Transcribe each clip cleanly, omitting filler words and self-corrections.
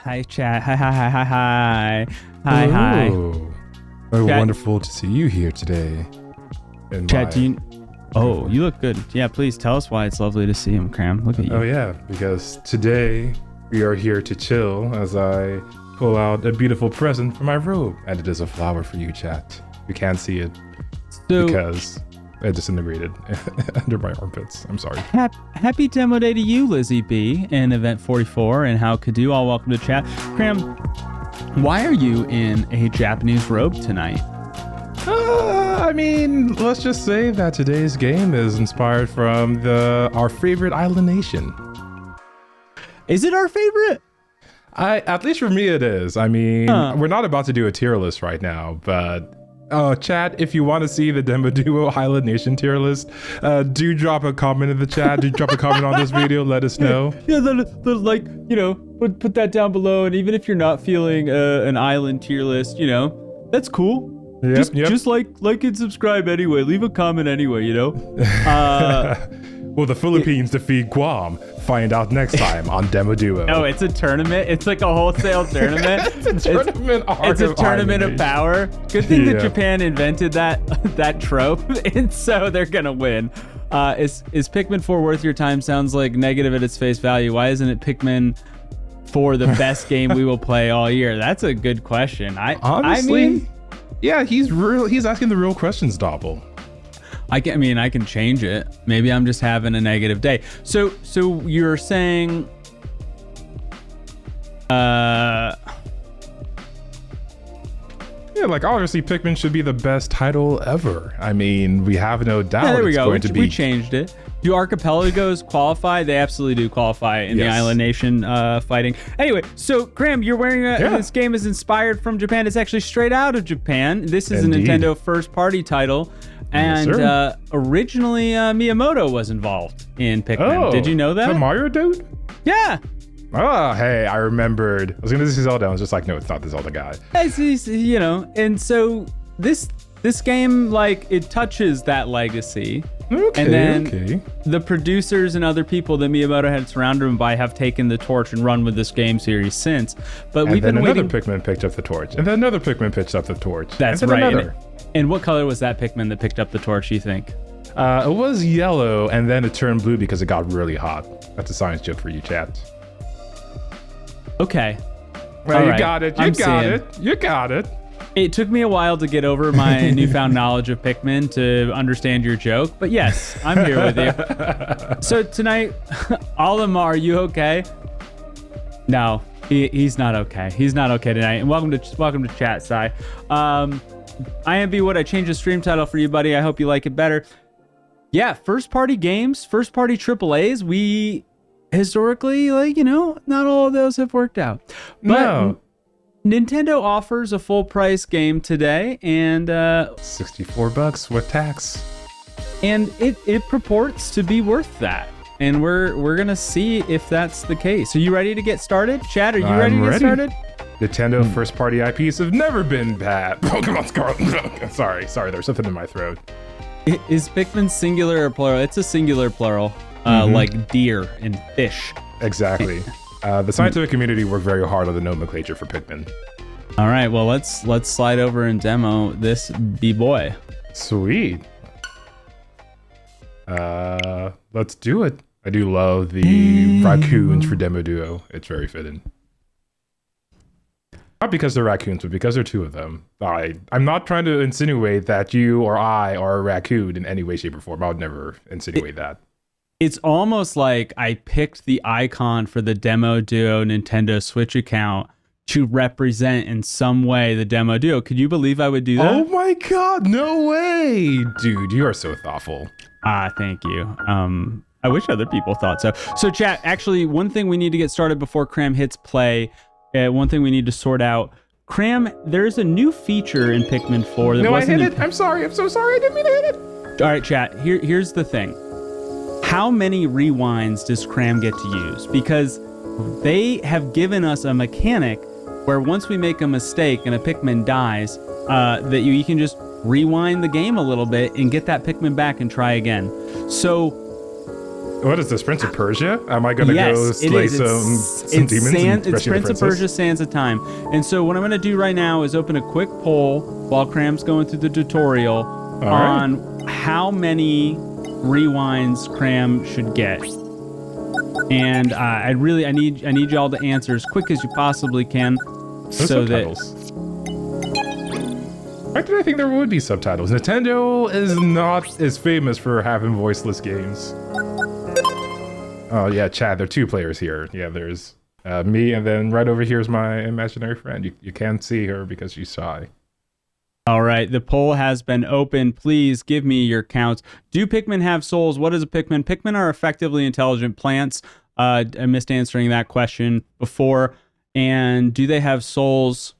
Hi, chat. Hi, hi, hi, hi, hi. Hi, Hello. Very Chat. wonderful to see you here today. Chat, do you... Oh, you look good. Yeah, please tell us why it's lovely to see him, Cram. Look at you. Oh yeah, because today we are here to chill as I pull out a beautiful present from my robe. And it is a flower for you, chat. You can't see it So, because it disintegrated under my armpits. I'm sorry. happy demo day to you, Lizzie B, in Event 44, and how could you all welcome to chat. Cram, why are you in a Japanese robe tonight? I mean, let's just say that today's game is inspired from our favorite island nation. Is it our favorite? At least for me it is. I mean, we're not about to do a tier list right now, but chat, if you want to see the DemoDuo Island Nation tier list, do drop a comment in the chat. Do drop a comment on this video. Let us know. Yeah, like, you know, put that down below. And even if you're not feeling an island tier list, you know, that's cool. Yep, just like and subscribe anyway. Leave a comment anyway, you know. Will the Philippines defeat Guam? Find out next time on DemoDuo. No, it's a tournament. It's like a wholesale tournament. It's a tournament. It's a tournament of power. Good thing that Japan invented that trope, and so they're gonna win. Is Pikmin 4 worth your time? Sounds like negative at its face value. Why isn't it Pikmin 4 the best game we will play all year? That's a good question. Honestly, I mean, yeah, he's asking the real questions, Doppel. I can change it. Maybe I'm just having a negative day. So you're saying, yeah, like obviously Pikmin should be the best title ever. I mean, we have no doubt. Yeah, there we go. Going to be. We changed it. Do archipelagos qualify? They absolutely do qualify in the Island Nation fighting. Anyway, so Graham, you're wearing this game is inspired from Japan. It's actually straight out of Japan. This is Indeed. a Nintendo first-party title. And originally, Miyamoto was involved in Pikmin. Oh, did you know that? The Mario dude? Yeah. Oh, hey, I remembered. I was going to say Zelda. I was just like, no, it's not the Zelda guy. You know, and so this game, like, it touches that legacy. Okay, and then the producers and other people that Miyamoto had surrounded him by have taken the torch and run with this game series since. But we've been waiting. Another Pikmin picked up the torch. And then another Pikmin picked up the torch. That's and then right. Another. And what color was that Pikmin that picked up the torch, you think? It was yellow, and then it turned blue because it got really hot. That's a science joke for you, chat. Okay. Well, All you right. got it. You got it. It took me a while to get over my newfound knowledge of Pikmin to understand your joke, but yes, I'm here with you. So tonight, Alama, are you okay? No, he's not okay. He's not okay tonight. And welcome to chat, Sai. I am B Wood. I changed the stream title for you, buddy. I hope you like it better. Yeah, first party games, first party AAAs. We historically, like, you know, not all of those have worked out. But No. Nintendo offers a full price game today, and $64 with tax. and it purports to be worth that. And we're gonna see if that's the case. Are you ready to get started? Chad, are you ready to get started? Nintendo first party IPs have never been bad. Pokemon Scarlet. sorry, there's something in my throat. Is Pikmin singular or plural? It's a singular plural, like deer and fish. Exactly. The scientific community worked very hard on the nomenclature for Pikmin. All right, well let's slide over and demo this b-boy. Sweet. Let's do it. I do love the raccoons for DemoDuo. It's very fitting. Not because they're raccoons, but because there are two of them. I'm not trying to insinuate that you or I are a raccoon in any way, shape, or form. I would never insinuate that. It's almost like I picked the icon for the DemoDuo Nintendo Switch account to represent in some way the DemoDuo. Could you believe I would do that? Oh my god, no way! Dude, you are so thoughtful. Thank you. I wish other people thought so. So chat, actually, one thing we need to get started before Cram hits play, one thing we need to sort out. Cram, there's a new feature in Pikmin 4 that No, I wasn't hit it. I'm sorry. I'm so sorry. I didn't mean to hit it. All right, chat, here's the thing. How many rewinds does Cram get to use? Because they have given us a mechanic where once we make a mistake and a Pikmin dies, that you can just rewind the game a little bit and get that Pikmin back and try again. So What is this, Prince of Persia? Am I gonna go Yes, it slay is. some demons? And It's rescue the Prince of princess? Persia Sands of Time. And so what I'm going to do right now is open a quick poll while Cram's going through the tutorial on how many rewinds Cram should get. And I need y'all to answer as quick as you possibly can. Subtitles. Why did I think there would be subtitles? Nintendo is not as famous for having voiceless games. Oh yeah, Chad, there are 2 players here. Yeah, there's me, and then right over here is my imaginary friend. You can't see her because she's shy. All right, the poll has been open. Please give me your counts. Do Pikmin have souls? What is a Pikmin? Pikmin are effectively intelligent plants. I missed answering that question before. And do they have souls?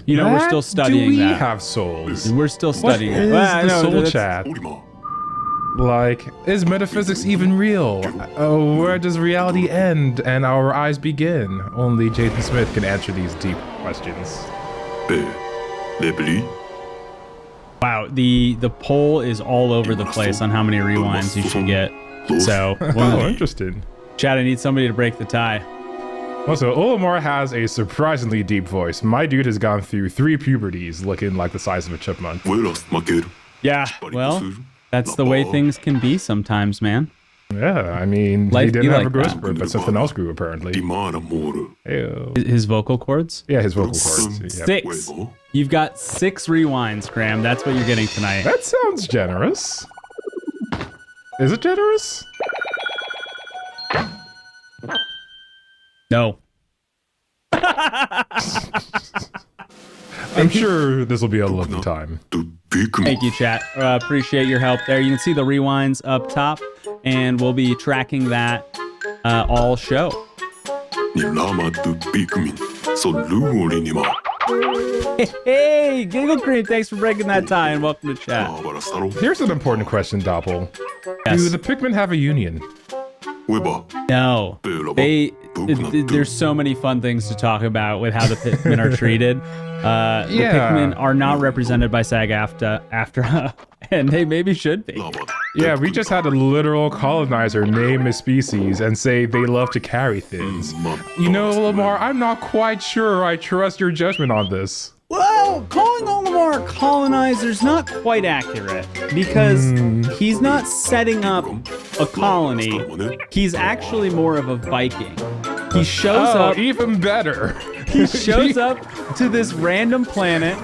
You know, we're still studying that. Do we have souls? We're still studying it. What is the soul chat? Like, is metaphysics even real? Where does reality end and our eyes begin? Only Jaden Smith can answer these deep questions. Wow, the poll is all over the place on how many rewinds you should get. So, oh, interesting. Chad, I need somebody to break the tie. Also, Olimar has a surprisingly deep voice. My dude has gone through 3 puberties looking like the size of a chipmunk. Yeah, well, that's the way things can be sometimes, man. Yeah, I mean, Life he didn't have like a growth that. spurt, but something else grew apparently. Ew. His vocal cords? Yeah, his vocal cords. Yep. 6. You've got 6 rewinds, Cram. That's what you're getting tonight. That sounds generous. Is it generous? No. I'm sure this will be a lovely time. Thank you, chat. Appreciate your help there. You can see the rewinds up top, and we'll be tracking that all show. Hey, Giggle Cream, thanks for breaking that tie, and welcome to chat. Here's an important question, Doppel. Yes. Do the Pikmin have a union? No. There's so many fun things to talk about with how the Pikmin are treated. The Pikmin are not represented by SAG-AFTRA, and they maybe should be. Yeah, we just had a literal colonizer name a species and say they love to carry things. You know, Lamar, I'm not quite sure I trust your judgment on this. Well, calling Olimar a colonizer's not quite accurate, because he's not setting up a colony. He's actually more of a Viking. He shows up. Even better. He shows up to this random planet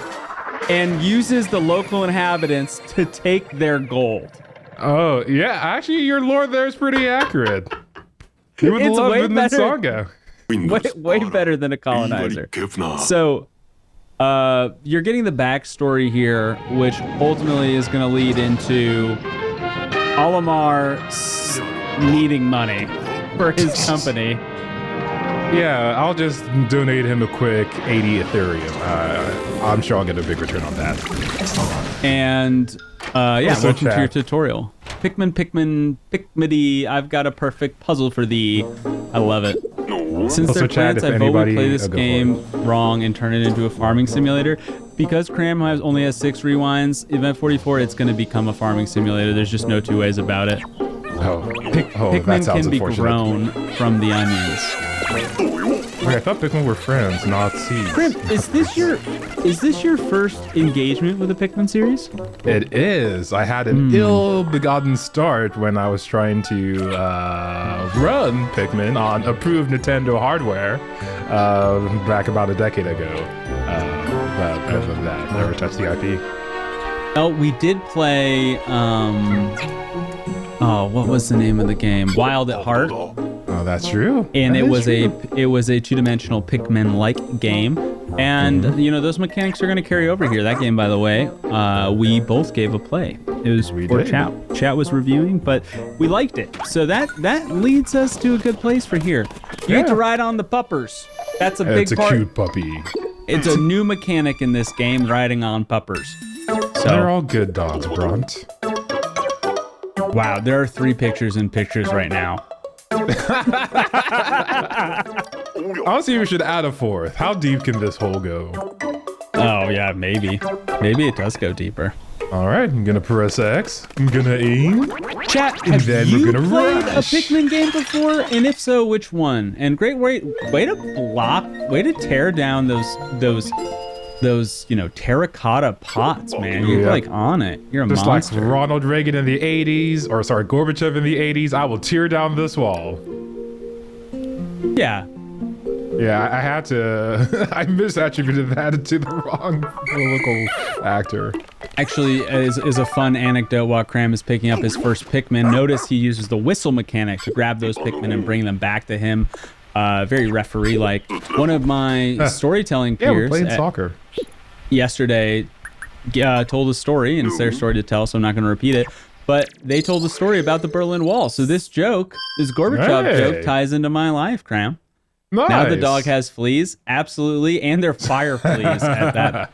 and uses the local inhabitants to take their gold. Oh, yeah, actually, your lore there is pretty accurate. You would love Vinland Saga. Way better than a colonizer. So, you're getting the backstory here, which ultimately is going to lead into Olimar needing money for his company. Yeah, I'll just donate him a quick 80 Ethereum. I'm sure I'll get a big return on that. And, welcome to your tutorial. Pikmity, I've got a perfect puzzle for thee. I love it. Since they're plants, I vote we play this game wrong and turn it into a farming simulator. Because Cram only has 6 rewinds, Event 44, it's going to become a farming simulator. There's just no 2 ways about it. Pikmin can be grown from the onions. Wait, I thought Pikmin were friends, not seeds. Cram, is this your first engagement with the Pikmin series? It is. I had an ill-begotten start when I was trying to run Pikmin on approved Nintendo hardware back about a decade ago. But other than that, never touched the IP. Oh, we did play. What was the name of the game? Wild at Heart. Oh, that's true. And it was a 2-dimensional Pikmin-like game. And, you know, those mechanics are going to carry over here. That game, by the way, we both gave a play. It was for chat. Chat was reviewing, but we liked it. So that leads us to a good place for here. You get to ride on the puppers. That's a big part. It's a cute puppy. It's a new mechanic in this game, riding on puppers. So they're all good dogs, Brunt. Wow, there are 3 pictures in pictures right now. Honestly, we should add a 4th. How deep can this hole go? Oh, yeah, maybe. Maybe it does go deeper. All right, I'm gonna press X. I'm gonna aim. Chat, have then you we're gonna played rush. a Pikmin game before? And if so, which one? And great way to block, way to tear down those terracotta pots, man. You're Yep. like on it. You're a Just monster. like Ronald Reagan in the 80s, or sorry, Gorbachev in the 80s, I will tear down this wall. Yeah. Yeah, I had to. I misattributed that to the wrong political actor. Actually, is a fun anecdote while Cram is picking up his first Pikmin. Notice he uses the whistle mechanic to grab those Pikmin and bring them back to him. Very referee-like. One of my storytelling Yeah, we're peers playing soccer. yesterday told a story, and it's their story to tell, so I'm not going to repeat it. But they told a story about the Berlin Wall. So this Gorbachev joke ties into my life, Cram. Nice. Now the dog has fleas, absolutely, and they're fire fleas at that.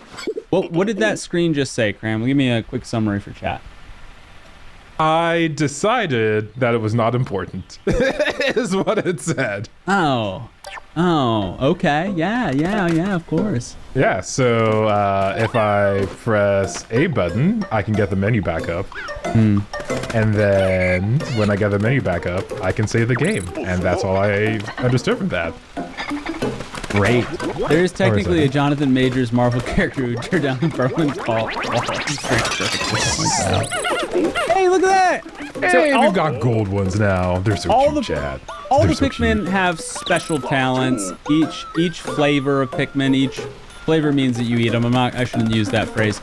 What did that screen just say, Cram? Give me a quick summary for chat. I decided that it was not important, is what it said. Oh, okay, yeah, of course. Yeah, so if I press A button, I can get the menu back up. And then when I get the menu back up, I can save the game. And that's all I understood from that. Great. There is technically a Jonathan Majors Marvel character who tore down the Berlin Wall. Hey, look at that! Hey, we've got gold ones now. They're so cute, Chad. All They're the so Pikmin cute. have special talents. Each flavor of Pikmin, each flavor means that you eat them. I shouldn't use that phrase.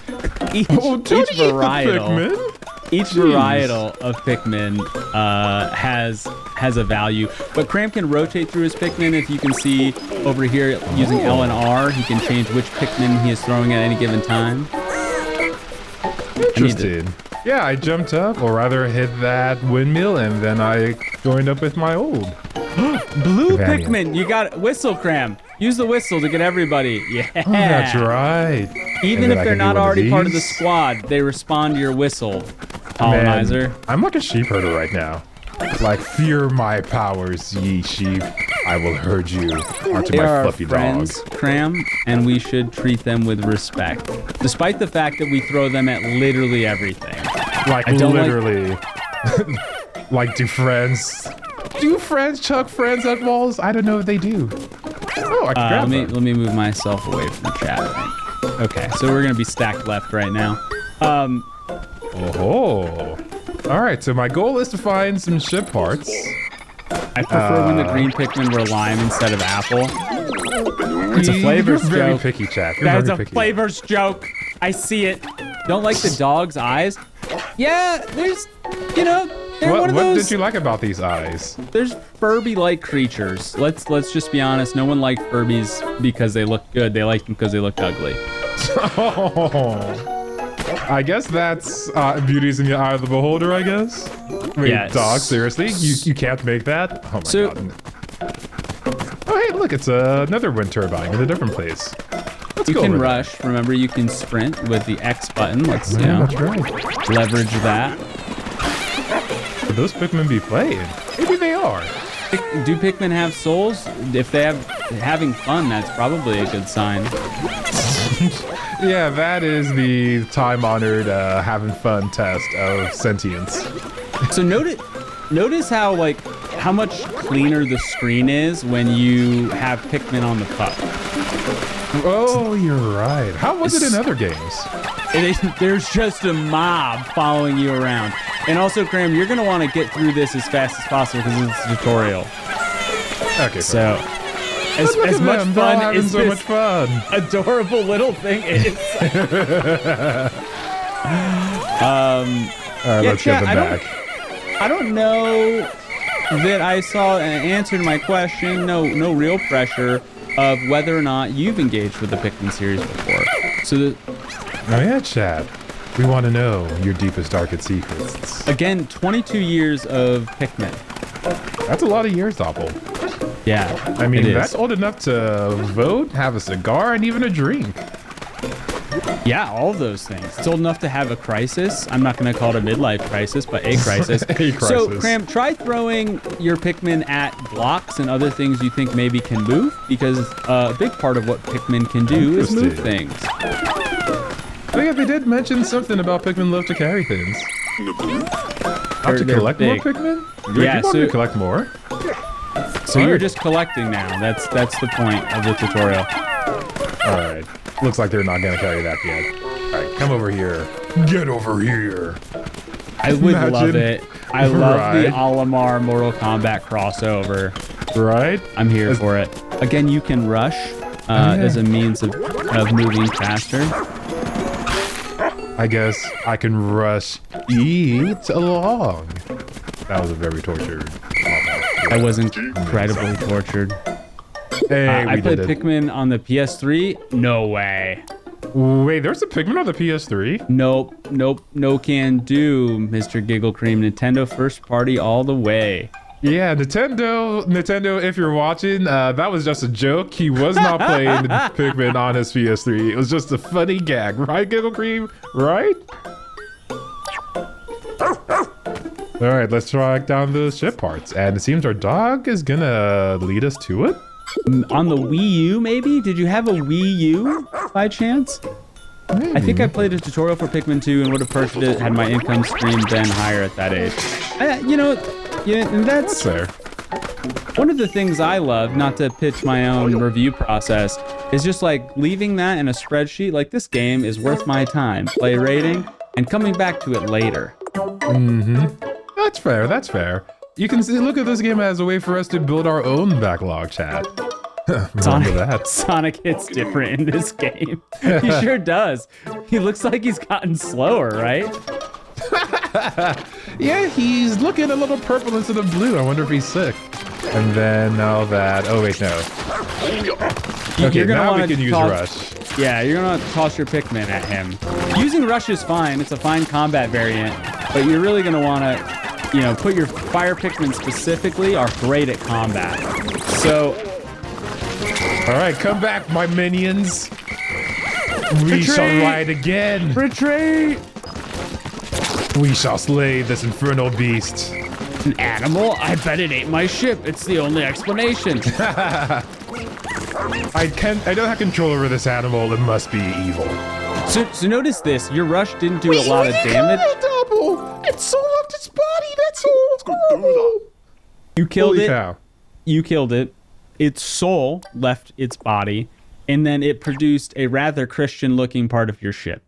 Each varietal. Each varietal of Pikmin has a value. But Cram can rotate through his Pikmin. If you can see over here using L and R, he can change which Pikmin he is throwing at any given time. Interesting. Yeah, I jumped up, or rather hit that windmill, and then I joined up with my old. Blue companion. Pikmin, you got whistle, Cram. Use the whistle to get everybody. Yeah. Oh, that's right. Even And then if I they're can do not one of already part of the these. squad, they respond to your whistle, colonizer. Man, I'm like a sheep herder right now. Like, fear my powers, ye sheep. I will herd you onto They my are our fluffy friends, dog. Cram, and we should treat them with respect, despite the fact that we throw them at literally everything. Like, I don't literally. Like, do friends chuck friends at walls? I don't know if they do. Oh, I can grab them. Let me move myself away from the chat. I think. Okay, so we're gonna be stacked left right now. Oh. All right, so my goal is to find some ship parts. I prefer when the green Pikmin were lime instead of apple. It's a flavors You're very joke. picky, Chad. You're That's very a picky. flavors joke. I see it. Don't like the dog's eyes? Yeah, there's, they're one of What those. did you like about these eyes? There's Furby-like creatures. Let's just be honest. No one liked Furbies because they look good. They liked them because they looked ugly. Oh. I guess that's beauty's in the eye of the beholder, I guess. Wait, Yes. dog, seriously? You can't make that? Oh my god. Oh, hey, look, it's another wind turbine in a different place. Let's You go can over rush. Remember, you can sprint with the X button. Let's there. Yeah, that's right. leverage that. Could those Pikmin be playing? Maybe they are. Do Pikmin have souls? If they have having fun, that's probably a good sign. Yeah, that is the time-honored having fun test of sentience. So notice how much cleaner the screen is when you have Pikmin on the puck. Oh, you're right. How was it in other games? There's just a mob following you around. And also, Graham, you're gonna want to get through this as fast as possible because it's a tutorial. Okay, So, look as at much them. They're all fun having as so this much fun. adorable little thing is. All right, let's get them back. I don't know that I saw an answer to my question. No real pressure of whether or not you've engaged with the Pikmin series before. So Oh yeah, Chad. We want to know your deepest, darkest secrets. again, 22 years of Pikmin. That's a lot of years, Doppel. Yeah, I mean, it is. that's old enough to vote, have a cigar, and even a drink. Yeah, all of those things. It's old enough to have a crisis. I'm not going to call it a midlife crisis, but a crisis. A crisis. So, Cram, try throwing your Pikmin at blocks and other things you think maybe can move, because a big part of what Pikmin can do is move Interesting. things. Oh yeah, they did mention something about Pikmin love to carry things. Not to They're collect more big. Pikmin? Yeah, you want me to collect more? So you're just collecting now. That's the point of the tutorial. All right. Looks like they're not gonna carry that yet. All right, come over here. Get over here. I would love it. I love the Right. Olimar Mortal Kombat crossover. Right? I'm here for it. Again, you can rush as a means of moving faster. I guess I can rush eat along. That was a very tortured. I was incredibly tortured. Hey, I we played did it. Pikmin on the PS3. No way. Wait, there's a Pikmin on the PS3? Nope. No can do, Mr. Giggle Cream. Nintendo first party all the way. Yeah, Nintendo, if you're watching, that was just a joke. He was not playing Pikmin on his PS3. It was just a funny gag, right, Giggle Cream? Right? All right, let's track down the ship parts. And it seems our dog is gonna lead us to it. On the Wii U, maybe? Did you have a Wii U by chance? Maybe. I think I played a tutorial for Pikmin 2 and would have purchased it had my income stream been higher at that age. And that's fair. one of the things I love, not to pitch my own review process, is just like leaving that in a spreadsheet. Like, this game is worth my time, play rating, and coming back to it later. That's fair, that's fair. You can look at this game as a way for us to build our own backlog, chat. Remember that. Sonic hits different in this game. He sure does. He looks like he's gotten slower, right? Yeah, he's looking a little purple instead of blue. I wonder if he's sick. And then now that... Oh, wait, no. Okay, You're gonna now we wanna can use toss- Rush. Yeah, you're gonna toss your Pikmin at him. Using Rush is fine. It's a fine combat variant, but you're really gonna wanna, put your fire Pikmin specifically are great at combat. So, All right, come back, my minions. We shall ride again. retreat! We shall slay this infernal beast. An animal? I bet it ate my ship. It's the only explanation. I don't have control over this animal. It must be evil. So notice this. Your Rush didn't do a lot of damage. Double. It soul left its body. That's all. You killed Holy it. cow. You killed it. Its soul left its body, and then it produced a rather Christian-looking part of your ship.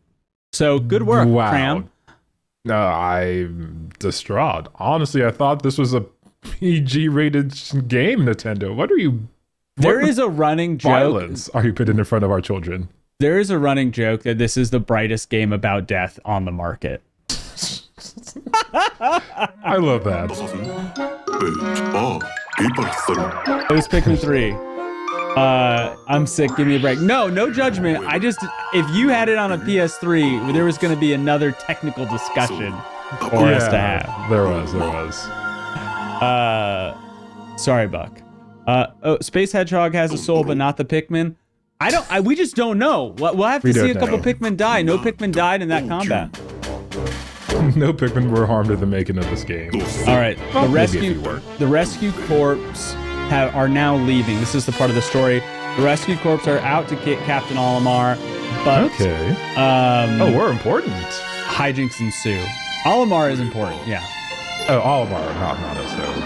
So good work, Wow. Cram. No, I'm distraught. Honestly, I thought this was a PG-rated game, Nintendo. What are you... There what is a running joke. violence are you putting in front of our children? There is a running joke that this is the brightest game about death on the market. I love that. It was Pikmin 3. I'm sick. Give me a break. No judgment. If you had it on a PS3, there was going to be another technical discussion for us to have. There was. Sorry, Buck. Space Hedgehog has a soul, but not the Pikmin. We just don't know. We'll have to see a couple Pikmin die. No Pikmin died in that combat. No Pikmin were harmed in the making of this game. All right, Well, the maybe if you rescue corps are now leaving. This is the part of the story. The rescue corps are out to get Captain Olimar, but Okay. We're important. hijinks ensue. Olimar is important, yeah. Oh, Olimar, not necessarily.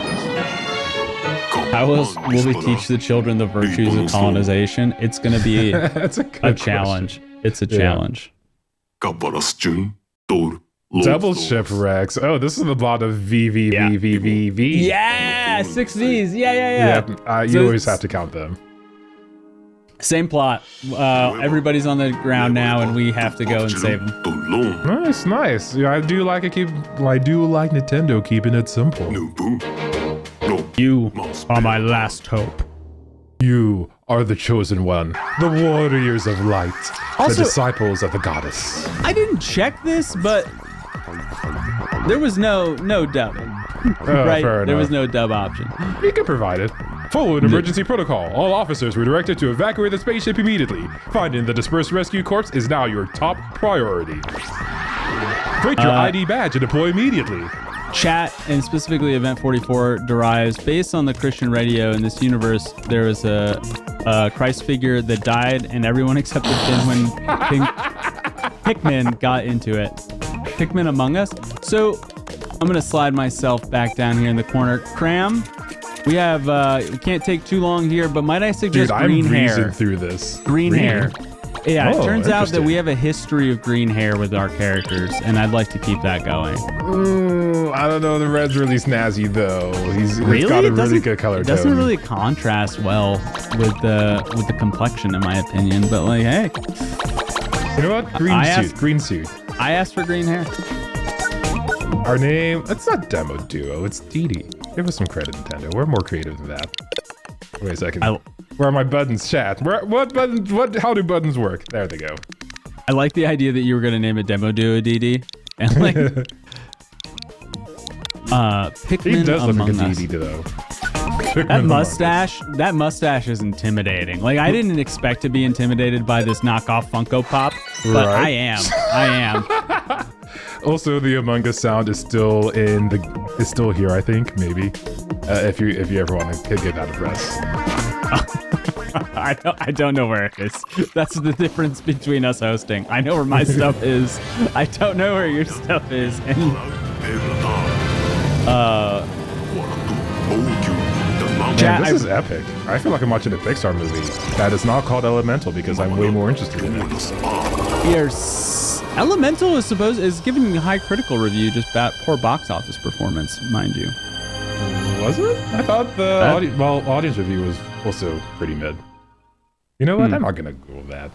How will we teach the children the virtues of colonization? It's going to be That's a good challenge. question. It's a challenge. Double shipwrecks. Oh, this is the plot of VVVVVV. Yeah, 6 Vs. Yeah. You So always it's- have to count them. Same plot. Everybody's on the ground now, and we have to go and save them. Nice. Yeah, I do like Nintendo keeping it simple. You are my last hope. You are the chosen one, the warriors of light, Also- the disciples of the goddess. I didn't check this, but there was no dubbing. Right? Fair There was enough. no dub option. You can provide it. Follow an emergency protocol. All officers were directed to evacuate the spaceship immediately. Finding the dispersed rescue corps is now your top priority. Create your ID badge and deploy immediately. Chat, and specifically Event 44, derives based on the Christian radio in this universe. There was a Christ figure that died, and everyone accepted him when Pikmin got into it. Pikmin Among Us. So I'm gonna slide myself back down here in the corner. Cram, we can't take too long here, but might I suggest green hair? I'm breezing through this. Green hair. Yeah, it turns out that interesting. we have a history of green hair with our characters, and I'd like to keep that going. I don't know. The red's really snazzy though. He's Really? got a really good color It tone. doesn't really contrast well with the complexion, in my opinion. But like, hey, You know what? Green suit. I asked for green hair. Our name, it's not DemoDuo, it's Didi. Give us some credit, Nintendo. We're more creative than that. Wait a second. Where are my buttons, chat? What buttons, how do buttons work? There they go. I like the idea that you were gonna name it DemoDuo DD. And like Pikmin He does look like Among a Us. DD though. That mustache is intimidating. Like I didn't expect to be intimidated by this knockoff Funko Pop, but Right. I am. Also, the Among Us sound is still here, I think, maybe. If you ever want to get that address. I don't know where it is. That's the difference between us hosting. I know where my stuff is. I don't know where your stuff is. And Man, this is epic. I feel like I'm watching a Pixar movie that is not called Elemental because I'm way more interested in it. Elemental is giving a high critical review, just poor box office performance, mind you. Was it? I thought the audience review was also pretty mid. You know what? I'm not gonna Google that.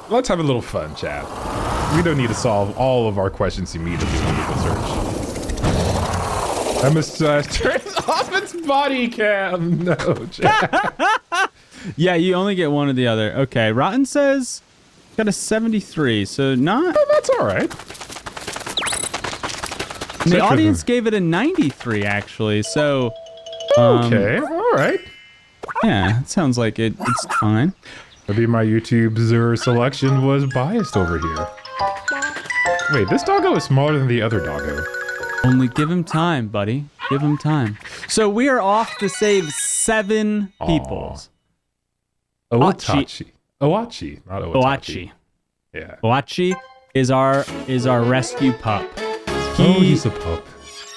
Let's have a little fun, chat. We don't need to solve all of our questions immediately when people search. I must turn off its body cam. No, chat. Yeah, you only get one or the other. Okay, Rotten says got a 73, so not. Oh, that's all right. The audience gave it a 93, actually. So. Okay, all right. Yeah, it sounds like it's fine. Maybe my YouTube's selection was biased over here. Wait, this doggo is smaller than the other doggo. Only give him time, buddy. Give him time. So we are off to save 7 people. Owachi, not Owatachi. Owachi. Yeah. Owachi is our rescue pup. He's a pup.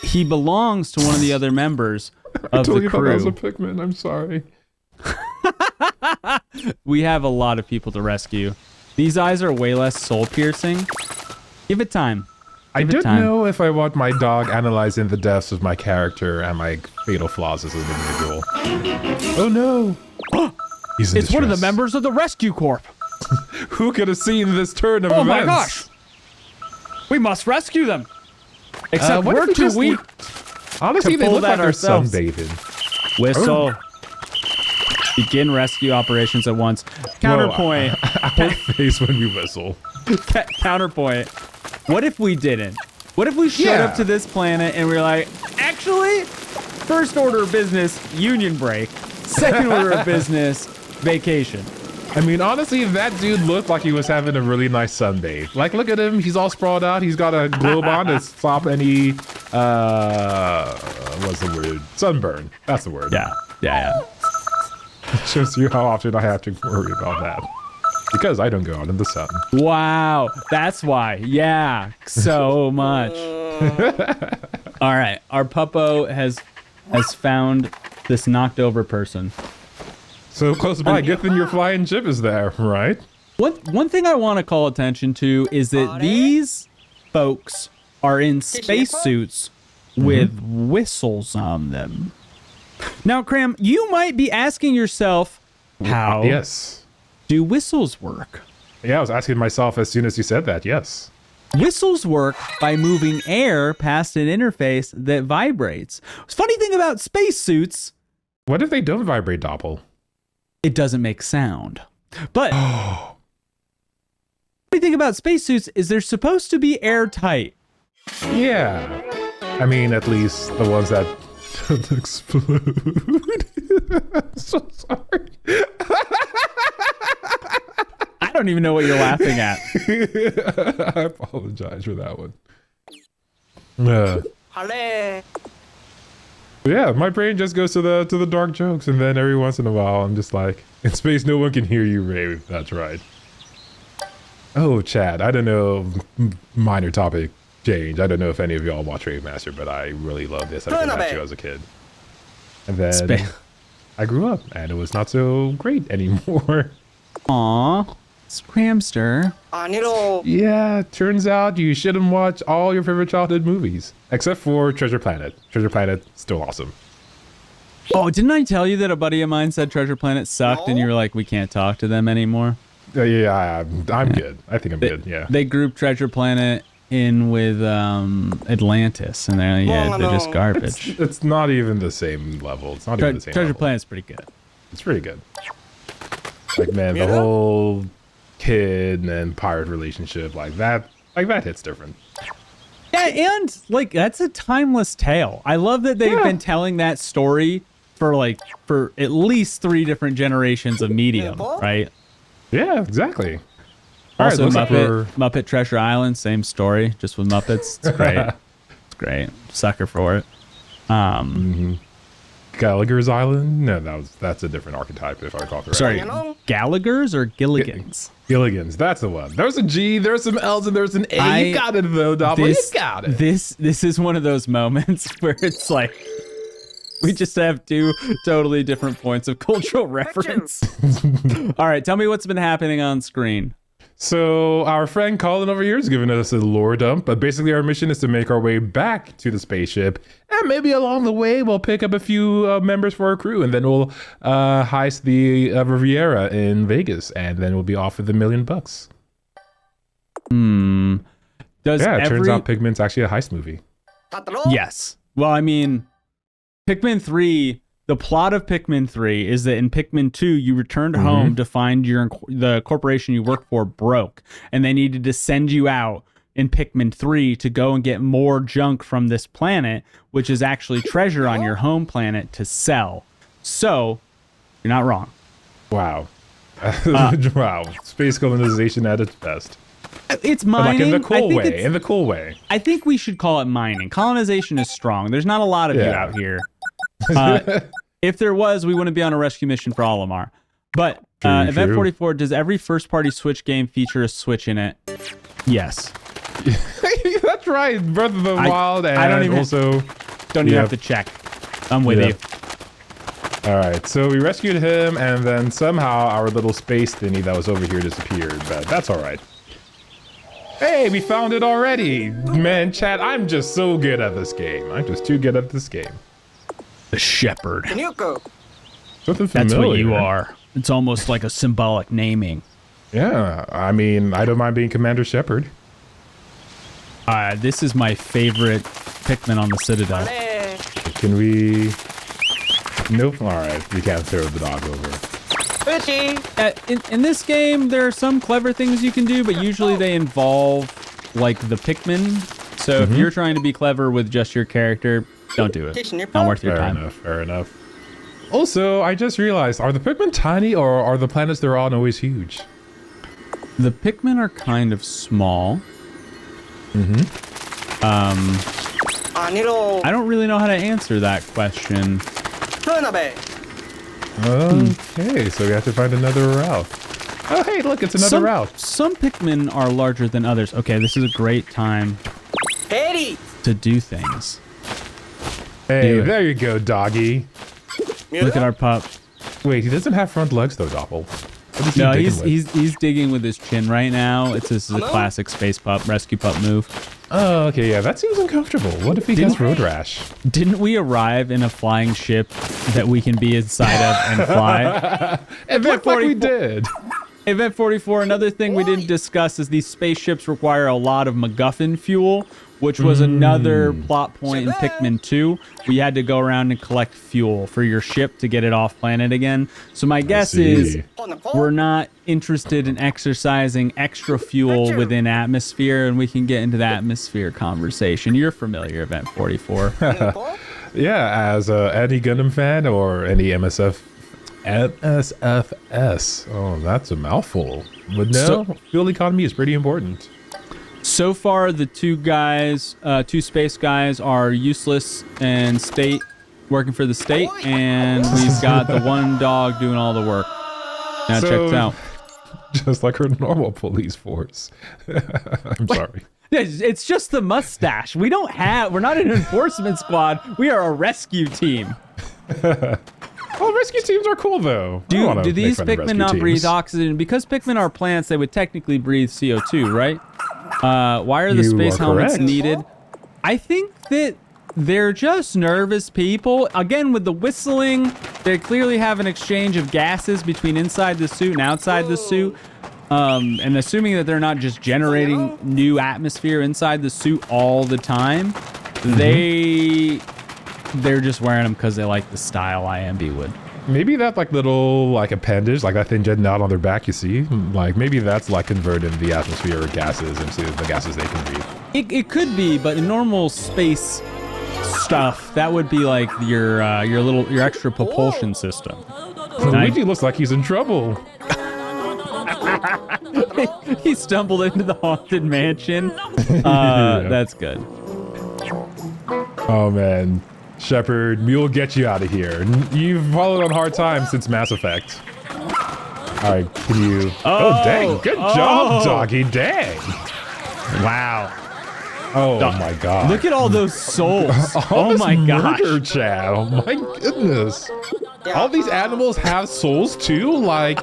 He belongs to one of the other members of the I thought that was a crew. Pikmin. I'm sorry. We have a lot of people to rescue. These eyes are way less soul piercing. Give it time. I don't know if I want my dog analyzing the deaths of my character and my fatal flaws as an individual. Oh no! He's in It's one of the distress. members of the rescue corps. Who could have seen this turn of Oh events? my gosh! We must rescue them. Except what if we're we too just weak. Honestly, to they pull look that like they're ourselves. sunbathing. Whistle. Begin rescue operations at once. Counterpoint. Our face when we whistle. Counterpoint. What if we didn't? What if we showed up to this planet and we were like, actually, first order of business, union break. Second order of business, vacation. I mean, honestly, that dude looked like he was having a really nice sunbathe. Like, look at him. He's all sprawled out. He's got a globe on to stop any, what's the word? Sunburn. That's the word. Yeah. Shows you how often I have to worry about that. Because I don't go out in the sun. Wow. That's why. Yeah. So much. All right. Our puppo has found this knocked over person. So close by. Good thing your flying ship is there, right? One thing I want to call attention to is that these folks are in spacesuits with whistles on them. Now, Cram, you might be asking yourself, how do whistles work? Yeah, I was asking myself as soon as you said that, yes. Whistles work by moving air past an interface that vibrates. Funny thing about spacesuits, What if they don't vibrate, Doppel? it doesn't make sound. But funny thing about spacesuits is they're supposed to be airtight. Yeah. I mean, at least the ones that don't explode. I'm so sorry. I don't even know what you're laughing at. I apologize for that one. Yeah, my brain just goes to the dark jokes, and then every once in a while, I'm just like, in space, no one can hear you rave. That's right. Oh, Chad, I don't know, minor topic. change. I don't know if any of y'all watch Rave Master, but I really loved this. I didn't have to as a kid. And then I grew up, and it was not so great anymore. Aw, Scramster. Yeah, turns out you shouldn't watch all your favorite childhood movies, except for Treasure Planet. Treasure Planet, still awesome. Oh, didn't I tell you that a buddy of mine said Treasure Planet sucked, and you were like, we can't talk to them anymore? Yeah, I'm good. I think I'm good, yeah. They grouped Treasure Planet in with Atlantis, and they're just garbage. It's not even the same level. It's not even the same Treasure level. Planet's pretty good. It's pretty good. Like, man, the whole kid and pirate relationship, like that hits different. Yeah, and like that's a timeless tale. I love that they've been telling that story for at least 3 different generations of medium, right? Yeah, exactly. Also, right, Muppet Treasure Island, same story, just with Muppets. It's great. It's great. Sucker for it. Gallagher's Island? No, that's a different archetype, if I recall correctly. Sorry, Gallagher's or Gilligan's? Gilligan's, that's the one. There's a G, there's some L's, and there's an A. You got it, though, Doppel. You got it. This is one of those moments where it's like, we just have 2 totally different points of cultural reference. All right, tell me what's been happening on screen. So our friend Colin over here is giving us a lore dump, but basically our mission is to make our way back to the spaceship, and maybe along the way we'll pick up a few members for our crew, and then we'll heist the Riviera in Vegas, and then we'll be off with $1 million. It turns out Pikmin's actually a heist movie. Yes. Well, I mean, Pikmin 3. The plot of Pikmin 3 is that in Pikmin 2, you returned home to find the corporation you work for broke, and they needed to send you out in Pikmin 3 to go and get more junk from this planet, which is actually treasure on your home planet to sell. So, you're not wrong. Wow. Wow. Space colonization at its best. It's mining. But like in the cool way. I think we should call it mining. Colonization is strong. There's not a lot of you out here. If there was, we wouldn't be on a rescue mission for Olimar. But Event 44, does every first-party Switch game feature a Switch in it? Yes. That's right. Breath of the Wild, and I don't even have to check. I'm with you. All right, so we rescued him, and then somehow our little space thingy that was over here disappeared, but that's all right. Hey, we found it already. Man, chat, I'm just so good at this game. I'm just too good at this game. The shepherd. Something familiar. That's what you are. It's almost like a symbolic naming. Yeah, I mean, I don't mind being Commander Shepard. This is my favorite Pikmin on the Citadel. Can we... Nope. All right, we can't throw the dog over. In this game, there are some clever things you can do, but usually they involve, like, the Pikmin. So if you're trying to be clever with just your character... Don't do it. Not worth your time. Fair enough. Also, I just realized, are the Pikmin tiny or are the planets they're on always huge? The Pikmin are kind of small. I don't really know how to answer that question. Okay, so we have to find another route. Oh, hey, look, it's another route. Some Pikmin are larger than others. Okay, this is a great time to do things. Hey, there you go, doggy. Look at our pup. Wait, he doesn't have front legs though, Doppel. No, he's digging with his chin right now. This is a classic space pup, rescue pup move. Oh, okay, yeah, that seems uncomfortable. What if he gets road rash? Didn't we arrive in a flying ship that we can be inside of and fly? Event 44. We did. Event 44, another thing we didn't discuss is these spaceships require a lot of MacGuffin fuel, which was another plot point in Pikmin 2. We had to go around and collect fuel for your ship to get it off planet again. So my guess is we're not interested in exercising extra fuel within atmosphere, and we can get into the atmosphere conversation. You're familiar, Event 44. Yeah, as any Gundam fan or any MSFS. Oh, that's a mouthful. But no, fuel economy is pretty important. So far, the two space guys are useless and working for the state, and we've got the one dog doing all the work. Now check this out. Just like our normal police force. I'm sorry. It's just the mustache. We're not an enforcement squad. We are a rescue team. Well, rescue teams are cool, though. Do these Pikmin not breathe oxygen? Because Pikmin are plants, they would technically breathe CO2, right? Why are the space helmets needed? I think that they're just nervous people. Again, with the whistling, they clearly have an exchange of gases between inside the suit and outside the suit. And assuming that they're not just generating new atmosphere inside the suit all the time, they're just wearing them because they like the style IMB would. Maybe that little appendage, like that thing jetting out on their back, you see? Like maybe that's converting the atmospheric gases into the gases they can breathe. It could be, but in normal space stuff, that would be like your extra propulsion system. Luigi looks like he's in trouble. He stumbled into the haunted mansion. That's good. Oh man. Shepard, we'll get you out of here. You've followed on hard times since Mass Effect. All right, can you... Oh dang, good job, doggy, dang. Wow. Oh my god. Look at all those souls. Oh my gosh. Murder, Chad. Oh my goodness. All these animals have souls too? Like,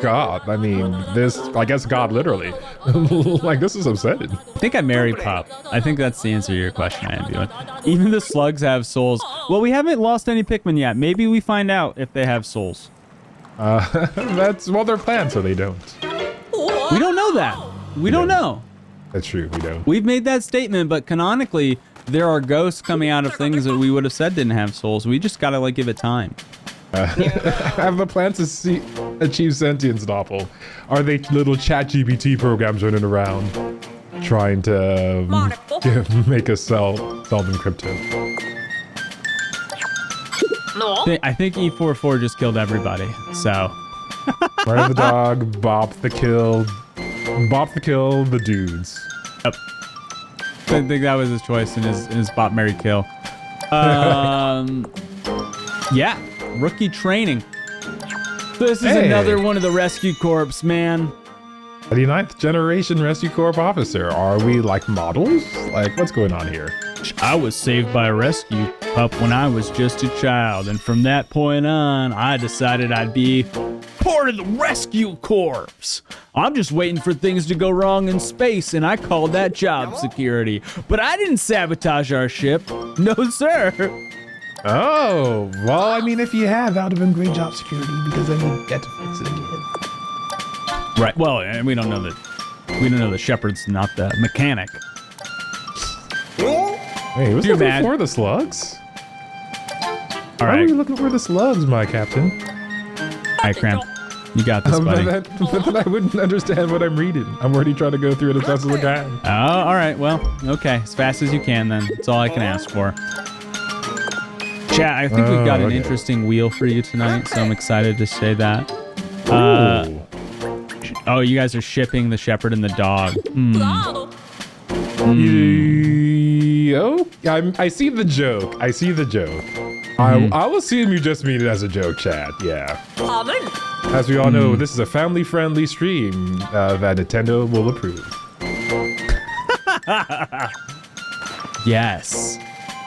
God, I mean, I guess God literally. Like, this is upsetting. I think I marry Pop. I think that's the answer to your question, I am doing. Even the slugs have souls. Well, we haven't lost any Pikmin yet. Maybe we find out if they have souls. Well, they're planned, so they don't. We don't know that. We don't know. That's true, we don't. We've made that statement, but canonically, there are ghosts coming out of things that we would have said didn't have souls. We just gotta, give it time. Have the plans to achieve sentience, Doppel? Are they little ChatGPT programs running around trying to make us sell them crypto? I think E44 just killed everybody, so. Murder the dog, bop the kill, the dudes. Yep. I think that was his choice in his bop, marry, kill. Yeah. Rookie training. This is another one of the rescue corps, man. 39th generation rescue corps officer. Are we models? What's going on here? I was saved by a rescue pup when I was just a child, and from that point on, I decided I'd be part of the rescue corps. I'm just waiting for things to go wrong in space, and I called that job security. But I didn't sabotage our ship. No, sir. Oh, well, I mean, if you have, that would have been great job security, because then you get to fix it again. Right. Well, and we don't know that Shepard's not the mechanic. Hey, was looking for the slugs? All right. Why are you looking for the slugs, my captain? All right, Cramp. You got this, buddy. But then I wouldn't understand what I'm reading. I'm already trying to go through it as fast as I can. Oh, all right. Well, okay. As fast as you can, then. That's all I can ask for. Chat, I think we've got an interesting wheel for you tonight, so I'm excited to say that. Oh, you guys are shipping the shepherd and the dog. I see the joke. I'll assume you just mean it as a joke, chat. Yeah. As we all know, this is a family-friendly stream that Nintendo will approve. Yes.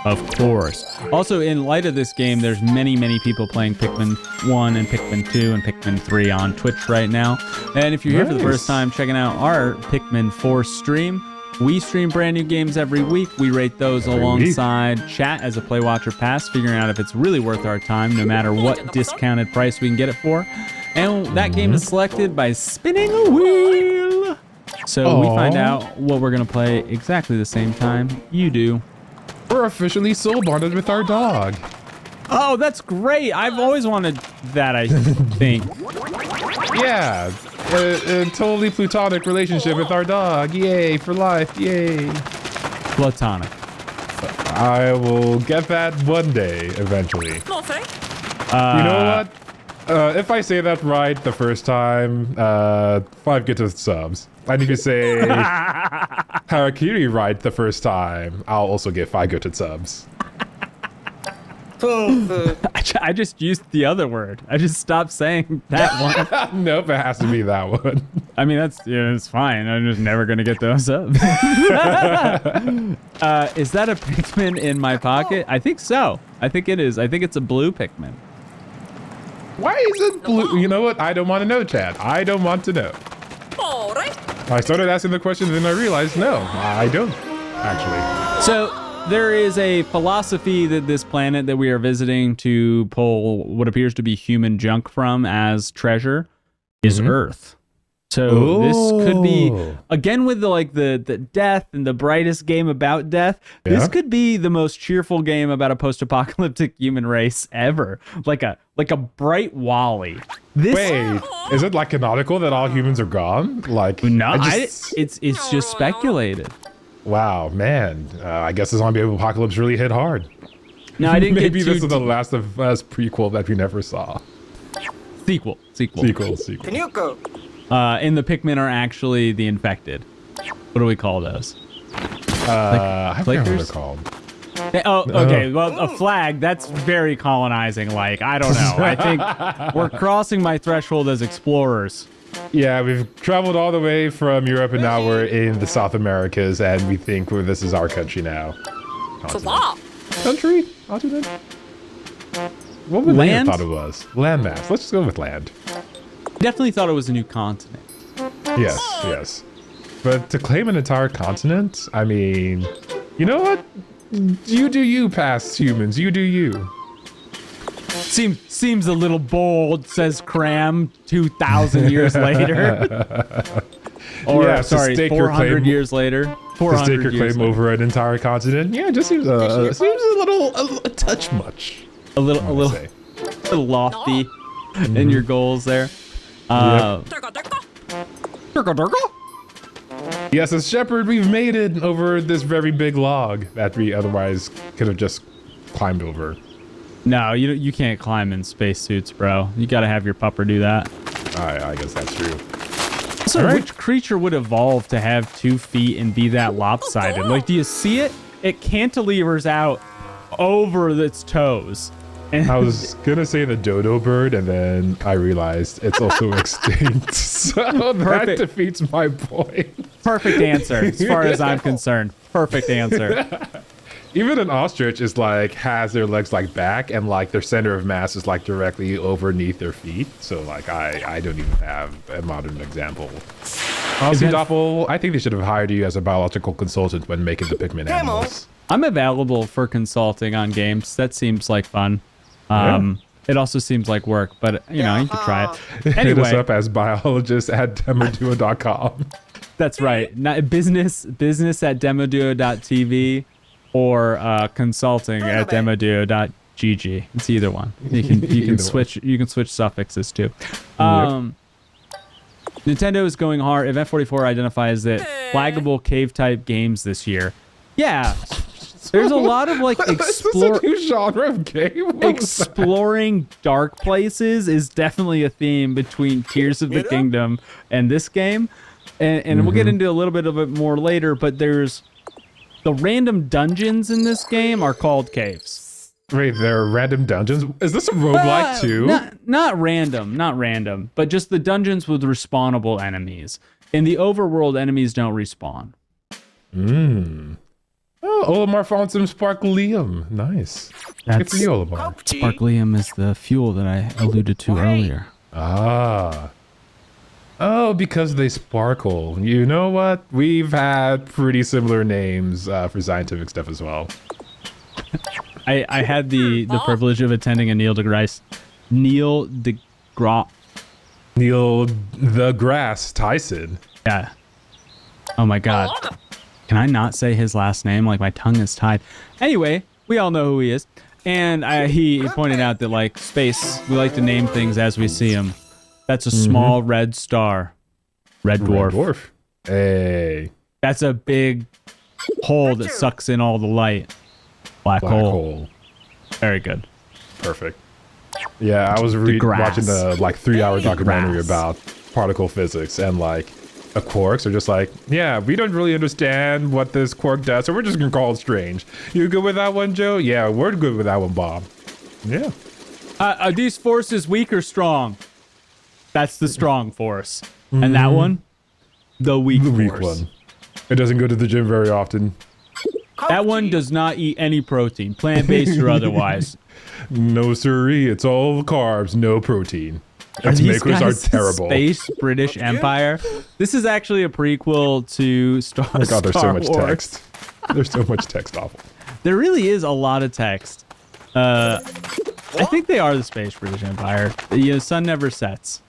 Of course. Also, in light of this game, there's many people playing Pikmin 1 and Pikmin 2 and Pikmin 3 on Twitch right now. And if you're here for the first time checking out our Pikmin 4 stream, we stream brand new games every week. We rate those alongside chat as a Play Watcher Pass, figuring out if it's really worth our time, no matter what discounted price we can get it for. And that game is selected by spinning a wheel. So we find out what we're going to play exactly the same time you do. We're officially soul bonded with our dog. Oh, that's great. I've always wanted that, I think. Yeah, a totally platonic relationship with our dog. Yay, for life, yay. Platonic. I will get that one day, eventually. You know what? If I say that right the first time, 5 gifted subs. And if you say Harakiri right the first time, I'll also get 5 gifted subs. I just used the other word. I just stopped saying that one. Nope, it has to be that one. I mean, it's fine. I'm just never gonna get those up. Is that a Pikmin in my pocket? I think so. I think it is. I think it's a blue Pikmin. Why is it blue? You know what? I don't want to know, Chad. I don't want to know. I started asking the question, and then I realized, no, I don't, actually. So there is a philosophy that this planet that we are visiting to pull what appears to be human junk from as treasure is Earth. So this could be, again, with the death and the brightest game about death, this could be the most cheerful game about a post-apocalyptic human race ever. Like a bright Wally. Wait, is it like canonical that all humans are gone? Like, no, it's just speculated. Wow, man. I guess the zombie apocalypse really hit hard. No, I didn't Maybe get this is the Last of Us prequel that we never saw. Sequel. And the Pikmin are actually the infected. What do we call those? I forget what they're called. Oh, okay. Well, a flag, that's very colonizing. Like, I don't know. I think we're crossing my threshold as explorers. Yeah, we've traveled all the way from Europe and now we're in the South Americas and we think this is our country now. Country? Continent? What would they have thought it was? Landmass. Let's just go with land. Definitely thought it was a new continent. Yes. But to claim an entire continent, I mean, you know what? You do you, past humans. You do you. Seems a little bold, says Cram 2,000 years later. Or, yeah, sorry, 400 years later. 400 to stake your years claim over an entire continent. Yeah, it just seems a touch much. A little lofty in your goals there. Yes, as Shepherd, we've made it over this very big log that we otherwise could have just climbed over. No, you can't climb in spacesuits, bro. You gotta have your pupper do that. I guess that's true. So which creature would evolve to have 2 feet and be that lopsided? Like, do you see it? It cantilevers out over its toes. I was gonna say the dodo bird, and then I realized it's also extinct. So that defeats my point. Perfect answer, as far as I'm concerned. Perfect answer. Even an ostrich is like has their legs like back, and like their center of mass is like directly underneath their feet. So like I don't even have a modern example. Honestly, Doppel, I think they should have hired you as a biological consultant when making the Pikmin animals. I'm available for consulting on games. That seems like fun. It also seems like work, but you know, you could try it. Anyway, hit us up as biologists at DemoDuo.com. That's right. Not business at DemoDuo.tv or consulting at DemoDuo.gg. It's either one. You can switch suffixes too. Nintendo is going hard. Event 44 identifies that flaggable cave type games this year. Yeah. There's a lot of like Is this a new genre of game? Exploring dark places is definitely a theme between Tears of the Kingdom and this game. And we'll get into a little bit of it more later, but there's the random dungeons in this game are called caves. Wait, there are random dungeons? Is this a roguelike too? Not random, but just the dungeons with respawnable enemies. In the overworld, enemies don't respawn. Oh, Olimar found some sparklium. Nice. Good for you, Olimar. Sparklium is the fuel that I alluded to earlier. Ah. Oh, because they sparkle. You know what? We've had pretty similar names for scientific stuff as well. I had the privilege of attending a Neil deGrasse Tyson. Yeah. Oh my God. Can I not say his last name? Like, my tongue is tied. Anyway, we all know who he is. And he pointed out that, like, space, we like to name things as we see them. That's a small red star. Red dwarf. Hey. That's a big hole that sucks in all the light. Black hole. Very good. Perfect. Yeah, I was watching the, like, 3-hour documentary about particle physics, and, like, quarks are just like, yeah, we don't really understand what this quark does, so we're just gonna call it strange. You good with that one, Joe? Yeah, we're good with that one, Bob. Yeah. Are these forces weak or strong? That's the strong force. And that one, the weak one. It doesn't go to the gym very often. That one does not eat any protein, plant-based or otherwise. No siree, it's all carbs, no protein. Its makers are terrible. Space British Empire. This is actually a prequel to Star Wars. Oh my god, there's so much text. There's so much text, awful. There really is a lot of text. I think they are the Space British Empire. The sun never sets.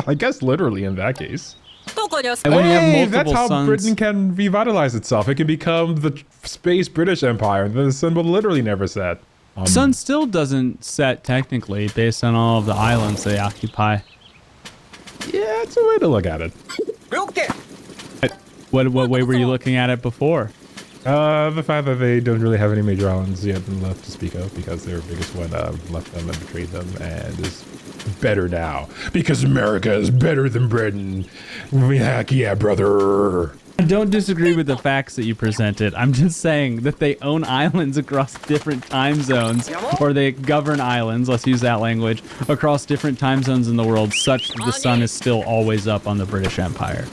I guess literally in that case. And when you have multiple that's how suns, Britain can revitalize itself. It can become the Space British Empire. The sun will literally never set. Sun still doesn't set technically based on all of the islands they occupy. Yeah, it's a way to look at it. What way were you looking at it before? The fact that they don't really have any major islands yet left to speak of because their biggest one left them and betrayed them and is better now because America is better than Britain. Heck yeah, brother. I don't disagree with the facts that you presented. I'm just saying that they own islands across different time zones, or they govern islands, let's use that language, across different time zones in the world such that the sun is still always up on the British Empire.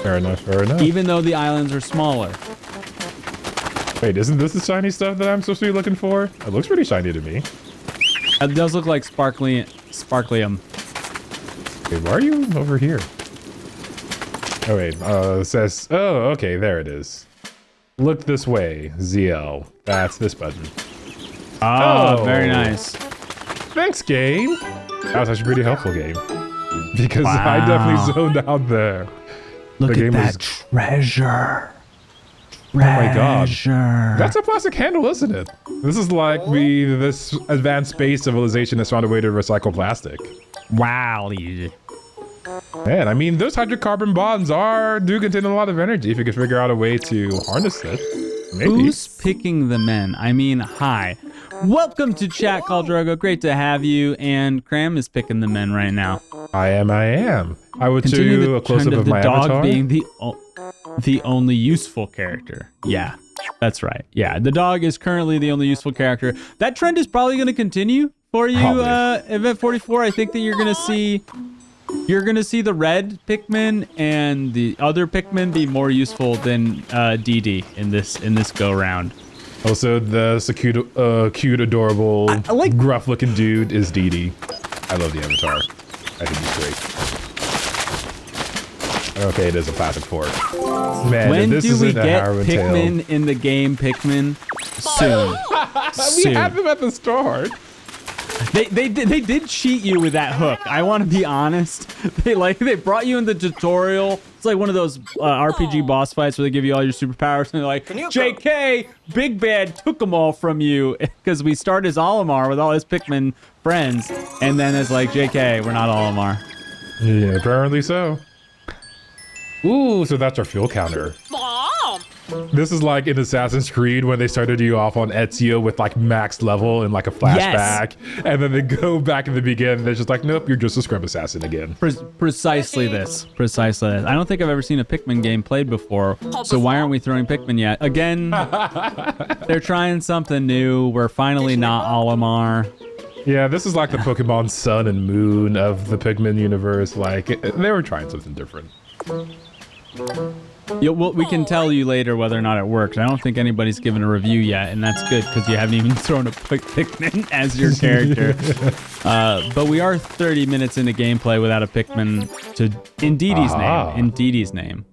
Fair enough, fair enough. Even though the islands are smaller. Wait, isn't this the shiny stuff that I'm supposed to be looking for? It looks pretty shiny to me. It does look like sparklium. Okay, why are you over here? Oh wait, it says, oh, okay, there it is. Look this way, ZL. That's this button. Oh, very nice. Thanks, game. That was actually a pretty helpful game. Because I definitely zoned out there. Look at that treasure. Oh my god. That's a plastic handle, isn't it? This is like this advanced space civilization has found a way to recycle plastic. Wow. Man, I mean, those hydrocarbon bonds do contain a lot of energy if you can figure out a way to harness it. Maybe. Who's picking the men? I mean, hi. Welcome to Chat, Caldrogo. Great to have you. And Cram is picking the men right now. I am. I would Continue do a close-up of my dog avatar. Being the only useful character. Yeah, that's right. Yeah, the dog is currently the only useful character. That trend is probably going to continue for you, Event 44. I think that you're going to see the red Pikmin and the other Pikmin be more useful than DD in this go round. Also, the cute, adorable, gruff-looking dude is DD. I love the avatar. I think he's great. Okay, it is a plastic fork. Man, when this do we isn't get a Pikmin tale. in the game? Pikmin soon. We had them at the start. They did cheat you with that hook. I want to be honest. They brought you in the tutorial. It's like one of those RPG boss fights where they give you all your superpowers and they're like, JK, Big Bad took them all from you because we start as Olimar with all his Pikmin friends, and then it's like, JK, we're not Olimar. Yeah, apparently so. Ooh, so that's our fuel counter. This is like in Assassin's Creed when they started you off on Ezio with like max level and like a flashback. Yes. And then they go back in the beginning. They're just like, nope, you're just a scrub assassin again. Precisely this. Precisely this. I don't think I've ever seen a Pikmin game played before. So why aren't we throwing Pikmin yet? Again, they're trying something new. We're finally not Olimar. Yeah, this is like the Pokemon Sun and Moon of the Pikmin universe. Like, they were trying something different. We can tell you later whether or not it works. I don't think anybody's given a review yet, and that's good because you haven't even thrown a Pikmin as your character. But we are 30 minutes into gameplay without a Pikmin in Didi's name.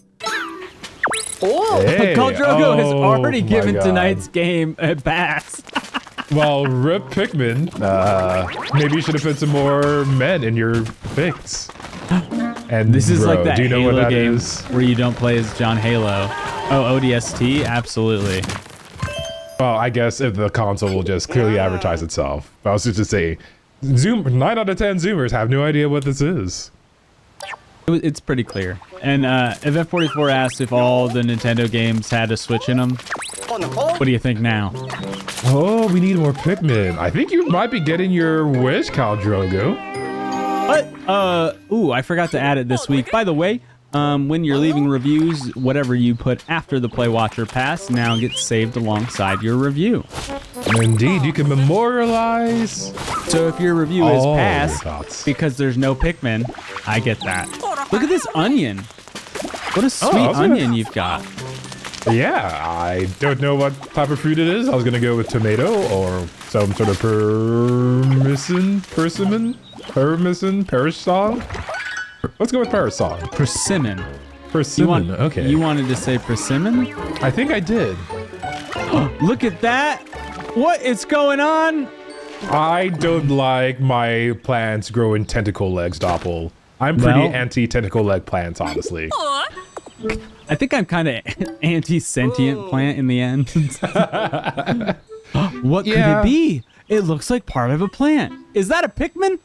Oh, hey. Caldrogo has already given tonight's game a pass. Well, rip Pikmin. Maybe you should have put some more men in your picks. And this is like that do you know Halo what that game is? where you don't play as John Halo. Oh, ODST? Absolutely. Well, I guess if the console will just clearly advertise itself. But I was just to say, 9 out of 10 Zoomers have no idea what this is. It's pretty clear. And Event 44 asked if all the Nintendo games had a Switch in them. What do you think now? Oh, we need more Pikmin. I think you might be getting your wish, Caldrogo. What? Ooh, I forgot to add it this week. By the way, when you're leaving reviews, whatever you put after the Play Watch or Pass now gets saved alongside your review. Indeed, you can memorialize. So if your review is all pass your thoughts. because there's no Pikmin, I get that. Look at this onion. What a sweet gonna- onion you've got. Yeah, I don't know what type of fruit it is. I was gonna go with tomato or some sort of persimmon. Let's go with parasol. Persimmon. Persimmon. Okay. You wanted to say persimmon? I think I did. Look at that. What is going on? I don't like my plants growing tentacle legs, Doppel. I'm pretty Well- anti-tentacle leg plants, honestly. I think I'm kind of anti-sentient plant in the end. What could Yeah. it be? It looks like part of a plant. Is that a Pikmin?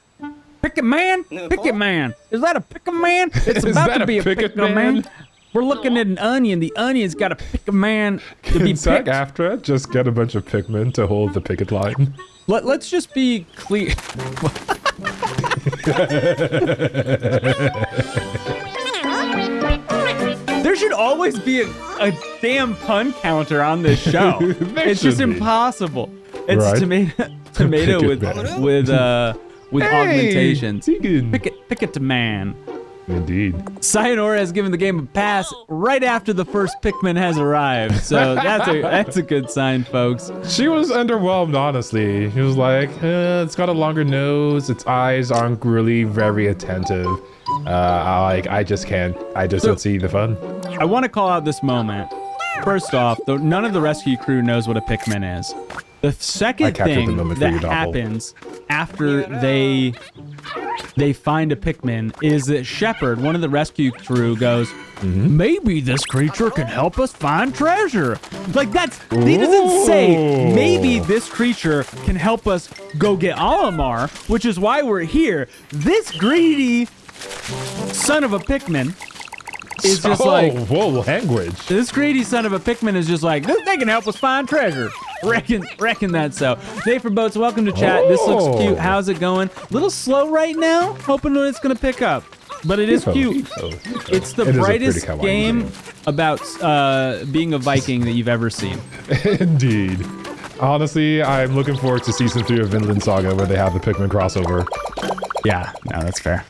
Pikmin? Pikmin. Is that a Pikmin? It's Is about that to a be a Pikmin? Pikmin. We're looking at an onion. The onion's got a Pikmin to be Can Zach picked. after it just get a bunch of Pikmin to hold the picket line? Let's just be clear. There should always be a damn pun counter on this show. There It's just should be. impossible. It's Right. tomato Picket with man. augmentations. Tegan. Pick it to man. Indeed. Sayonara has given the game a pass right after the first Pikmin has arrived. So that's a good sign, folks. She was underwhelmed, honestly. She was like, it's got a longer nose. Its eyes aren't really very attentive. I just don't see the fun. I want to call out this moment. First off, none of the rescue crew knows what a Pikmin is. The second captured the thing moment for that you, Doppel. happens after they find a Pikmin is that Shepard, one of the rescue crew, goes, maybe this creature can help us find treasure. Like he doesn't say, maybe this creature can help us go get Olimar, which is why we're here. This greedy son of a Pikmin is just like, whoa, language. this greedy son of a Pikmin is just like, they can help us find treasure. Reckon that so. Dave from Boats, welcome to chat. This looks cute. How's it going? A little slow right now. Hoping it's going to pick up. But it is cute. It's the It is a brightest pretty kawaii game about being a Viking that you've ever seen. Indeed. Honestly, I'm looking forward to season 3 of Vinland Saga where they have the Pikmin crossover. Yeah, no, that's fair.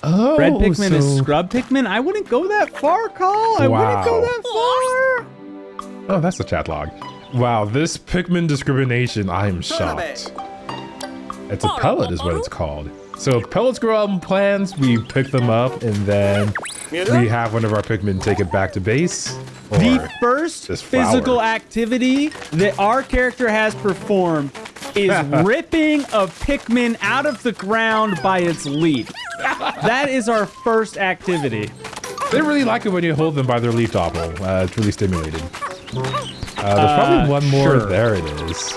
Oh, Red Pikmin is scrub Pikmin. I wouldn't go that far, Carl. I wouldn't go Wow. that far. Oh, that's the chat log. Wow, this Pikmin discrimination, I'm shocked. It's a pellet is what it's called. So pellets grow on plants, we pick them up, and then we have one of our Pikmin take it back to base. The or first this flower. physical activity that our character has performed is ripping a Pikmin out of the ground by its leaf. That is our first activity. They really like it when you hold them by their leaf Doppel. It's really stimulating. There's probably one more. Sure. There it is.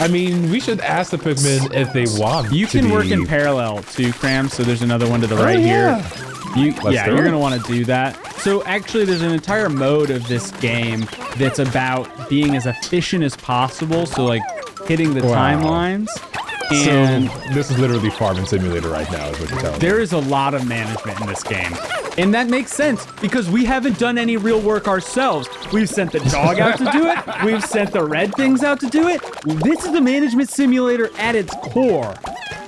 I mean, we should ask the Pikmin if they want You to can be... work in parallel too, Cram, so there's another one to the right yeah. here. Let's do You're it. gonna want to do that. So actually, there's an entire mode of this game that's about being as efficient as possible. So like hitting the Wow. timelines. And So this is literally farming simulator right now, is what you're telling me. there is a lot of management in this game. And that makes sense because we haven't done any real work ourselves. We've sent the dog out to do it. We've sent the red things out to do it. This is the management simulator at its core.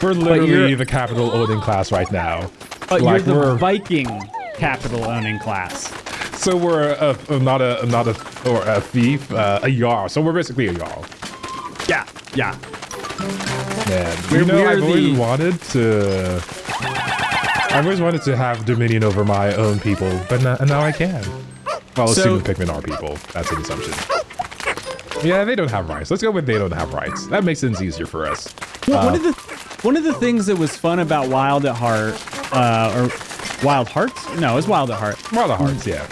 We're literally you're- the capital owning class right now. But Like, you're the we're- Viking capital owning class. So we're not a thief, a Jarl. So we're basically a Jarl. Yeah, yeah. Man, We're I've always the- wanted to... I've always wanted to have dominion over my own people, but now I can. Well, So- assuming Pikmin are people. That's an assumption. Yeah, they don't have rights. Let's go with they don't have rights. That makes things easier for us. Well, one of the things that was fun about Wild at Heart, or Wild Hearts? No, it was Wild at Heart. Well, the hearts, yeah.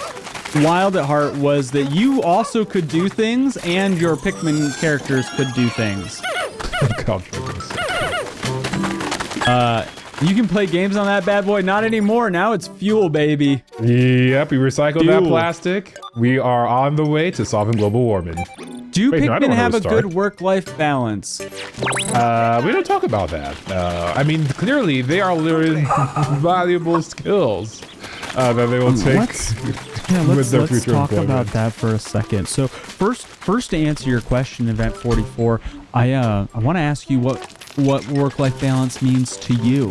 Wild at Heart was that you also could do things and your Pikmin characters could do things. God, for goodness sake. You can play games on that bad boy. Not anymore. Now it's fuel, baby. Yep, we recycled that Fuel. plastic. We are on the way to solving global warming. Do Wait, no, I don't Pikmin wanna have a restart. good work-life balance? We don't talk about that. I mean, clearly they are learning valuable skills. that they will take with their let's future talk employment. about that for a second. So first to answer your question, Event 44, I want to ask you what work-life balance means to you.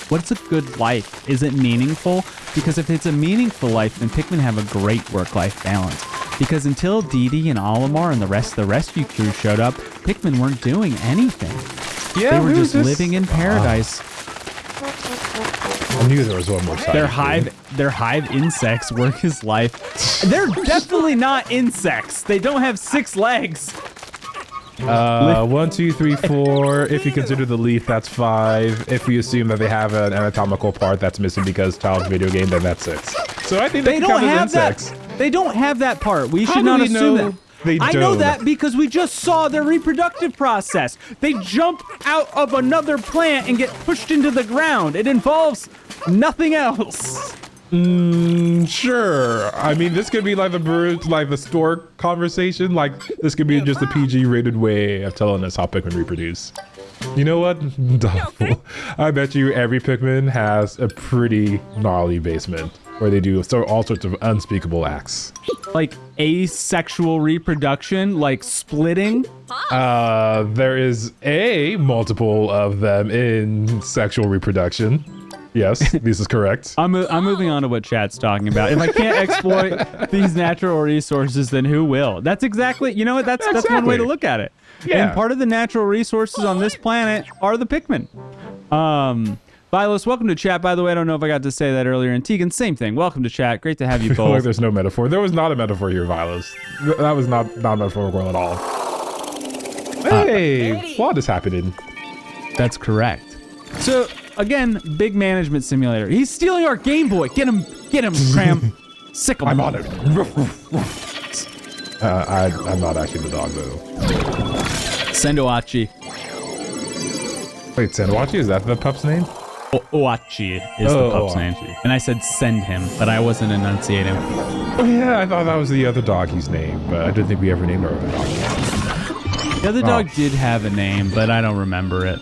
What's a good life? Is it meaningful? Because if it's a meaningful life, then Pikmin have a great work-life balance. Because until Dee Dee and Olimar and the rest of the rescue crew showed up, Pikmin weren't doing anything. Yeah, They were just living in paradise. I knew there was one more side. Their hive insects work his life. They're definitely not insects. They don't have 6 legs. 1, 2, 3, 4. If you consider the leaf, that's 5. If we assume that they have an anatomical part that's missing because child video game, then that's 6. So I think They they don't count as have insects. that. They don't have that part. We How should do not we assume know that. they I know don't? that because we just saw their reproductive process. They jump out of another plant and get pushed into the ground. It involves nothing else. Sure. I mean, this could be like the birds, like the stork conversation. Like, this could be just a PG rated way of telling us how Pikmin reproduce. You know what? Doubtful. I bet you every Pikmin has a pretty gnarly basement where they do all sorts of unspeakable acts. Like asexual reproduction, like splitting. There is a multiple of them in sexual reproduction. Yes, this is correct. I'm moving on to what chat's talking about. If I can't exploit these natural resources, then who will? That's exactly, you know what? That's one way to look at it. Yeah. And part of the natural resources on this planet are the Pikmin. Vilas, welcome to chat. By the way, I don't know if I got to say that earlier. And Tegan, same thing. Welcome to chat. Great to have you Like both. there's no metaphor. There was not a metaphor here, Vilas. That was not metaphorical at all. Hey, what is happening? That's correct. So again, big management simulator. He's stealing our Game Boy. Get him, Cram. Sick him. I'm on it. I'm not actually the dog though. Sendoachi. Wait, Senwachi, is that the pup's name? Oachi is the pup's name. Oachi. And I said send him, but I wasn't enunciating. Oh yeah, I thought that was the other doggy's name, but I didn't think we ever named our other dog. The other dog did have a name, but I don't remember it.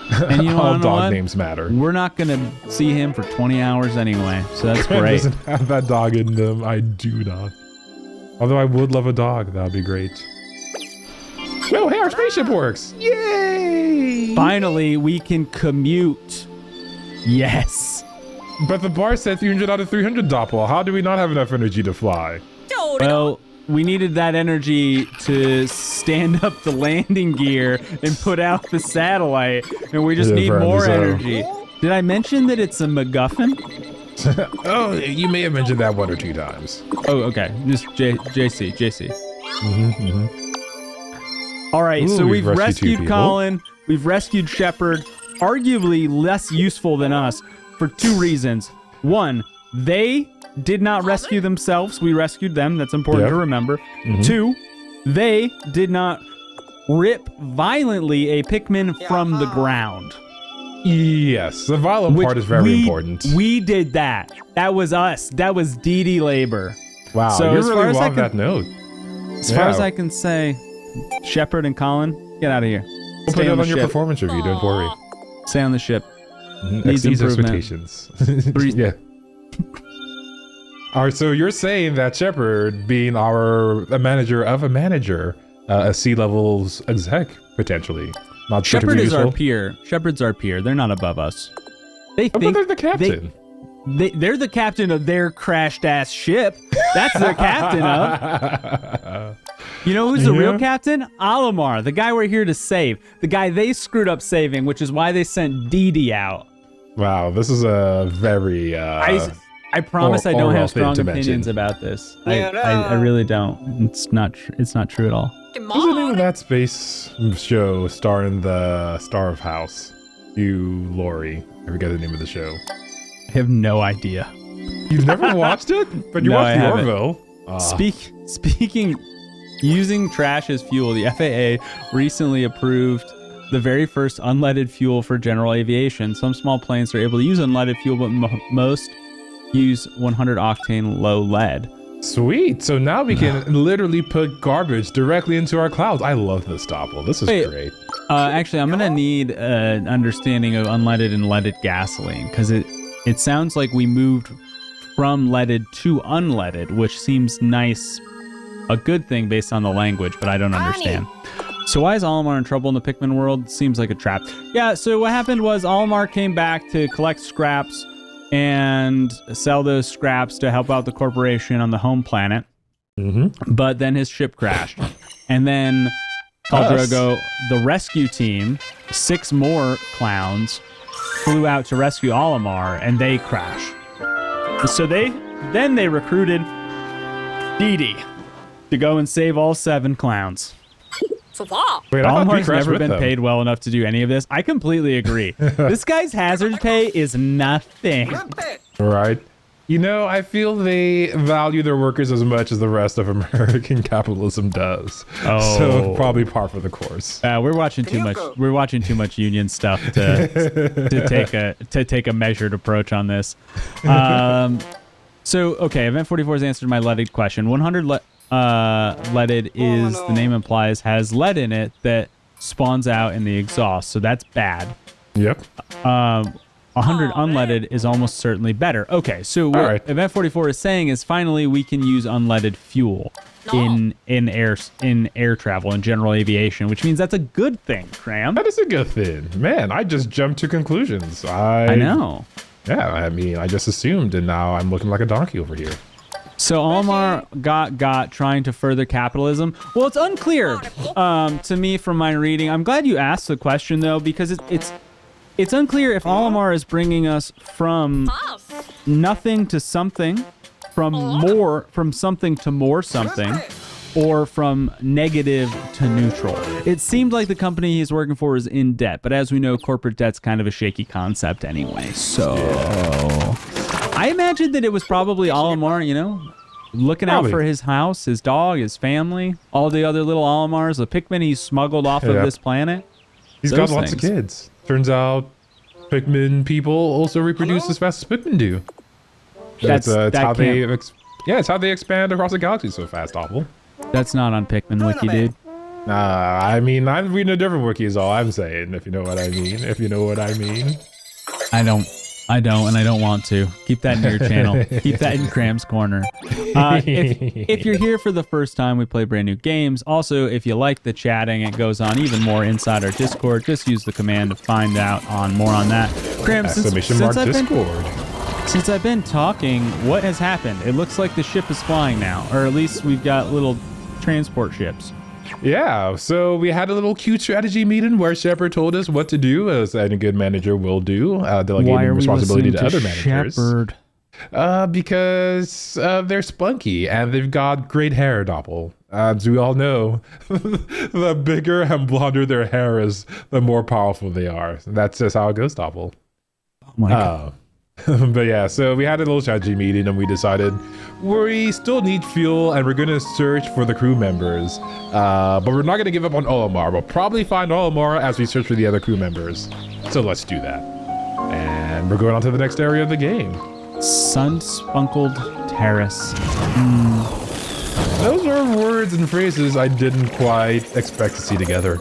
And you know, All what? dog names matter. We're not going to see him for 20 hours anyway, so that's It great. doesn't have that dog in them. I do not. Although I would love a dog, that would be great. Oh, hey, our spaceship works! Yay! Finally, we can commute. Yes. But the bar said 300 out of 300 Doppel. How do we not have enough energy to fly? Well, we needed that energy to stand up the landing gear and put out the satellite, and we just Yeah, need apparently more so. energy. Did I mention that it's a MacGuffin? Oh, you may have mentioned that 1 or 2 times. Oh, okay. Just JC. All right, Ooh, so we've we've rescued 2 rescued people. Colin, we've rescued Shepard, arguably less useful than us for 2 reasons. One, they did not rescue themselves. We rescued them. That's important Yep. to remember. 2, they did not rip violently a Pikmin from the ground. Yes, the violent part is very important. We did that. That was us. That was Dee Dee labor. Wow, So you're as far really as well I on can- that note. As far as I can say, Shepard and Colin, get out of here. We'll Stay put it on on the your ship. performance review, don't worry. Stay on the ship. Needs improvement. expectations. Yeah. All right, so you're saying that Shepard, being a manager of a manager, a C-levels exec, potentially. Not Shepard particularly is our useful. peer. Shepard's our peer. They're not above us. They Oh, but think they're the captain. they're the captain of their crashed ass ship. That's their captain of. You know who's the real captain? Olimar, the guy we're here to save. The guy they screwed up saving, which is why they sent Dee Dee out. Wow, this is a very... I promise I don't have strong dimension. opinions about this. I really don't. It's not true at all. What's the name of that space show starring the star of House? You, Lori. I forget the name of the show. I have no idea. You've never watched it? But you No, watched I the haven't. Orville. Speaking, using trash as fuel, the FAA recently approved the very first unleaded fuel for general aviation. Some small planes are able to use unleaded fuel, but most use 100 octane low lead. Sweet. So now we can literally put garbage directly into our clouds. I love this Doppel. This is Wait. great. Actually, I'm gonna need an understanding of unleaded and leaded gasoline because it sounds like we moved from leaded to unleaded, which seems nice, a good thing based on the language, but I don't understand. So why is Olimar in trouble in the Pikmin world? Seems like a trap. Yeah, so what happened was Olimar came back to collect scraps and sell those scraps to help out the corporation on the home planet. But then his ship crashed. And then Khal Drogo, the rescue team, 6 more clowns, flew out to rescue Olimar, and they crash. So they recruited Dee Dee to go and save all 7 clowns. Wait, Olimar's never been paid well enough to do any of this. I completely agree. This guy's hazard pay is nothing. Right. You know, I feel they value their workers as much as the rest of American capitalism does. So probably par for the course. We're watching too much. We're watching too much union stuff to take a measured approach on this. So okay, Event 44 has answered my leaded question. 100 leaded is the name implies has lead in it that spawns out in the exhaust, so that's bad. Yep. 100 unleaded is almost certainly better. Okay, so what Event 44 is saying is finally we can use unleaded fuel in air travel and general aviation, which means that's a good thing, Cram. That is a good thing. Man, I just jumped to conclusions. I know. Yeah, I mean, I just assumed, and now I'm looking like a donkey over here. So Olimar got trying to further capitalism. Well, it's unclear to me from my reading. I'm glad you asked the question, though, because it's unclear if Olimar is bringing us from nothing to something, from something to more something, or from negative to neutral. It seemed like the company he's working for is in debt, but as we know, corporate debt's kind of a shaky concept anyway. So I imagine that it was probably Olimar, you know, looking out for his house, his dog, his family, all the other little Olimars, the Pikmin he smuggled off of this planet. He's got lots of kids. Turns out Pikmin people also reproduce as fast as Pikmin do. It's how they expand across the galaxy so fast, Awful. That's not on Pikmin Wiki, dude. I mean, I'm reading a different wiki is all I'm saying, if you know what I mean. I don't, and I don't want to. Keep that in your channel. Keep that in Cram's Corner. If you're here for the first time, we play brand new games. Also, if you like the chatting, it goes on even more inside our Discord. Just use the command to find out more on that. Cram, since I've been talking, what has happened? It looks like the ship is flying now, or at least we've got little transport ships. Yeah, so we had a little cute strategy meeting where Shepard told us what to do, as any good manager will do, delegating responsibility to other managers. Shepard? Because they're spunky and they've got great hair, Doppel. As we all know, the bigger and blonder their hair is, the more powerful they are. That's just how it goes, Doppel. Oh my God. But yeah, so we had a little strategy meeting and we decided we still need fuel and we're going to search for the crew members. But we're not going to give up on Olimar. We'll probably find Olimar as we search for the other crew members. So let's do that. And we're going on to the next area of the game. Sun-spunkled terrace. Those are words and phrases I didn't quite expect to see together.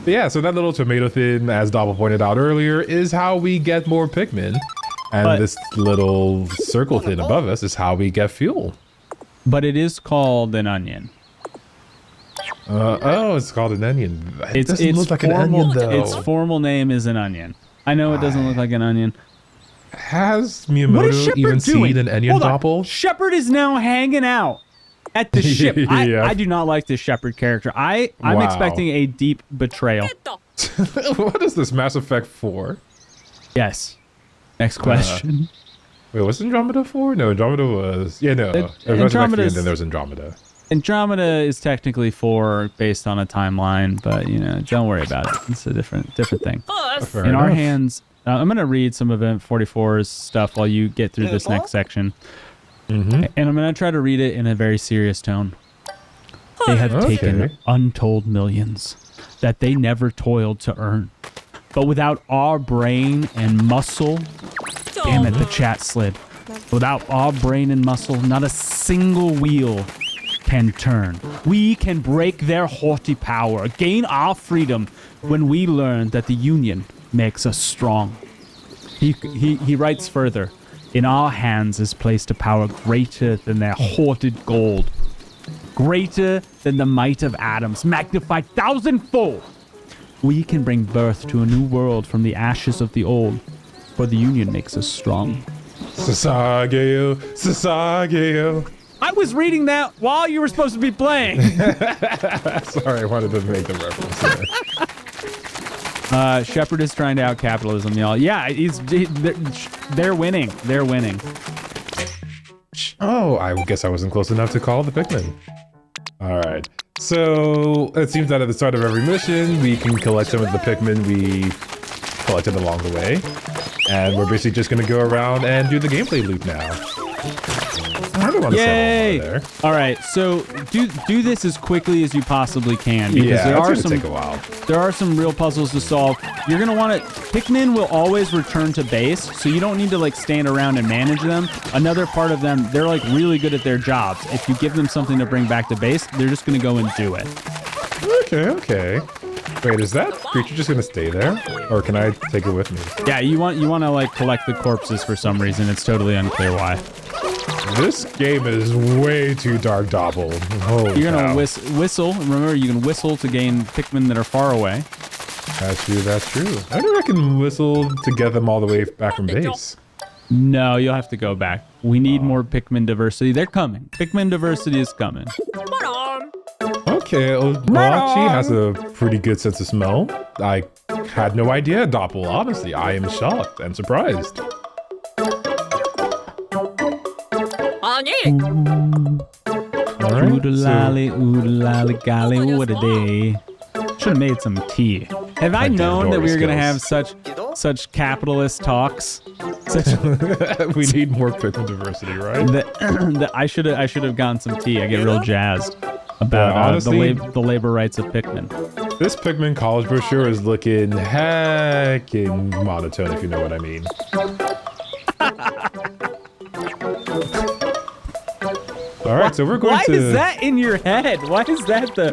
But yeah, so that little tomato thing, as Doppel pointed out earlier, is how we get more Pikmin. And this little circle thing above us is how we get fuel. But it is called an onion. It's called an onion. It doesn't look like an onion, though. Its formal name is an onion. I know it doesn't look like an onion. Has Miyamoto even seen an onion, Doppel? Shepard is now hanging out at the ship. I do not like this Shepard character. I'm expecting a deep betrayal. What is this Mass Effect 4? Yes. Next question. Wait, what's Andromeda for? No, Andromeda was... Yeah, no. Andromeda, and then there's Andromeda. Andromeda is technically 4 based on a timeline, but, you know, don't worry about it. It's a different thing. In our hands... I'm going to read some of Event 44's stuff while you get through this next section. And I'm going to try to read it in a very serious tone. They have taken untold millions that they never toiled to earn. But without our brain and muscle, damn it, the chat slid. Without our brain and muscle, not a single wheel can turn. We can break their haughty power, gain our freedom when we learn that the union makes us strong. He writes further. In our hands is placed a power greater than their hoarded gold, greater than the might of atoms, magnified thousandfold. We can bring birth to a new world from the ashes of the old, for the union makes us strong. Sasageo, Sasageo. I was reading that while you were supposed to be playing. Sorry, I wanted to make the reference there. Shepard is trying to out capitalism, y'all. Yeah, they're winning. They're winning. Oh, I guess I wasn't close enough to call the Pikmin. All right. So it seems that at the start of every mission, we can collect some of the Pikmin we collected along the way. And we're basically just going to go around and do the gameplay loop now. I don't want to settle over there. All right, so do this as quickly as you possibly can, because it's gonna take a while. There are some real puzzles to solve. You're gonna want to. Pikmin will always return to base, so you don't need to like stand around and manage them. Another part of them, they're like really good at their jobs. If you give them something to bring back to base, they're just gonna go and do it. Okay. Wait, is that creature just gonna stay there, or can I take it with me? Yeah, you want to like collect the corpses for some reason. It's totally unclear why. This game is way too dark, Doppel. Holy You're gonna cow. whistle. Remember, you can whistle to gain Pikmin that are far away. That's true. I wonder if I can whistle to get them all the way back from base. No, you'll have to go back. We need more Pikmin diversity. They're coming. Pikmin diversity is coming. Okay, Owachi has a pretty good sense of smell. I had no idea, Doppel. Honestly, I am shocked and surprised. Alright, Oodalali, oodalali, golly, what a day. Should have made some tea. Have I known that we were going to have such capitalist talks? we need more Pikmin diversity, right? That I should have gotten some tea. I get real jazzed about honestly, the labor rights of Pikmin. This Pikmin college brochure is looking heckin' monotone, if you know what I mean. All right, so we're going to... Why is that in your head? Why is that the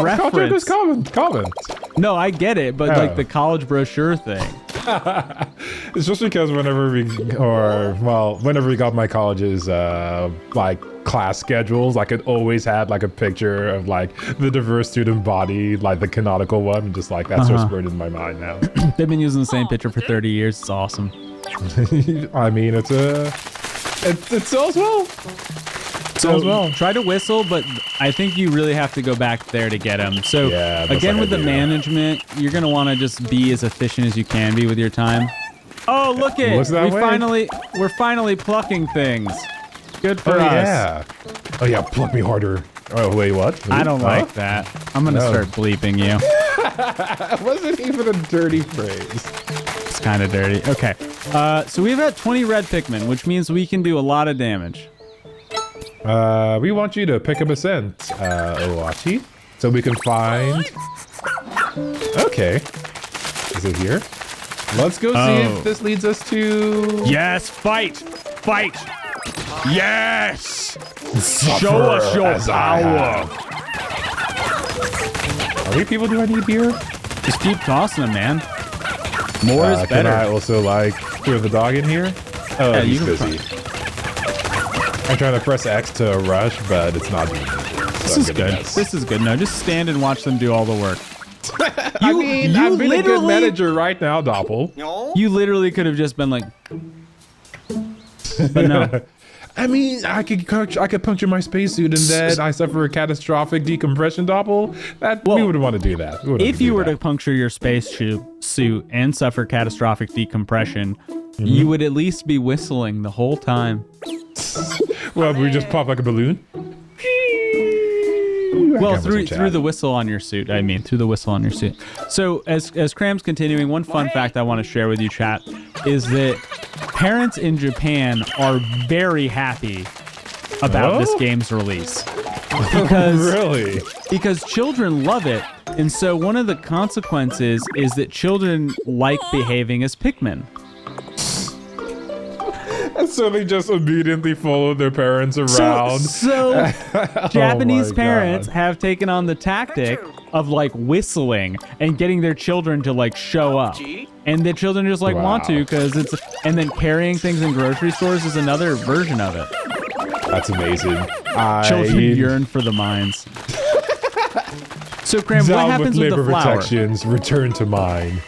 reference? Comment. No, I get it, but like the college brochure thing. It's just because whenever we got my college's like class schedules, like it always had like a picture of like the diverse student body, like the canonical one, and just like that's what's burned in my mind now. They've been using the same picture for 30 years. It's awesome. I mean, it sells well. So try to whistle, but I think you really have to go back there to get them. So again, with the management, you're gonna want to just be as efficient as you can be with your time. Oh, look it! We're finally plucking things. Good for us. Oh yeah, pluck me harder. Oh wait, what? I don't like that. I'm gonna start bleeping you. It wasn't even a dirty phrase. It's kind of dirty. Okay. So we've got 20 red Pikmin, which means we can do a lot of damage. We want you to pick up a scent, Owachi, so we can find... Okay. Is it here? Let's go see if this leads us to... Yes, fight! Fight! Yes! Suffer Show us your power! Are we people, do I need beer? Just keep tossing them, man. More is better. Can I also, like, throw the dog in here? Oh, yeah, he's busy. I'm trying to press X to rush, but it's not doing it. This is good. This is good. No, just stand and watch them do all the work. I mean, I've been a good manager right now, Doppel. You literally could have just been like... But no. I mean, I could puncture my spacesuit and then I suffer a catastrophic decompression, Doppel. We would want to do that. If you were to puncture your spacesuit and suffer catastrophic decompression, you would at least be whistling the whole time. Well, we just pop like a balloon. Well, through the whistle on your suit. I mean, through the whistle on your suit. So, as Cram's continuing, one fun fact I want to share with you, chat, is that parents in Japan are very happy about this game's release. Because children love it. And so one of the consequences is that children like behaving as Pikmin. And so they just obediently follow their parents around. So Japanese my parents God. have taken on the tactic of like whistling and getting their children to like show up. And the children just like want to Wow. because it's, and then carrying things in grocery stores is another version of it. That's amazing. Children yearn for the mines. So, Cram, what happens with the labor flower? protections return to mine.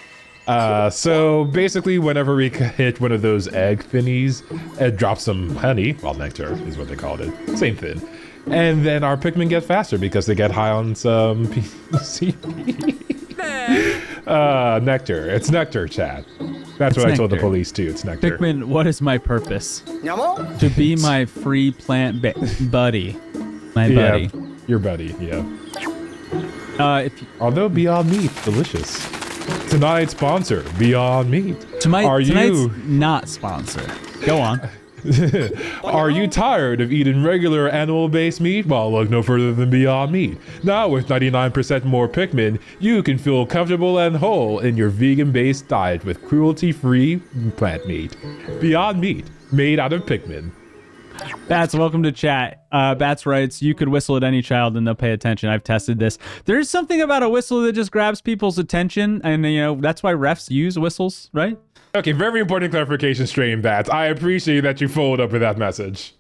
So basically, whenever we hit one of those egg thingies, it drops some honey. Well, nectar is what they called it. Same thing. And then our Pikmin get faster because they get high on some PCP. Nectar. It's nectar, chat. That's what I told the nectar. police too. It's nectar. Pikmin, what is my purpose? To be my free plant buddy. My buddy. Yeah, your buddy. Yeah. If you, Although Beyond Meat, delicious. Tonight's sponsor, Beyond Meat. tonight's not sponsored. Go on. Are you tired of eating regular animal-based meat? Well, look no further than Beyond Meat. Now with 99% more Pikmin, you can feel comfortable and whole in your vegan-based diet with cruelty-free plant meat. Beyond Meat, made out of Pikmin. Bats, welcome to chat. Bats writes, you could whistle at any child and they'll pay attention. I've tested this. There's something about a whistle that just grabs people's attention. And, you know, that's why refs use whistles, right? Okay, very important clarification, Strain Bats. I appreciate that you followed up with that message.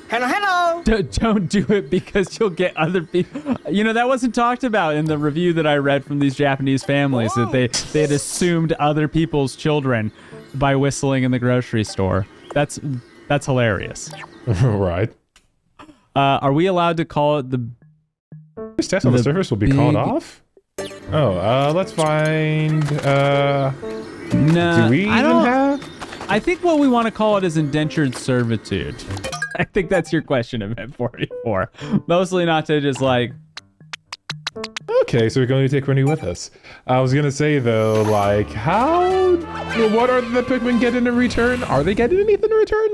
Hello. Don't do it because you'll get other people. You know, that wasn't talked about in the review that I read from these Japanese families, that they had assumed other people's children by whistling in the grocery store. That's hilarious. Right. Are we allowed to call it the... This test on the surface will be called big- off? Oh, let's find... No, do we even have... I think what we want to call it is indentured servitude. I think that's your question, Event 44. Mostly not to just like... Okay, so we're going to take Rennie with us. I was going to say, though, like, what are the Pikmin getting in return? Are they getting anything in return?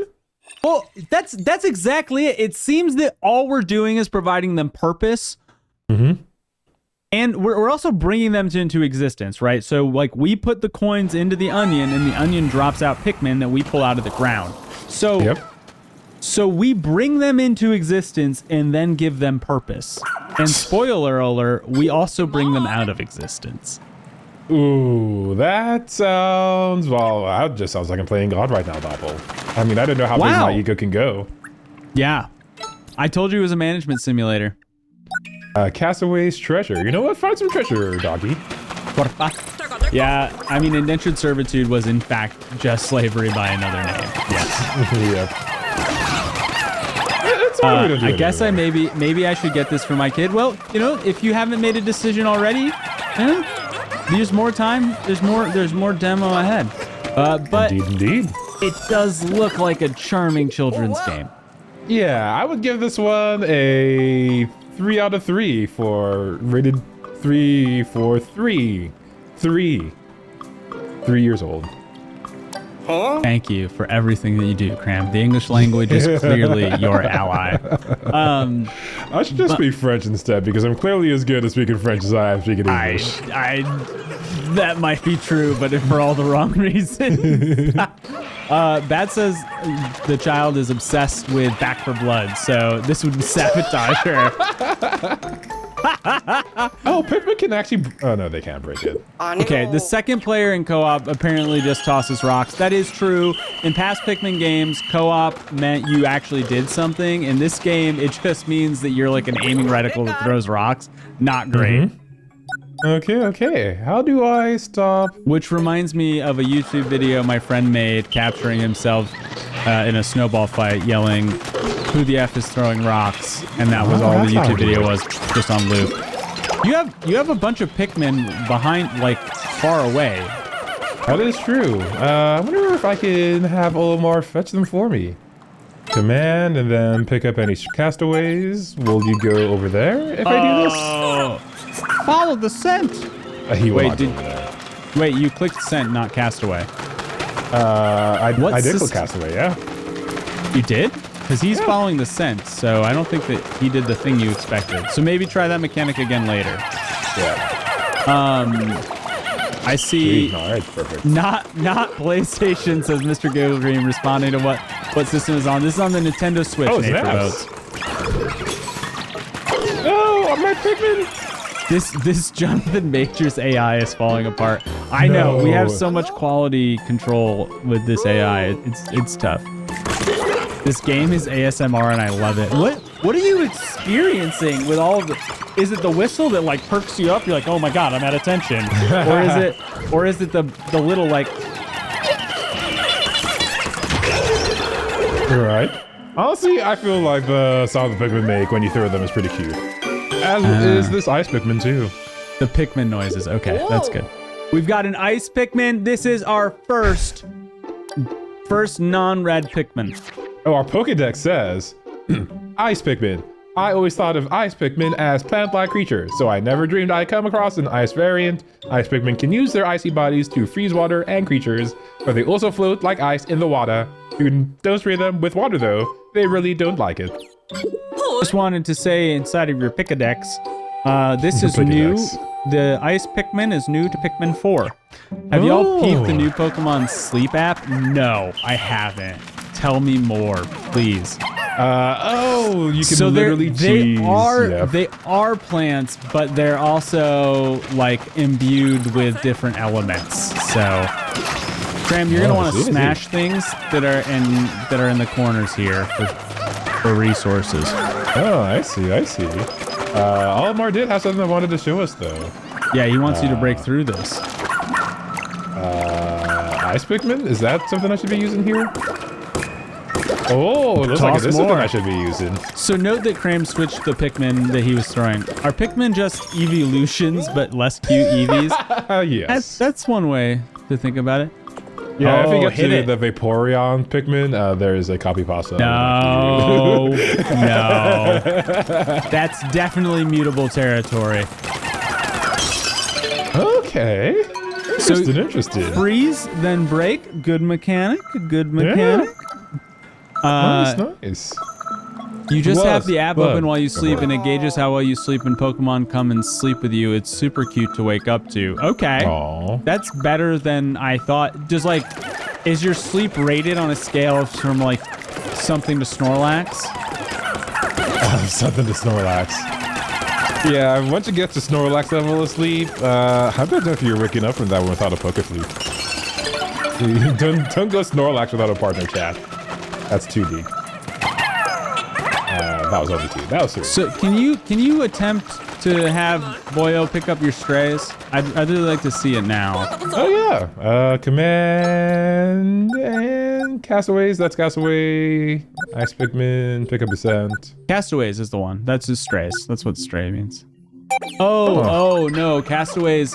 Well, that's exactly it. It seems that all we're doing is providing them purpose. Mm-hmm. And we're also bringing them into existence, right? So, like, we put the coins into the onion, and the onion drops out Pikmin that we pull out of the ground. So, Yep. so we bring them into existence and then give them purpose. And spoiler alert, we also bring them out of existence. Ooh, that sounds... Well, that just sounds like I'm playing God right now, Doppel. I mean, I don't know how big Wow. my ego can go. Yeah. I told you it was a management simulator. Castaway's treasure. You know what? Find some treasure, doggy. Yeah, I mean, indentured servitude was in fact just slavery by another name. Yes. Yep. It's all we don't do I guess anymore. maybe I should get this for my kid. Well, you know, if you haven't made a decision already, there's more time. There's more demo ahead. But Indeed. it does look like a charming children's game. Yeah, I would give this one a 3 out of 3 for rated 3 for 3. 3 years old. Thank you for everything that you do, Cram. The English language is clearly your ally. I should just speak French instead because I'm clearly as good at speaking French as I am speaking English. That might be true, but for all the wrong reasons. Bat says the child is obsessed with Back for Blood, so this would sabotage her. Oh, Pikmin can actually... Oh, no, they can't break it. Okay, the second player in co-op apparently just tosses rocks. That is true. In past Pikmin games, co-op meant you actually did something. In this game, it just means that you're like an aiming reticle that throws rocks. Not great. Okay. How do I stop? Which reminds me of a YouTube video my friend made capturing himself in a snowball fight yelling, "Who the F is throwing rocks?" And that was all the that's how YouTube we do video it. was, just on loop. You have a bunch of Pikmin behind, like, far away. That is true. I wonder if I can have Olimar fetch them for me. Command and then pick up any castaways. Will you go over there if I do this? Oh, follow the scent. He will Wait, not go over there. Wait, you clicked sent, not castaway. I What did click system- castaway, yeah. You did? Because he's following the scent, so I don't think that he did the thing you expected. So maybe try that mechanic again later. Yeah. I see. Sweet. All right, perfect. Not PlayStation, says Mr. Giggle Dream, responding to what system is on. This is on the Nintendo Switch. Oh, it's Nate, for NAS. votes. No, my Pikmin. This Jonathan Majors AI is falling apart. I know we have so much quality control with this AI. It's tough. This game is ASMR and I love it. What are you experiencing with all of the? Is it the whistle that like perks you up? You're like, oh my god, I'm at attention, or is it the little like? You're right. Honestly, I feel like the sound the Pikmin make when you throw them is pretty cute. As is this ice Pikmin too. The Pikmin noises. Okay, that's good. We've got an ice Pikmin. This is our first non-red Pikmin. Oh, our Pokedex says, Ice Pikmin. I always thought of Ice Pikmin as plant-like creatures, so I never dreamed I'd come across an ice variant. Ice Pikmin can use their icy bodies to freeze water and creatures, but they also float like ice in the water. You don't spray them with water though. They really don't like it. Just wanted to say inside of your Pokedex, this is new. The Ice Pikmin is new to Pikmin 4. Have y'all peeped the new Pokemon Sleep app? No, I haven't. Tell me more, please. You can So literally they are plants, but they're also like imbued with different elements. So, Graham, you're gonna want to smash things that are in the corners here for resources. Oh, I see. Olimar did have something I wanted to show us though. Yeah, he wants you to break through this. Ice Pikmin? Is that something I should be using here? Oh, it looks like it is something I should be using. So note that Cram switched the Pikmin that he was throwing. Are Pikmin just evolutions, but less cute Eevees? Yes. That's one way to think about it. Yeah, if you get to the Vaporeon Pikmin, there is a copy pasta. No, no. That's definitely mutable territory. Okay. Interesting. Freeze, then break. Good mechanic. Yeah. Nice. You just have the app open while you sleep, and it gauges how well you sleep, and Pokemon come and sleep with you. It's super cute to wake up to. Okay. Aww. That's better than I thought. Just like, is your sleep rated on a scale from like something to Snorlax? Something to Snorlax. Yeah, once you get to Snorlax level of sleep, I don't know if you're waking up from that one without a Pokeflute. Don't go Snorlax without a partner, chat. That's 2D. That was only 2. That was 3. So can you attempt to have Boyo pick up your strays? I'd really like to see it now. Oh yeah. Command and Castaways. That's Castaway. Ice Pikmin. Pick up a scent. Castaways is the one. That's his strays. That's what stray means. Oh no, Castaways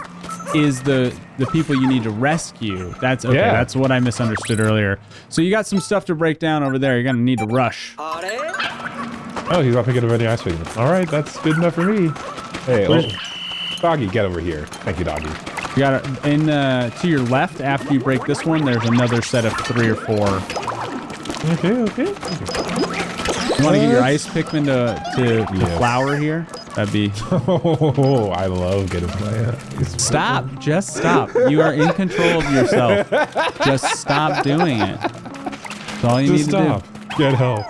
is the people you need to rescue. That's okay. Yeah. That's what I misunderstood earlier. So you got some stuff to break down over there. You're gonna need to rush. Oh, he's about to pick up any ice cream. All right, that's good enough for me. Hey, Doggy, get over here. Thank you, Doggy. You got to your left after you break this one. There's another set of 3 or 4. Okay. You want to get your ice Pikmin to flower here? That'd be. Oh, I love getting my. Stop! Just stop. You are in control of yourself. Just stop doing it. That's all you need to do. Get help.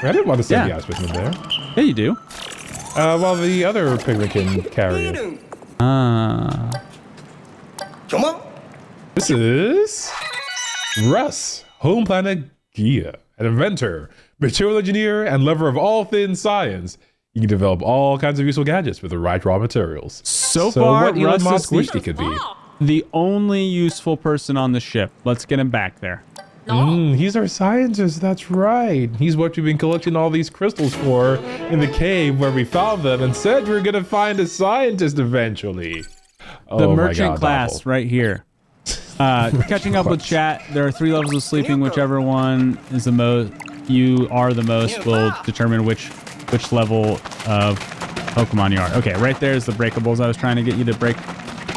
I didn't want to send the ice Pikmin there. Yeah, you do. While the other Pikmin can carry it. This is Russ, home planet Gia, an inventor, material engineer, and lover of all things science. You can develop all kinds of useful gadgets with the right raw materials. So far, what Elon Musk wished he could be. The only useful person on the ship. Let's get him back there. He's our scientist, that's right. He's what we've been collecting all these crystals for in the cave where we found them and said we were gonna find a scientist eventually. The merchant class right here. Catching up with chat, there are 3 levels of sleeping. Whichever one is the most, you are the most, will determine which level of Pokemon you are. Okay, right there is the breakables I was trying to get you to break.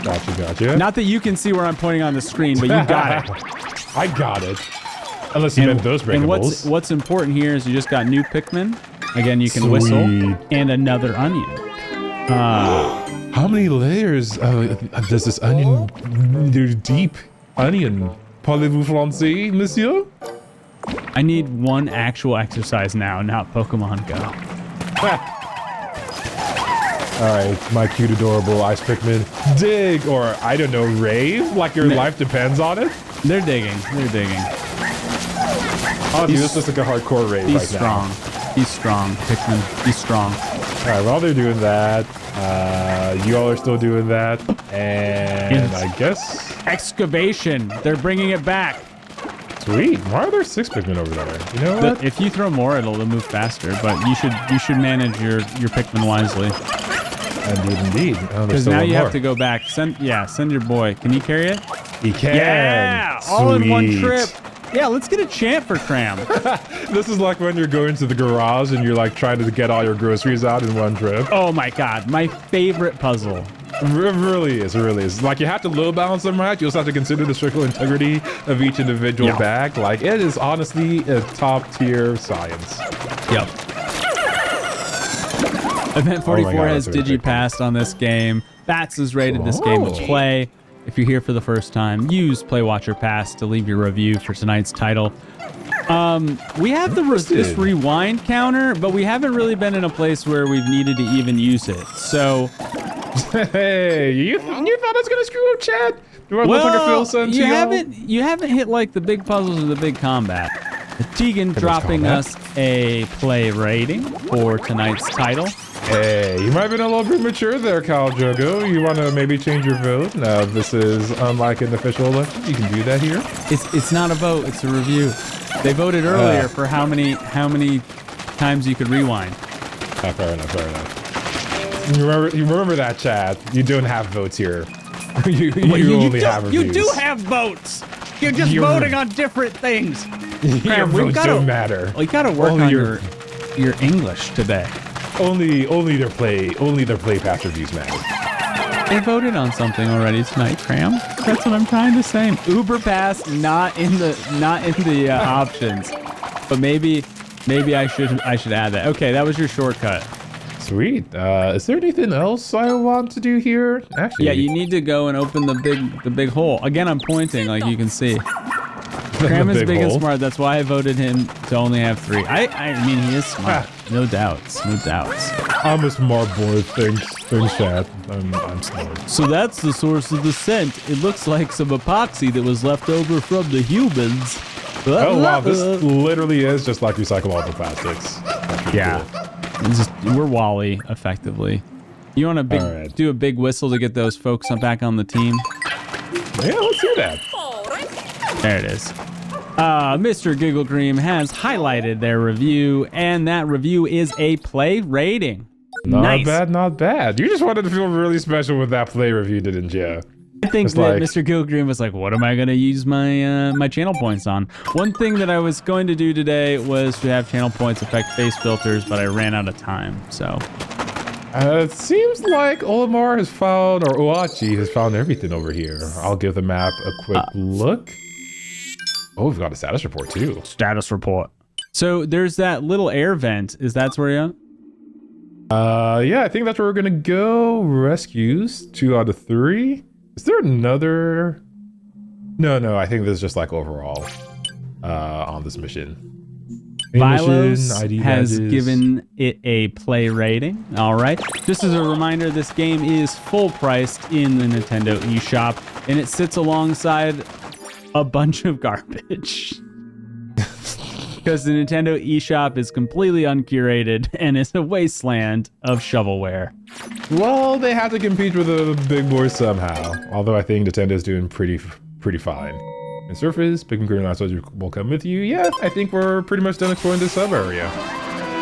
Gotcha. Not that you can see where I'm pointing on the screen, but you got it. I got it. Unless you meant those breakables. And what's important here is you just got new Pikmin. Again, you can whistle. And another onion. How many layers does this onion? There's deep onion. Parlez-vous français, monsieur? I need one actual exercise now, not Pokemon Go. All right, my cute, adorable ice Pikmin. Dig, or I don't know, rave? Like your life depends on it? They're digging. They're digging. Oh, dude, this is like a hardcore rave He's right now. strong. He's strong, Pikmin. He's strong. All right, while they're doing that, you all are still doing that, and I guess Excavation. They're bringing it back. sweet. Why are there 6 Pikmin over there? You know what? If you throw more, it'll move faster. But you should manage your Pikmin wisely. Indeed. Oh, Because now you have to go back. Send your boy. Can he carry it? He can. Yeah, all in one trip. Yeah, let's get a chant for Cram. This is like when you're going to the garage and you're like trying to get all your groceries out in one trip. Oh my god, my favorite puzzle. It really is. It really is. Like, you have to load balance them right. You also have to consider the structural integrity of each individual bag. Like, it is honestly a top tier science. Yep. Event 44 has DigiPassed on this game. Bats has rated this game with play. If you're here for the first time, use Play Watcher Pass to leave your review for tonight's title. We have this rewind counter, but we haven't really been in a place where we've needed to even use it. So, hey, you thought I was gonna screw up, Chad? Do I look like a Phil son to you haven't hit like the big puzzles or the big combat. Tegan dropping us a play rating for tonight's title. Hey, you might have been a little premature there, Kyle Jogo. You want to maybe change your vote? No, this is unlike an official election. You can do that here. It's not a vote. It's a review. They voted earlier for how many times you could rewind. Fair enough. Fair enough. You remember that, Chad? You don't have votes here. you only have reviews. You do have votes. You're just voting on different things. Your votes don't matter. We gotta work on your English today. Only their play pass reviews matter. They voted on something already tonight, Cram. That's what I'm trying to say. Uber Pass not in the options, but maybe I should add that. Okay, that was your shortcut. Sweet. Is there anything else I want to do here? Actually, yeah, you need to go and open the big hole. Again, I'm pointing, like you can see. Cram is big and smart. That's why I voted him to only have 3. I mean, he is smart. No doubts. No doubts. I'm a smart boy. Thanks, Chad. I'm smart. So that's the source of the scent. It looks like some epoxy that was left over from the humans. Oh, wow. This literally is just like recyclable plastics. Yeah. Cool. We're Wally, effectively. You want to do a big whistle to get those folks back on the team? Yeah, let's do that. There it is. Mr. Giggle Cream has highlighted their review, and that review is a play rating. Not bad, not bad. You just wanted to feel really special with that play review, didn't you? I think that Mr. Giggle Cream was like, what am I going to use my my channel points on? One thing that I was going to do today was to have channel points affect face filters, but I ran out of time, so... it seems like Olimar has found, or Oachi has found everything over here. I'll give the map a quick look. Oh, we've got a status report too. Status report. So there's that little air vent. Is that where you're at? Yeah, I think that's where we're gonna go. Rescues, 2 out of 3. Is there another? No, I think this is just like overall on this mission. Vilos has given it a play rating. All right. Just as a reminder, this game is full priced in the Nintendo eShop, and it sits alongside a bunch of garbage. Because the Nintendo eShop is completely uncurated and is a wasteland of shovelware. Well, they have to compete with the big boys somehow. Although I think Nintendo's doing pretty fine. And Surface, Pikmin Green Last will come with you. Yeah, I think we're pretty much done exploring this sub area.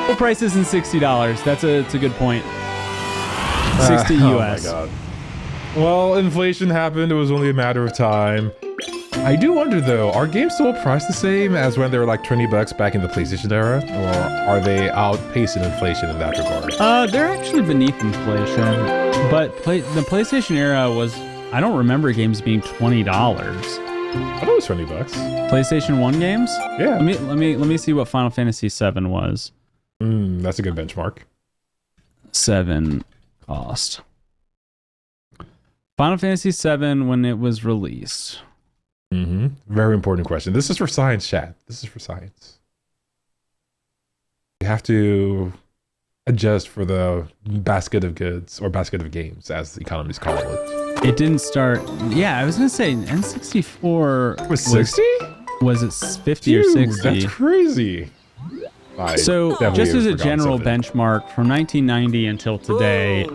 Full price isn't $60. That's a good point. 60 US. Oh my god. Well, inflation happened. It was only a matter of time. I do wonder though, are games still priced the same as when they were like $20 back in the PlayStation era? Or are they outpacing inflation in that regard? They're actually beneath inflation. But the PlayStation era was, I don't remember games being $20. I thought it was $20. PlayStation 1 games? Yeah. Let me see what Final Fantasy 7 was. That's a good benchmark. 7 cost. Final Fantasy VII when it was released. Very important question. This is for science, chat. This is for science. You have to adjust for the basket of goods or basket of games, as the economists call it. It didn't start. Yeah, I was gonna say N64 Was 60? Was it 50 or 60? That's crazy. So just as a general benchmark, from 1990 until today,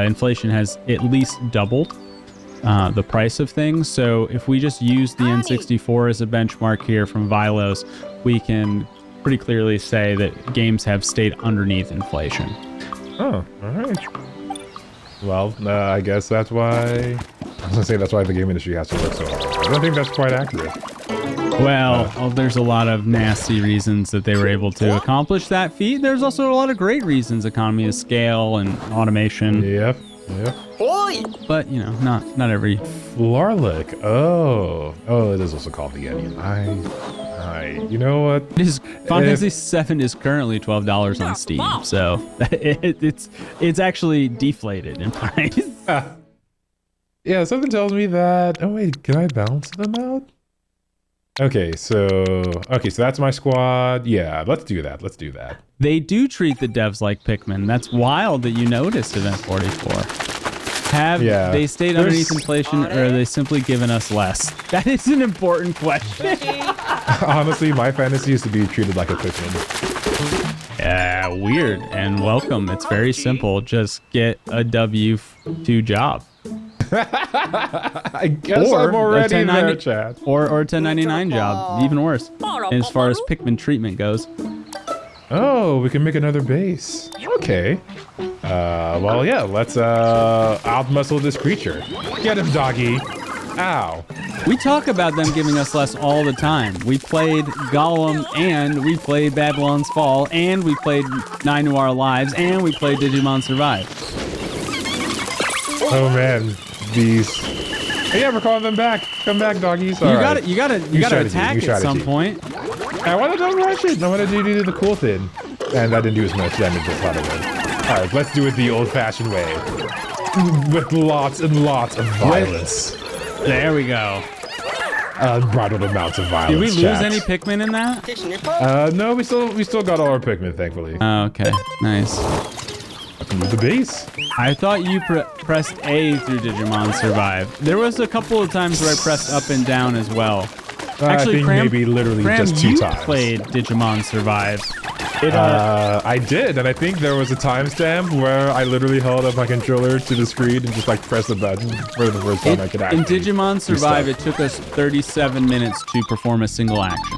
inflation has at least doubled the price of things. So if we just use the N64 as a benchmark here from Vilos, we can pretty clearly say that games have stayed underneath inflation. Oh, all right. Well, I guess that's why... I was gonna say that's why the game industry has to work so hard. I don't think that's quite accurate. Well, there's a lot of nasty reasons that they were able to accomplish that feat. There's also a lot of great reasons, economy of scale and automation. Yep. But, you know, not every... Flarlick. Oh, it is also called the Onion. You know what? Final Fantasy VII is currently $12 on Steam, so it's actually deflated in price. Yeah, something tells me that... Oh, wait, can I balance them out? Okay, so that's my squad. Yeah, let's do that. They do treat the devs like Pikmin. That's wild that you noticed Event 44. Have they stayed underneath inflation, or are they simply giving us less? That is an important question. Honestly, my fantasy used to be treated like a Pikmin. Yeah, weird, and welcome. It's very simple. Just get a W-2 job. I guess I'm already there, chat. Or a 1099 job, even worse, as far as Pikmin treatment goes. Oh, we can make another base. Okay. Well, yeah, let's outmuscle this creature. Get him, doggy. Ow. We talk about them giving us less all the time. We played Gollum, and we played Babylon's Fall, and we played 9 Noir Lives, and we played Digimon Survive. Oh man, these. Hey, yeah, we're calling them back. Come back, doggies. You gotta attack at some point. I want to don't rush it. I want to do the cool thing. And that didn't do as much damage as I thought it would. All right, let's do it the old-fashioned way. With lots and lots of violence. There we go. Unbridled amounts of violence. Did we lose any Pikmin in that? No, we still got all our Pikmin, thankfully. Oh, okay, nice. Move the base. I thought you pressed A through Digimon Survive. There was a couple of times where I pressed up and down as well. Actually, I think maybe literally just 2 times. You played Digimon Survive. I did, and I think there was a timestamp where I literally held up my controller to the screen and just like pressed the button for the first time I could actually. In Digimon Survive, it took us 37 minutes to perform a single action.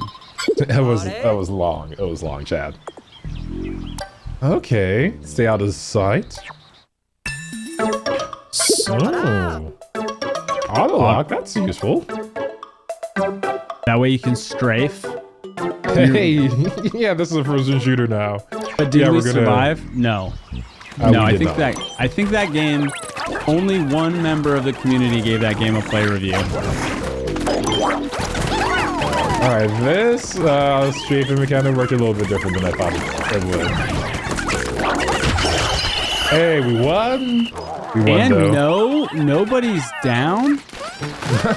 That was long. It was long, Chad. Okay, stay out of sight. Oh, auto lock. That's useful. That way you can strafe. Hey, yeah, this is a frozen shooter now. But did we survive? No. No, I think that game, only one member of the community gave that game a play review. All right, this strafing mechanic worked a little bit different than I thought it would. Hey, we won. And no, nobody's down.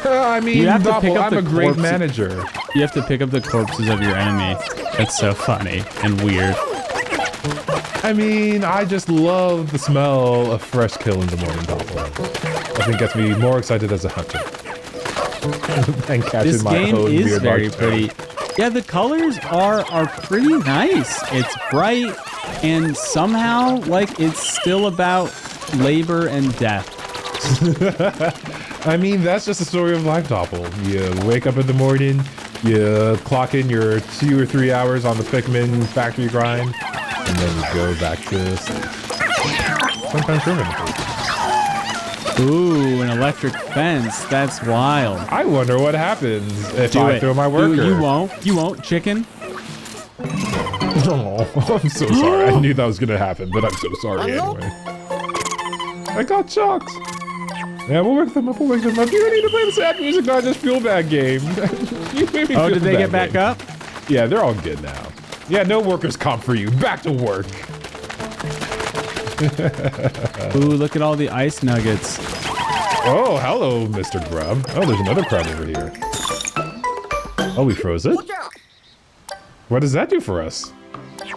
I mean, I'm a great manager. You have to pick up the corpses of your enemy. That's so funny and weird. I mean, I just love the smell of fresh kill in the morning, Doppel. I think gets me more excited as a hunter. And catching my own weird. This game is very pretty. Yeah, the colors are pretty nice. It's bright, and somehow, like, it's still about labor and death. I mean, that's just the story of life, Doppel. You wake up in the morning, you clock in your 2 or 3 hours on the Pikmin factory grind, and then you go back to sometimes permanently. Ooh, an electric fence. That's wild. I wonder what happens if I throw my worker. You won't. You won't, chicken. Oh, I'm so sorry. I knew that was going to happen, but I'm so sorry anyway. I got shocked. Yeah, we'll work them up. You need to play the sad music, not just feel bad game. You made me feel did they get back up? Yeah, they're all good now. Yeah, no workers comp for you. Back to work. Ooh, look at all the ice nuggets. Oh, hello, Mr. Grub. Oh, there's another crab over here. Oh, we froze it? What does that do for us?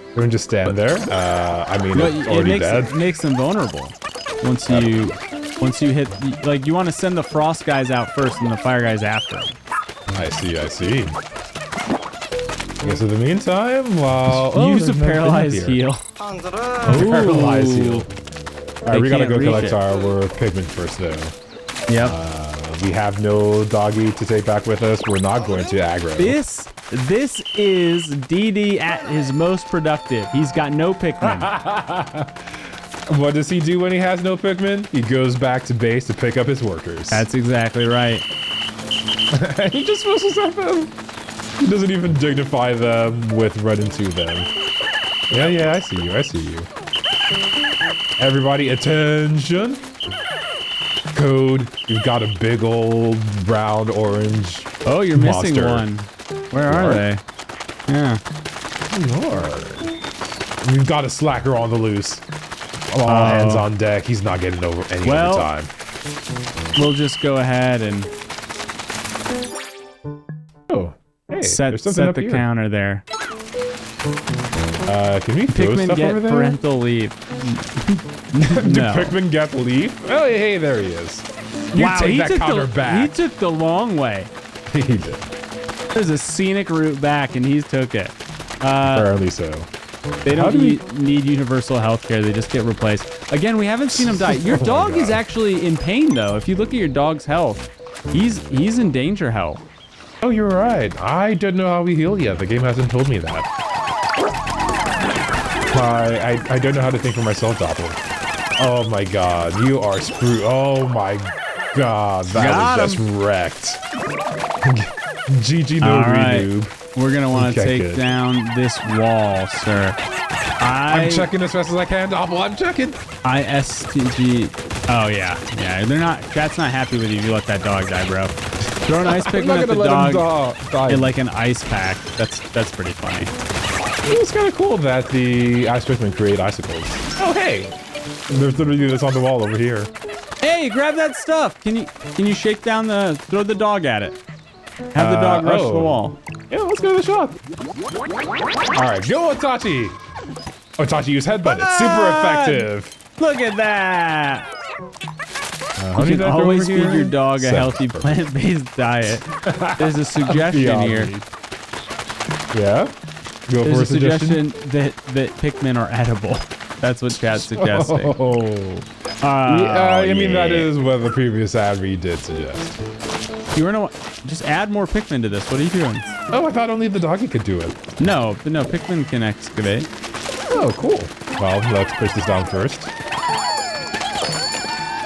We can just stand there. I mean, it's already dead. It makes them vulnerable. Once you hit, like, you want to send the frost guys out first and the fire guys after them. I see. I guess in the meantime, well... Use a paralyzed heal. Paralyzed heal. Alright, we gotta go collect our Pikmin first, though. Yep. We have no doggy to take back with us. We're not going to aggro. This is DD at his most productive. He's got no Pikmin. What does he do when he has no Pikmin? He goes back to base to pick up his workers. That's exactly right. He just whistles at them. He doesn't even dignify them with running to them. Yeah, I see you. Everybody, attention. Code, you've got a big old round orange Oh, you're missing monster. one. Where are they? Yeah. We've got a slacker on the loose. All hands on deck. He's not getting over any overtime. We'll just go ahead and Hey, set the counter there. Can we throw Pikmin stuff get over there? parental leave. Do Pikmin get leave? Oh, hey, there he is. You Wow, take that counter back. He took the long way. He did. There's a scenic route back, and he took it. Apparently so. They don't need universal health care. They just get replaced. Again, we haven't seen him die. Your dog is actually in pain, though. If you look at your dog's health, he's in danger health. Oh, you're right. I don't know how we heal yet. The game hasn't told me that. I don't know how to think for myself, Doppel. Oh my god, you are screwed. Oh my god, that was just wrecked. GG no noob. We're gonna want to take down this wall, sir. I'm checking as fast as I can, Doppel. I'm checking. ISTG. Oh yeah. They're not. Chat's not happy with you if you let that dog die, bro. Throw an ice Pikmin at the dog in like an ice pack. That's pretty funny. It's kind of cool that the ice Pikmin create icicles. Oh hey, there's literally this on the wall over here. Hey, grab that stuff. Can you shake down throw the dog at it? Have the dog rush the wall. Yeah, let's give it a shot. All right, go Otachi. Otachi use headbutt. It's super effective. Look at that. You can always feed your dog a healthy plant-based diet. There's a suggestion here. Yeah? Go There's for a suggestion that Pikmin are edible. That's what chat's suggesting. I mean, that is what the previous ad read did suggest. You wanna just add more Pikmin to this. What are you doing? Oh, I thought only the doggy could do it. No, Pikmin can excavate. Oh, cool. Well, let's push this down first.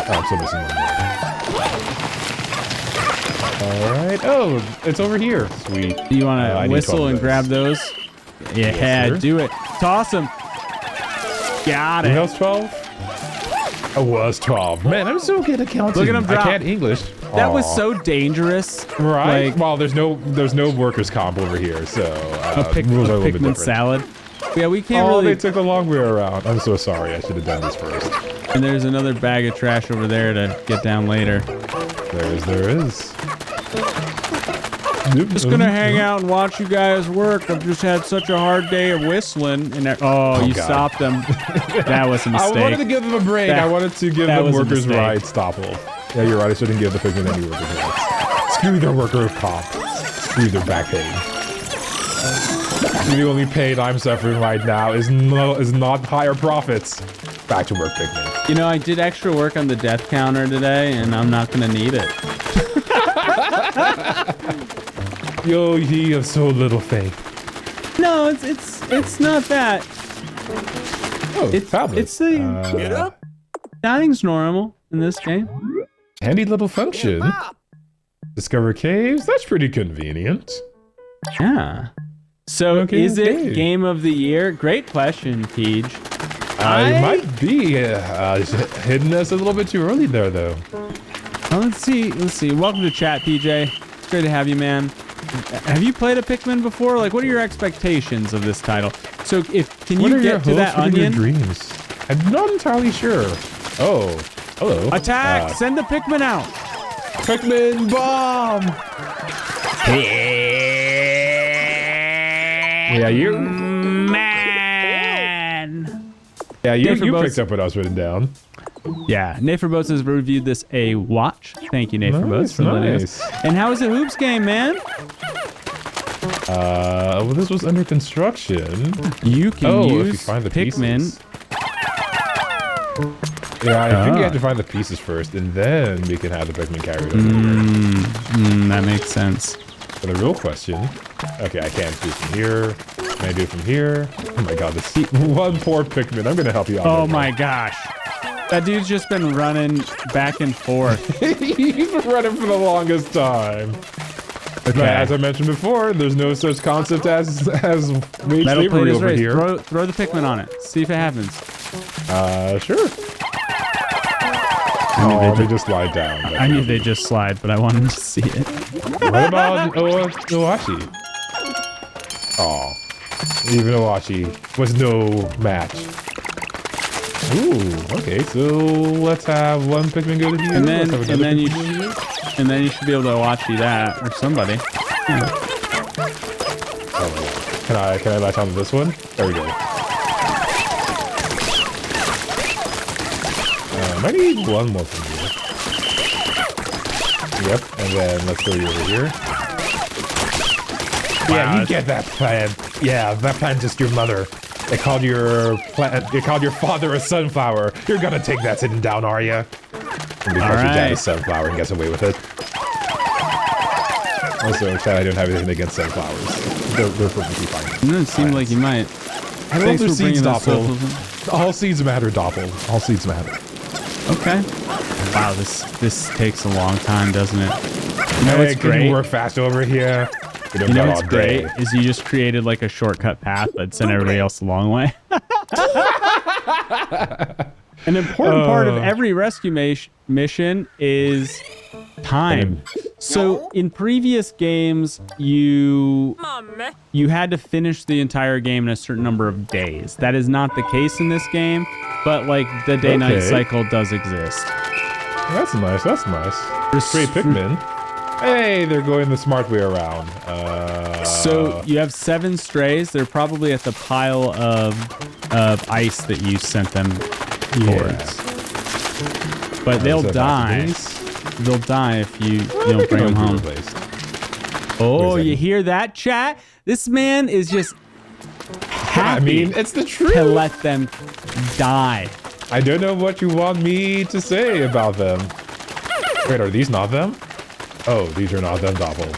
Oh, I'm still missing one more. Alright. Oh, it's over here. Sweet. Do you want to whistle and grab those? Yeah, Yes, do it. Toss them. Got it. Who else 12? I was 12. Man, I'm so good at counting. Look at him drop. I can't English. That was so dangerous. Right? Like, well, there's no workers comp over here, so rules are a little bit Pikmin different. Salad. Yeah, we can't really... really... they took the long way around. I'm so sorry. I should have done this first. And there's another bag of trash over there to get down later. There is. Just gonna hang out and watch you guys work. I've just had such a hard day of whistling. And you stopped them. That was a mistake. I wanted to give them a break. I wanted to give them workers' rights. Stoppel. Yeah, you're right. I shouldn't give the Pikmin any workers' rights. Screw their worker comp. Screw their back pay. The only pain I'm suffering right now is not higher profits. Back to work, Pikmin. You know, I did extra work on the death counter today, and I'm not gonna need it. Yo, ye have so little faith. No, it's not that. Oh, It's Get up. Dying's normal in this game. Handy little function. Discover caves. That's pretty convenient. Yeah. So is it game of the year? Great question, Peach. I might be hitting us a little bit too early there, though. Well, let's see. Welcome to chat, PJ. It's great to have you, man. Have you played a Pikmin before? Like, what are your expectations of this title? So, can you get to that onion? Dreams? I'm not entirely sure. Oh, Hello. Attack! Send the Pikmin out! Pikmin bomb! Yeah, you. Man! Yeah, you Boats- picked up what I was written down. Yeah, Nate for Boats has reviewed this a watch. Thank you, Nate for Boats, for letting us. And how was the hoops game, man? Well, this was under construction. You can use if you find the Pikmin. pieces. Yeah, I think you have to find the pieces first, and then we can have the Pikmin carried over here. That makes sense. For the real question, okay, I can't do it from here. Can I do it from here? Oh my god, this one poor Pikmin. I'm gonna help you out. Oh my gosh. That dude's just been running back and forth. He's been running for the longest time. Okay. But as I mentioned before, there's no such concept as wage Metal plate slavery is over raised. here. Throw the Pikmin on it. See if it happens. Sure. Oh, they just slide down. I knew they just slide, but I wanted to see it. What about Owashi? Oh, even Owashi was no match. Ooh, okay, so let's have one Pikmin go to here. And then you should be able to watch that or somebody. Yeah. Oh my god. Can I latch onto this one? There we go. I need one more from here. Yep, and then let's throw you over here. Yeah, you get that plant. Yeah, that plant's just your mother. They called your father a sunflower. You're gonna take that sitting down, are you? Because your dad is sunflower and gets away with it. Also, Chad, I don't have anything against sunflowers. They're perfectly fine. It seemed like you might. I love their seeds, Doppel. All seeds matter, Doppel. All seeds matter. Okay. Wow, this takes a long time, doesn't it? You know what's great? Work fast over here. You know what's great is you just created like a shortcut path that sent everybody else the long way. An important part of every rescue mission is time. So in previous games, you had to finish the entire game in a certain number of days. That is not the case in this game, but like the day-night cycle does exist. That's nice. That's nice. Great Pikmin. Hey, they're going the smart way around. So you have 7 strays. They're probably at the pile of ice that you sent them towards. But they'll die. They'll die if you don't bring them home. Oh, you hear that, chat? This man is just happy. I mean, it's the truth. To let them die. I don't know what you want me to say about them. Wait, are these not them? Oh, these are not them, Doppel.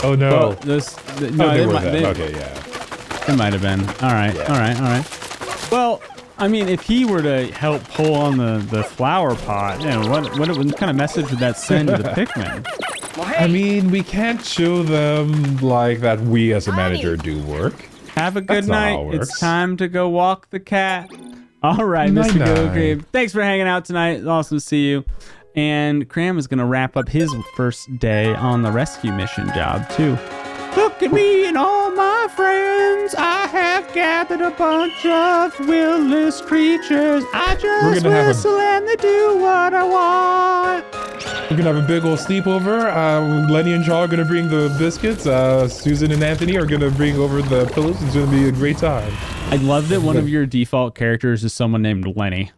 Oh no. Well, no, they were them. Okay, yeah. It might have been. All right, yeah. All right. Well, I mean, if he were to help pull on the flower pot, you know, what kind of message would that send to the Pikmin? I mean, we can't show them like that we as a manager do work. Have a good night. It's time to go walk the cat. All right, Mr. Go Cream. Thanks for hanging out tonight. It's awesome to see you. And Cram is going to wrap up his first day on the rescue mission job, too. Look at me and all my friends. I have gathered a bunch of willless creatures. I just whistle and they do what I want. We're going to have a big old sleepover. Lenny and Shaw are going to bring the biscuits. Susan and Anthony are going to bring over the pillows. It's going to be a great time. I love that one of your default characters is someone named Lenny.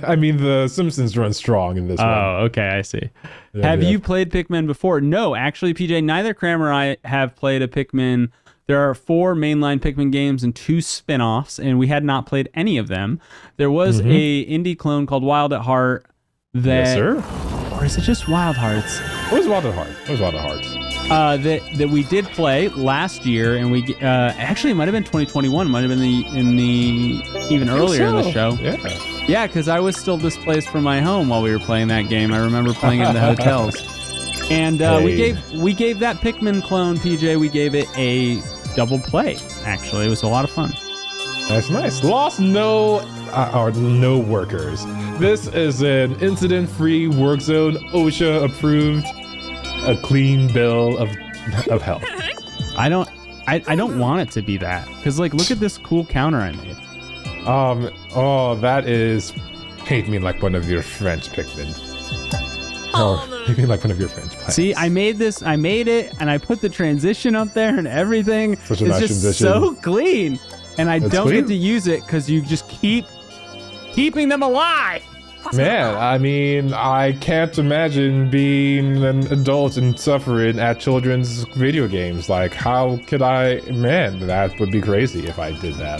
I mean, the Simpsons run strong in this one. Oh, okay, I see. Have you played Pikmin before? No, actually, PJ, neither Cram or I have played a Pikmin. There are 4 mainline Pikmin games and 2 spin-offs, and we had not played any of them. There was a indie clone called Wild at Heart that... Yes, sir. Or is it just Wild Hearts? What was Wild at Heart? What was Wild at Hearts? That we did play last year, and we actually it might have been 2021, might have been even earlier in the show. Yeah, because I was still displaced from my home while we were playing that game. I remember playing it in the hotels, and we gave that Pikmin clone, PJ. We gave it a double play. Actually, it was a lot of fun. That's nice. Lost no workers. This is an incident-free work zone, OSHA approved. A clean bill of health. I don't want it to be that, because like look at this cool counter I made. Oh, that is Paint me like one of your French Pikmin. Or paint me like one of your French plants. See, I made it, and I put the transition up there and everything. Such a it's nice just transition. so clean. And I That's don't clean. get to use it because you just keep keeping them alive. Man, I mean, I can't imagine being an adult and suffering at children's video games. Like, how could I? Man, that would be crazy if I did that.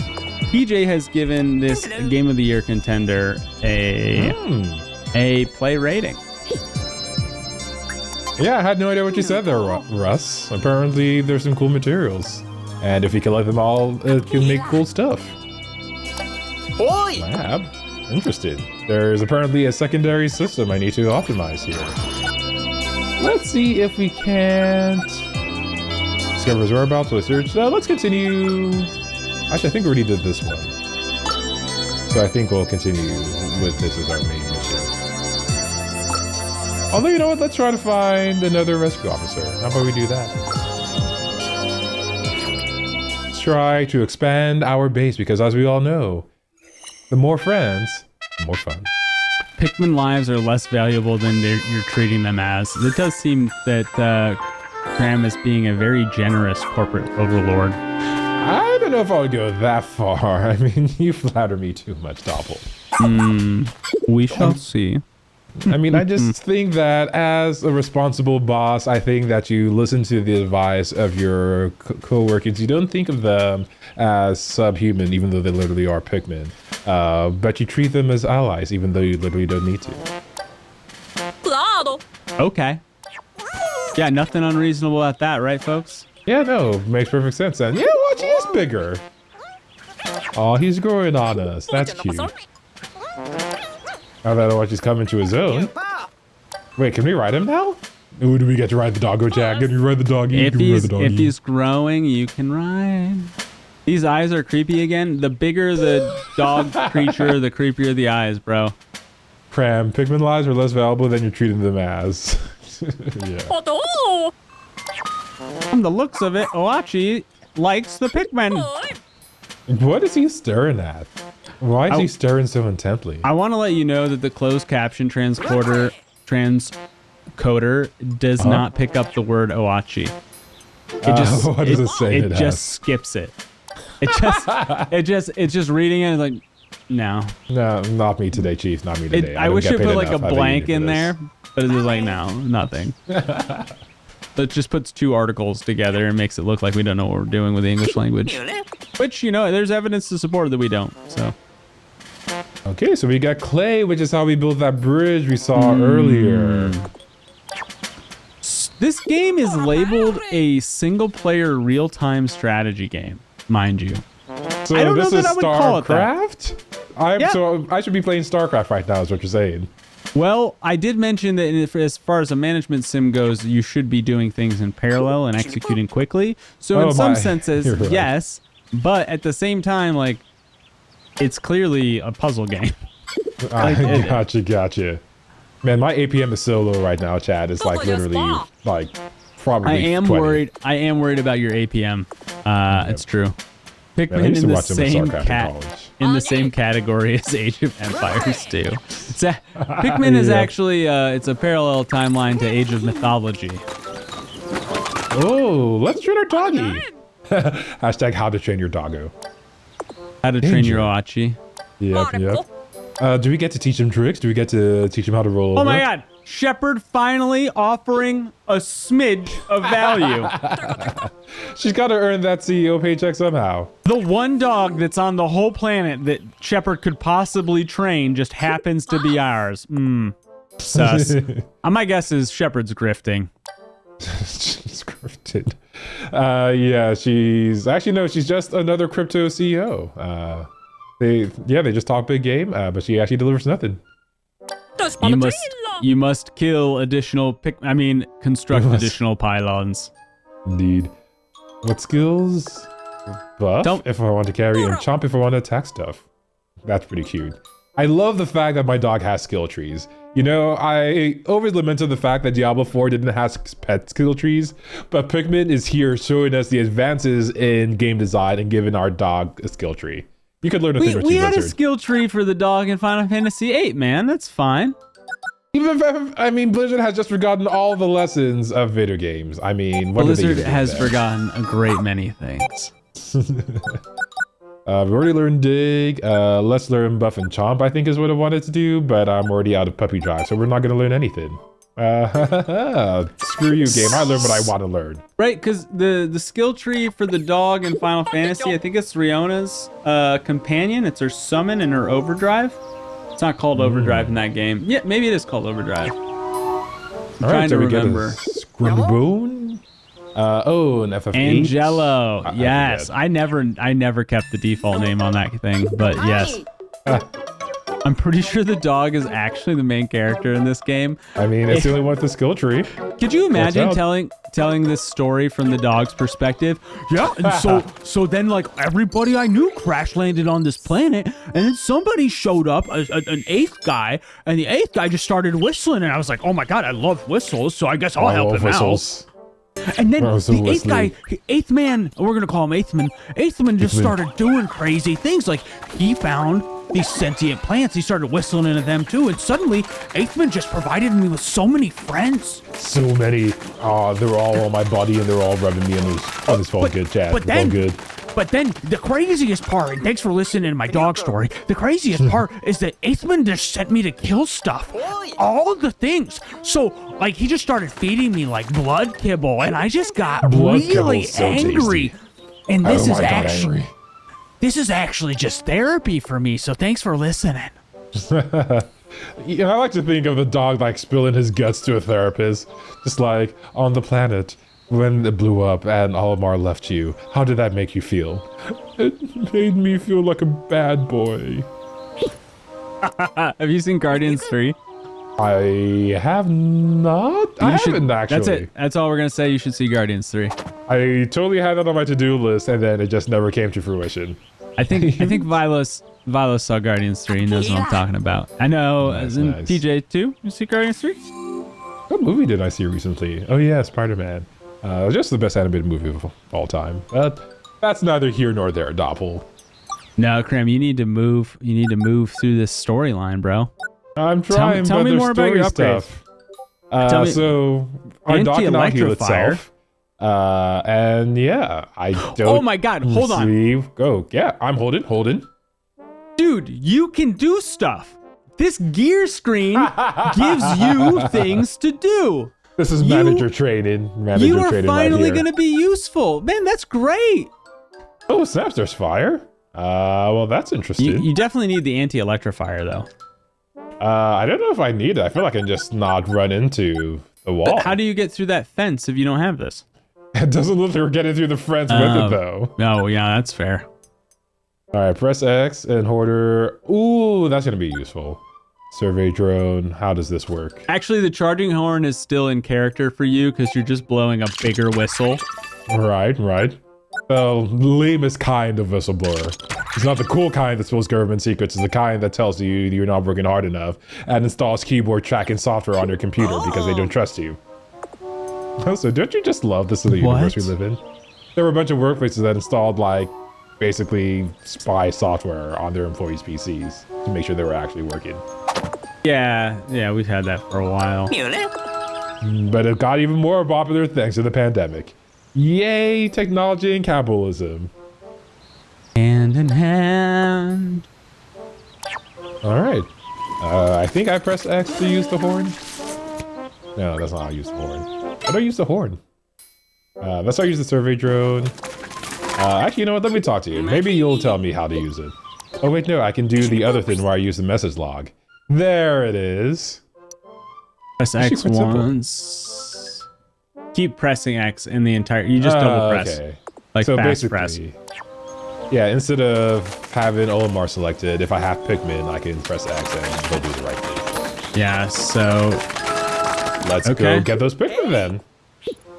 PJ has given this Game of the Year contender a play rating. Yeah, I had no idea what you said there, Russ. Apparently, there's some cool materials. And if you collect them all, it can make cool stuff. Oi! Lab? Interested. There's apparently a secondary system I need to optimize here. Let's see if we can't discover his whereabouts research. Let's continue. Actually, I think we already did this one. So I think we'll continue with this as our main mission. Although, you know what? Let's try to find another rescue officer. How about we do that? Let's try to expand our base because, as we all know, the more friends, the more fun. Pikmin lives are less valuable than you're treating them as. It does seem that Graham is being a very generous corporate overlord. I don't know if I would go that far. I mean, you flatter me too much, Doppel. We shall see. I mean, I just think that as a responsible boss, I think that you listen to the advice of your co-workers. You don't think of them as subhuman, even though they literally are Pikmin. But you treat them as allies, even though you literally don't need to. Okay. Yeah, nothing unreasonable at that, right, folks? Yeah, no, makes perfect sense. And yeah, watch, he is bigger. Oh, he's growing on us. That's cute. Now that watch he's coming to his own. Wait, can we ride him now? Ooh, do we get to ride the doggo, Jack? Can we ride the doggy? If he's growing, you can ride. These eyes are creepy again. The bigger the dog creature, the creepier the eyes, bro. Cram, Pikmin lives are less valuable than you're treating them as. Yeah. From the looks of it, Oachi likes the Pikmin. What is he staring at? Why is he staring so intently? I want to let you know that the closed caption transcoder does not pick up the word Oachi. It just what does it say? It just skips it. It's just reading it. It's like, no. No, not me today, Chief. Not me today. I wish it put like a blank in there, but it was like, no, nothing. It just puts two articles together and makes it look like we don't know what we're doing with the English language. Which, you know, there's evidence to support that we don't, so. Okay, so we got clay, which is how we built that bridge we saw earlier. This game is labeled a single-player real-time strategy game, mind you. So I don't know this that is I would call it that. StarCraft? So I should be playing StarCraft right now, is what you're saying. Well, I did mention that as far as a management sim goes, you should be doing things in parallel and executing quickly. So in some senses, You're right. yes, but at the same time, like, it's clearly a puzzle game. Gotcha. Man, my APM is so low right now, Chad. It's like literally like probably I am 20. worried. I am worried about your APM. It's true. Man, I Pikmin used in to the watch them in same StarCraft in college. in the same category as Age of Empires 2. Pikmin is Yeah. actually it's a parallel timeline to Age of Mythology. Oh, let's train our doggy. Hashtag how to train your doggo. How to train your Oachi. Yep. Do we get to teach him tricks? Do we get to teach him how to roll over? Oh my god! Shepard finally offering a smidge of value. She's got to earn that CEO paycheck somehow. The one dog that's on the whole planet that Shepard could possibly train just happens to be ours. Sus. My guess is Shepard's grifting. She's grifted. Yeah, she's just another crypto CEO. They just talk big game, but she actually delivers nothing. You must kill additional construct additional pylons. Indeed. What skills? Buff if I want to carry and chomp if I want to attack stuff. That's pretty cute. I love the fact that my dog has skill trees. You know, I always lamented the fact that Diablo 4 didn't have pet skill trees, but Pikmin is here showing us the advances in game design and giving our dog a skill tree. You could learn a thing or two. We had a Blizzard. skill tree for the dog in Final Fantasy VIII, man. That's fine. Even if, I mean, Blizzard has just forgotten all the lessons of video games. I mean, what Blizzard did they even do has there? forgotten a great many things. We've already learned dig. Let's learn buff and chomp, I think is what I wanted to do, but I'm already out of puppy drive, so we're not going to learn anything. Screw you, game. I learned what I want to learn. Right, because the skill tree for the dog in Final Fantasy, I think it's Riona's companion. It's her summon and her overdrive. It's not called overdrive in that game. Yeah, maybe it is called overdrive. I'm trying to remember. Squimboon? Oh, an FF8. Angelo. Yes, I never kept the default name on that thing, but yes. I'm pretty sure the dog is actually the main character in this game. I mean, it's the only one with the skill tree. Could you imagine telling this story from the dog's perspective? Yeah, and so then like everybody I knew crash landed on this planet, and then somebody showed up, an eighth guy, and the eighth guy just started whistling, and I was like, oh my god, I love whistles, so I guess I'll help him out. And then the eighth guy, eighth man, we're gonna call him eighth man just started doing crazy things. Like he found these sentient plants, he started whistling into them too, and suddenly eighth man just provided me with so many friends. So many. Oh, they're all on my body and they're all rubbing me on this all good, chat. But then the craziest part, and thanks for listening to my dog story, the craziest part is that Eighthman just sent me to kill stuff. All the things. So, like, he just started feeding me, like, blood kibble, and I just got really angry. And this is actually just therapy for me, so thanks for listening. Yeah, I like to think of the dog, like, spilling his guts to a therapist. Just like, on the planet, when it blew up and Olimar left you, how did that make you feel? It made me feel like a bad boy. Have you seen Guardians 3? I have not. I haven't actually. That's it. That's all we're gonna say. You should see Guardians 3. I totally had that on my to-do list, and then it just never came to fruition. I think Vilos saw Guardians 3 and knows what I'm talking about. I know. Nice, as in nice. TJ too. You see Guardians 3? What movie did I see recently? Oh yeah, Spider-Man. Just the best animated movie of all time. That's neither here nor there, Doppel. No, Krim, you need to move. You need to move through this storyline, bro. I'm trying. Tell me more about your upgrades. So our dock can now heal Anti-electrifier. itself. And yeah, I don't. Oh my God! Hold on, Go. Yeah, I'm holding. dude. You can do stuff. This gear screen gives you things to do. This is manager training. You are training finally right going to be useful. Man, that's great. Oh, snaps, there's fire. Well, that's interesting. You definitely need the anti-electrifier, though. I don't know if I need it. I feel like I can just not run into the wall. But how do you get through that fence if you don't have this? It doesn't look like we're getting through the fence with it, though. Oh, yeah, that's fair. All right, press X and Hoarder. Ooh, that's going to be useful. Survey drone. How does this work? Actually, the charging horn is still in character for you because you're just blowing a bigger whistle. Right. The lamest kind of whistleblower. It's not the cool kind that spills government secrets. It's the kind that tells you you're not working hard enough and installs keyboard tracking software on your computer because they don't trust you. Also, don't you just love this in the universe we live in? There were a bunch of workplaces that installed, like, basically spy software on their employees' PCs to make sure they were actually working. Yeah, we've had that for a while. But it got even more popular thanks to the pandemic. Yay, technology and capitalism. Hand in hand. All right. I think I pressed X to use the horn. No, that's not how I use the horn. How do I use the horn? That's how I use the survey drone. Actually, you know what? Let me talk to you. Maybe you'll tell me how to use it. Oh, wait, no. I can do the other thing where I use the message log. There it is. Press X once. Keep pressing X in the entire... You just double press. Okay. Like so fast press. Yeah, instead of having Olimar selected, if I have Pikmin, I can press X and they'll do the right thing. Yeah, so... Let's go get those Pikmin then.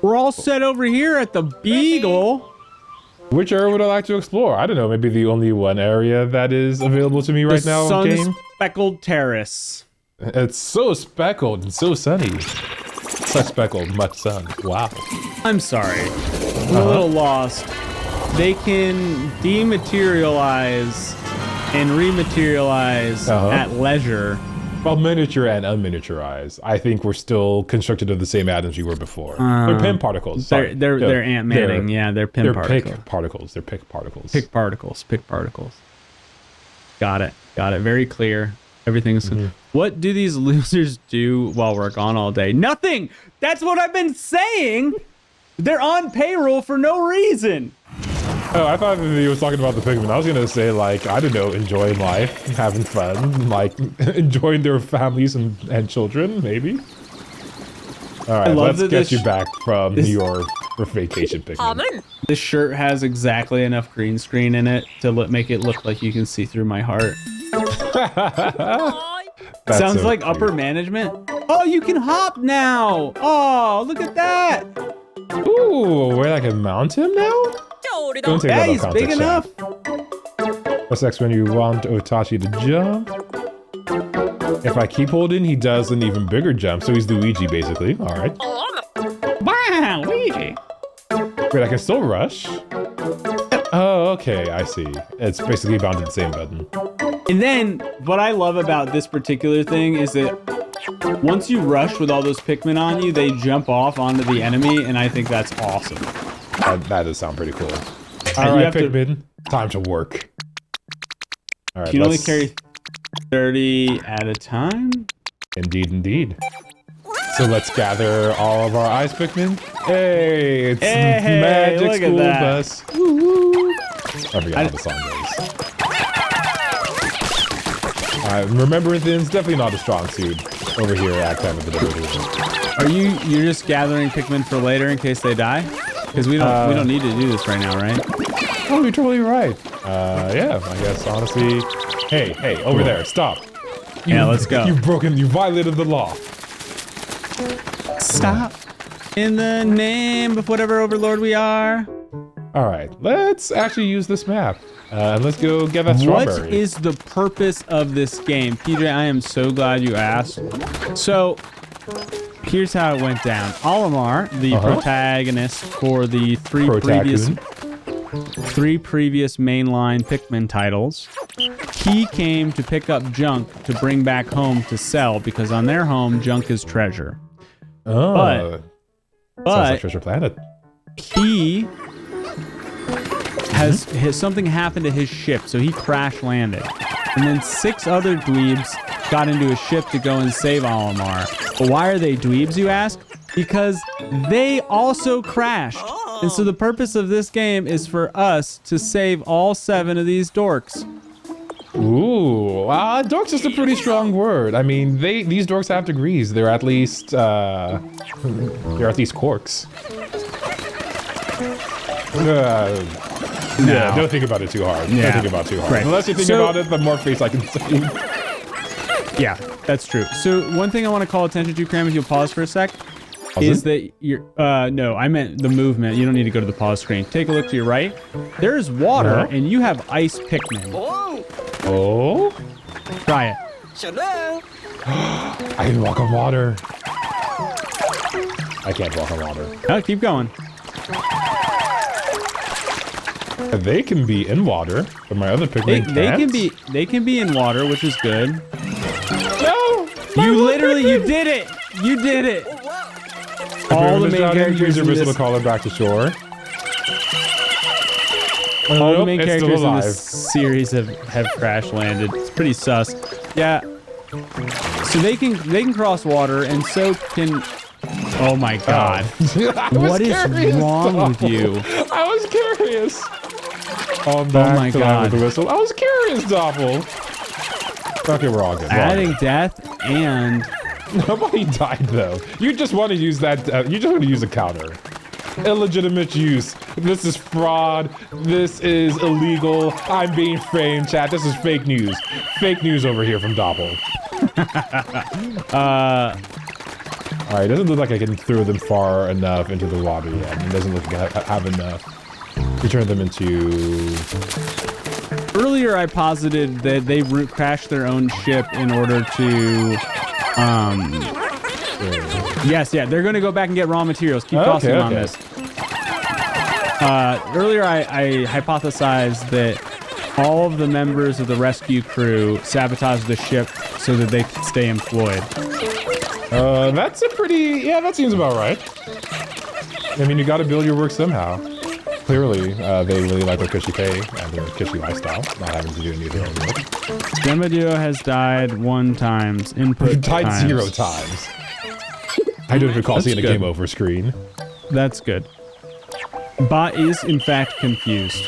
We're all set over here at the Beagle. Which area would I like to explore? I don't know, maybe the only one area that is available to me right now in game? Speckled Terrace. It's so speckled and so sunny. Such speckled, much sun. Wow. I'm sorry. I'm a little lost. They can dematerialize and rematerialize at leisure. Well, miniature and unminiaturized. I think we're still constructed of the same atoms we were before. They're PIM particles. Sorry. They're Ant Manning. They're PIM they're particles. Pick particles. They're pick particles. Pick particles. Got it. Very clear. Everything's. What do these losers do while we're gone all day? Nothing. That's what I've been saying. They're on payroll for no reason. Oh, I thought he was talking about the Pikmin. I was gonna say, like, I don't know, enjoying life, having fun, like enjoying their families and children, maybe. All right, let's get you back from your vacation, Pikmin. This shirt has exactly enough green screen in it to make it look like you can see through my heart. Sounds so like cute. Upper management. Oh, you can hop now. Oh, look at that. Ooh, where I can mount him now? Don't take that he's big enough. Press X when you want Otachi to jump. If I keep holding, he does an even bigger jump, so he's Luigi, basically. All right. Wow, Luigi. Wait, I can still rush? Oh, okay, I see. It's basically bound to the same button. And then, what I love about this particular thing is that once you rush with all those Pikmin on you, they jump off onto the enemy, and I think that's awesome. That does sound pretty cool. All right, Pikmin, time to work. All right, you can only carry 30 at a time? Indeed. So let's gather all of our ice Pikmin. Hey, it's Magic School Bus. Woo-hoo. I forgot how the song goes. Remembering things, definitely not a strong suit over here at Time of the DemoDuo. Are you're just gathering Pikmin for later in case they die? Because we don't need to do this right now, right? Oh, you're totally right. Yeah, I guess honestly. Hey, over there, stop. Let's go. You violated the law. Stop. In the name of whatever overlord we are. All right, let's actually use this map. And let's go get that strawberry. What is the purpose of this game? PJ, I am so glad you asked. So, here's how it went down. Olimar, the protagonist for the three previous mainline Pikmin titles, he came to pick up junk to bring back home to sell because on their home, junk is treasure. Oh, but sounds like Treasure Planet. He has something happened to his ship, so he crash landed. And then 6 other dweebs got into a ship to go and save Olimar. But why are they dweebs, you ask? Because they also crashed. And so the purpose of this game is for us to save all 7 of these dorks. Ooh, dorks is a pretty strong word. I mean, these dorks have degrees. They're at least quarks. Yeah, don't think about it too hard. Yeah. Don't think about it too hard. Right. Unless you think about it, the more face I can say. Yeah, that's true. So one thing I want to call attention to, Cram, if you'll pause for a sec, is that you're, no, I meant the movement. You don't need to go to the pause screen. Take a look to your right. There's water, and you have ice Pikmin. Oh? Try it. I can walk on water. I can't walk on water. Oh, keep going. They can be in water, but my other Pikmin can't. They can be in water, which is good. No! You did it! You did it! All the main characters in this... to call it back to shore. All the main characters in this series have crash landed. It's pretty sus. Yeah. So they can cross water, and so can... Oh my god. What is wrong with you? I was curious. Oh my god. The whistle. I was curious, Doppel. Okay, we're all good. Adding death and... Nobody died, though. You just want to use that... you just want to use a counter. Illegitimate use. This is fraud. This is illegal. I'm being framed, chat. This is fake news. Fake news over here from Doppel. Alright, it doesn't look like I can throw them far enough into the water yet. It doesn't look like I have enough to turn them into... Earlier, I posited that they crashed their own ship in order to... Yes, yeah, they're going to go back and get raw materials. Keep tossing on this. Earlier, I hypothesized that all of the members of the rescue crew sabotage the ship so that they can stay employed. That's a pretty... Yeah, that seems about right. I mean, you got to build your work somehow. Clearly, they really like their cushy pay and their cushy lifestyle, not having to do any of their own work. DemoDuo has died 1 time. Input Died times. 0 times. I don't recall seeing a game over screen. That's good. Bot is in fact confused.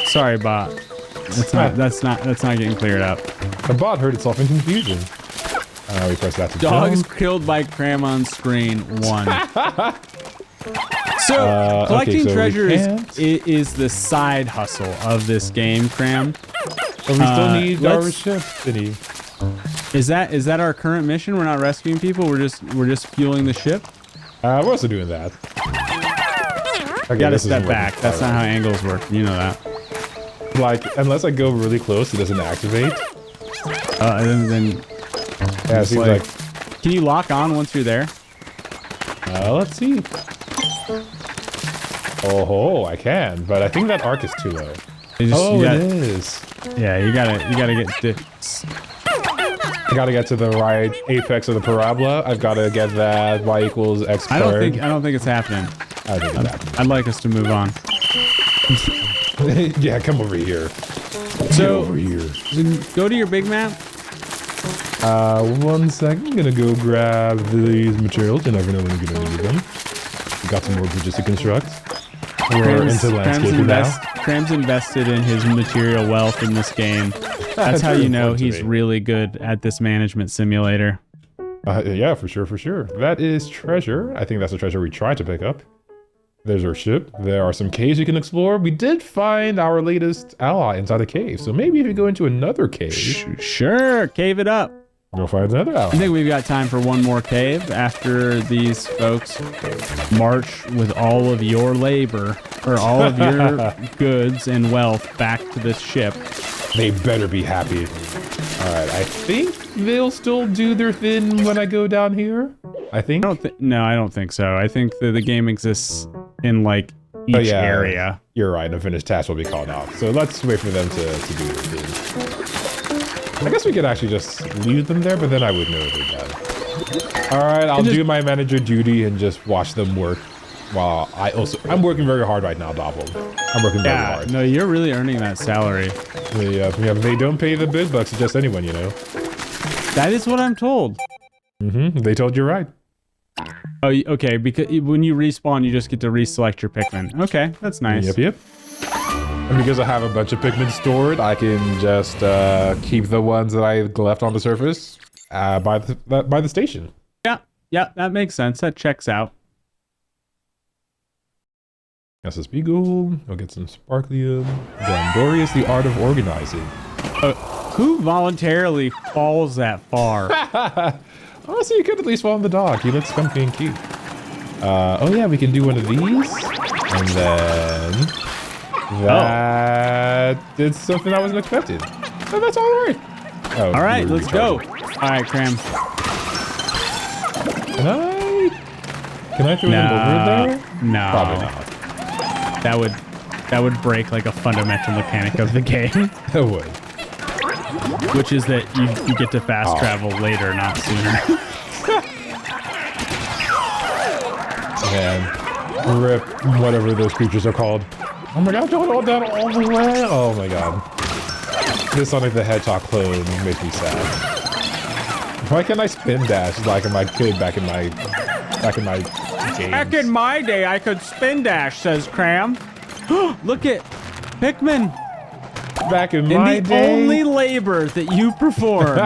Sorry, bot. That's not getting cleared up. The bot heard itself in confusion. We press that to Dog is jump. killed by Cram on screen 1. So collecting so treasures is the side hustle of this game, Cram. But we still need our ship, city. Is that our current mission? We're not rescuing people. We're just fueling the ship. We're also doing that. Okay, You gotta step back. That's not how angles work. You know that. Like, unless I go really close, it doesn't activate. Then Yeah, it seems like... Can you lock on once you're there? Let's see. Oh, I can, but I think that arc is too low. It is. Yeah, you gotta get. I gotta get to the right apex of the parabola. I've gotta get that y equals x squared. I don't think it's happening. I think it's happening. I'd like us to move on. Yeah, come over here. So, over here. Go to your big map. 1 second. I'm gonna go grab these materials. You never know when you're gonna need them. We got some more bridges to construct. We're into landscaping now. Cram's invested in his material wealth in this game. That's how you know he's really good at this management simulator. Yeah, for sure. That is treasure. I think that's the treasure we tried to pick up. There's our ship. There are some caves you can explore. We did find our latest ally inside a cave. So maybe if you go into another cave... Sure, cave it up. You'll find another ally. I think we've got time for one more cave after these folks march with all of your labor or all of your goods and wealth back to this ship. They better be happy. All right, I think they'll still do their thing when I go down here. I think. No, I don't think so. I think that the game exists in like each area. You're right. Unfinished tasks will be called out. So let's wait for them to do their thing. I guess we could actually just leave them there, but then I would know if they're done. All right, I'll do my manager duty and just watch them work. While I'm working very hard right now, Doppel. I'm working very hard. No, you're really earning that salary. Yeah, they don't pay the big bucks to just anyone, you know. That is what I'm told. They told you right. Oh, okay. Because when you respawn, you just get to reselect your Pikmin. Okay, that's nice. Yep. And because I have a bunch of Pikmin stored, I can just keep the ones that I left on the surface by the station. Yeah, that makes sense. That checks out. SSB gold. I'll get some sparklium. Glandorius, the art of organizing. Who voluntarily falls that far? Oh, so you could at least fall on the dog. He looks comfy and cute. Oh yeah, we can do one of these. And then... That did something I wasn't expecting. Oh, that's all right. Oh, all right, let's go. All right, Cram. Can I throw them over there? No. Probably not. That would break like a fundamental mechanic of the game. It would. Which is that you get to fast travel later, not sooner. Man, rip whatever those creatures are called. Oh my god, going all down all the way. Oh my god. This Sonic the Hedgehog clone makes me sad. Why can't I spin dash like I could back in my games? Back in my day, I could spin dash, says Cram. Look at Pikmin. Back in my day, the only labor that you perform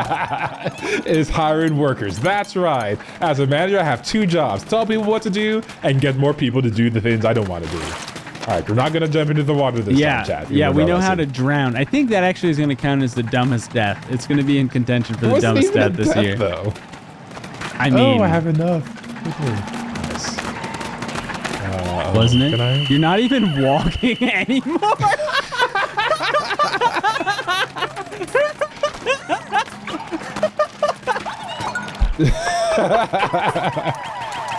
is hiring workers. That's right. As a manager, I have 2 jobs: tell people what to do and get more people to do the things I don't want to do. All right, we're not gonna jump into the water this time, chat. Yeah, we know how to drown. I think that actually is gonna count as the dumbest death. It's gonna be in contention for the dumbest death this year. Though. I mean, I have enough. Nice. Wasn't it? You're not even walking anymore.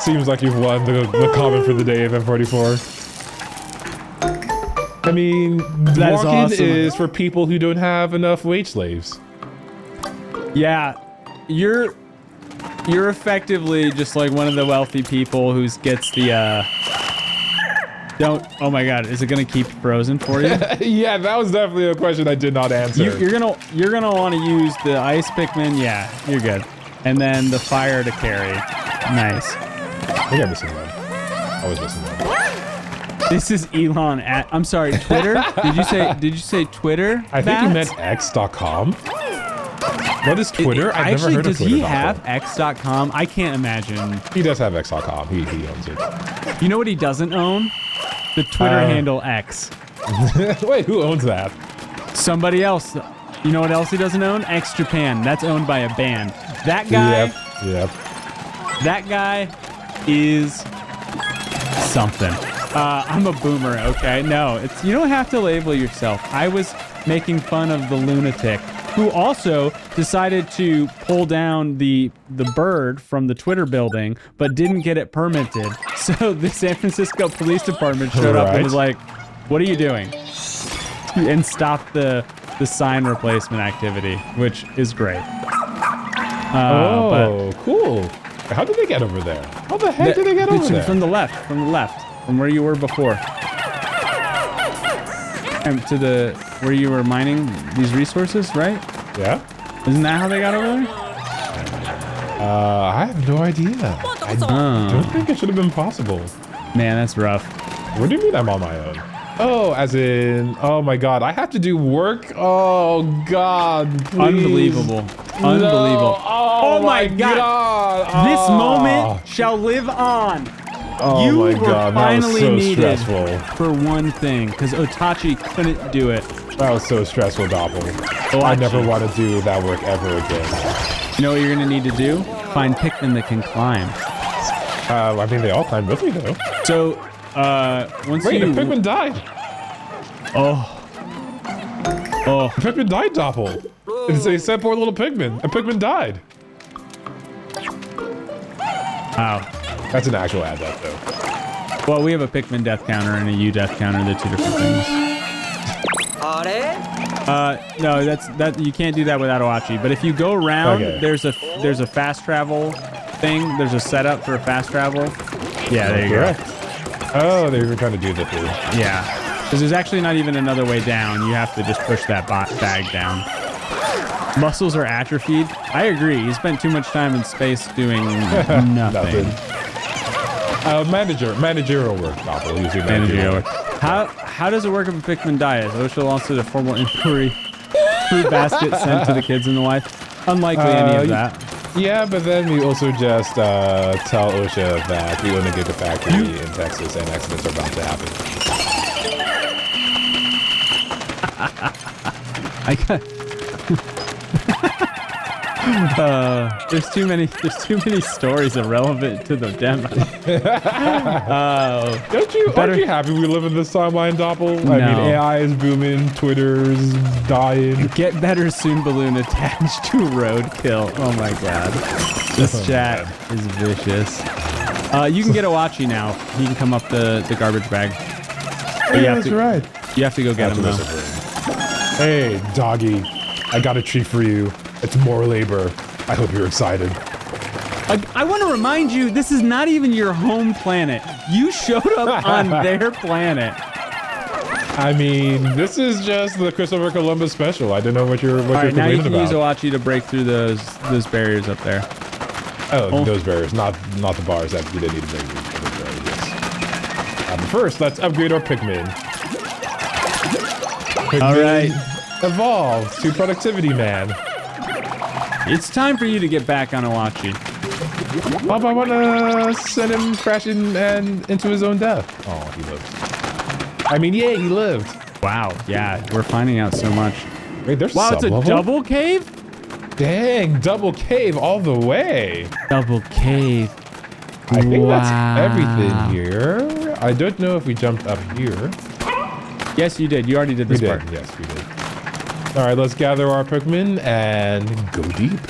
Seems like you've won the comment for the day of M44. I mean, That is walking awesome. is for people who don't have enough wage slaves. Yeah, you're effectively just like one of the wealthy people who gets the don't. Oh my God, is it gonna keep frozen for you? Yeah, that was definitely a question I did not answer. You're gonna want to use the ice Pikmin. Yeah, you're good. And then the fire to carry. Nice. I think I'm missing one. Always missing one. This is Elon at. I'm sorry, Twitter. Did you say Twitter? I think you Bats? meant x.com. What is Twitter? I've never Actually, heard of does Twitter. he have x.com? I can't imagine. He does have x.com. He owns it. You know what he doesn't own? The Twitter handle X. Wait, who owns that? Somebody else. You know what else he doesn't own? X Japan. That's owned by a band. That guy. Yep. That guy is something. I'm a boomer, okay? No, you don't have to label yourself. I was making fun of the lunatic who also decided to pull down the bird from the Twitter building, but didn't get it permitted. So the San Francisco Police Department showed up and was like, "What are you doing?" And stopped the sign replacement activity, which is great. Cool. How did they get over there? How the heck did they get over there? From the left, from where you were before. And to where you were mining these resources, right? Yeah. Isn't that how they got over there? I have no idea. I don't think it should have been possible. Man, that's rough. What do you mean I'm on my own? Oh, as in, oh my God, I have to do work? Oh God, please. Unbelievable. Unbelievable. Oh my God. This moment shall live on. Oh You my were God, finally that was so needed stressful. for one thing, because Otachi couldn't do it. That was so stressful, Doppel. I never want to do that work ever again. You know what you're gonna need to do? Find Pikmin that can climb. I mean, they all climbed with me though. So, once Wait, you... a Pikmin died. Oh. A Pikmin died, Doppel. They said poor little Pikmin. A Pikmin died. Wow. That's an actual ad death though. Well, we have a Pikmin death counter and a U death counter. They're two different things. No, that you can't do that without Oachi. But if you go around, there's a fast travel thing. There's a setup for a fast travel. Yeah, there you go. Oh, they were trying to do the thing. Yeah, because there's actually not even another way down. You have to just push that bag down. Muscles are atrophied. I agree. You spent too much time in space doing nothing. Managerial work, Doppel. Usually managerial work. How does it work if a Pikmin dies? OSHA launched a formal inquiry through basket sent to the kids and the wife. Unlikely any of that. Yeah, but then we also just tell OSHA that we own a gigafactory in Texas and accidents are bound to happen. I got. There's too many stories irrelevant to the demo. Aren't you happy we live in this timeline, Doppel? No. I mean, AI is booming, Twitter's dying. Get better soon balloon attached to roadkill. Oh my God. This chat is vicious. You can get Oachi now. He can come up the garbage bag. But Right. You have to go get him though. Hey, doggy. I got a treat for you. It's more labor. I hope you're excited. I want to remind you, this is not even your home planet. You showed up on their planet. I mean, this is just the Christopher Columbus special. I don't know what you're All right, now you complaining can about. use Oachi to break through those barriers up there. Oh, those barriers, not the bars that you didn't need to break those barriers. Yes. But first, let's upgrade our Pikmin. All right. Evolve to Productivity Man. It's time for you to get back on Oachi. I want to send him crashing and into his own death. Oh, he lived. I mean, yeah, he lived. Wow, yeah, we're finding out so much. Wait, there's Wow, it's a double cave? Dang, double cave all the way. Double cave. I think that's everything here. I don't know if we jumped up here. Yes, you did. You already did this part. Yes, we did. All right, let's gather our Pikmin and go deep.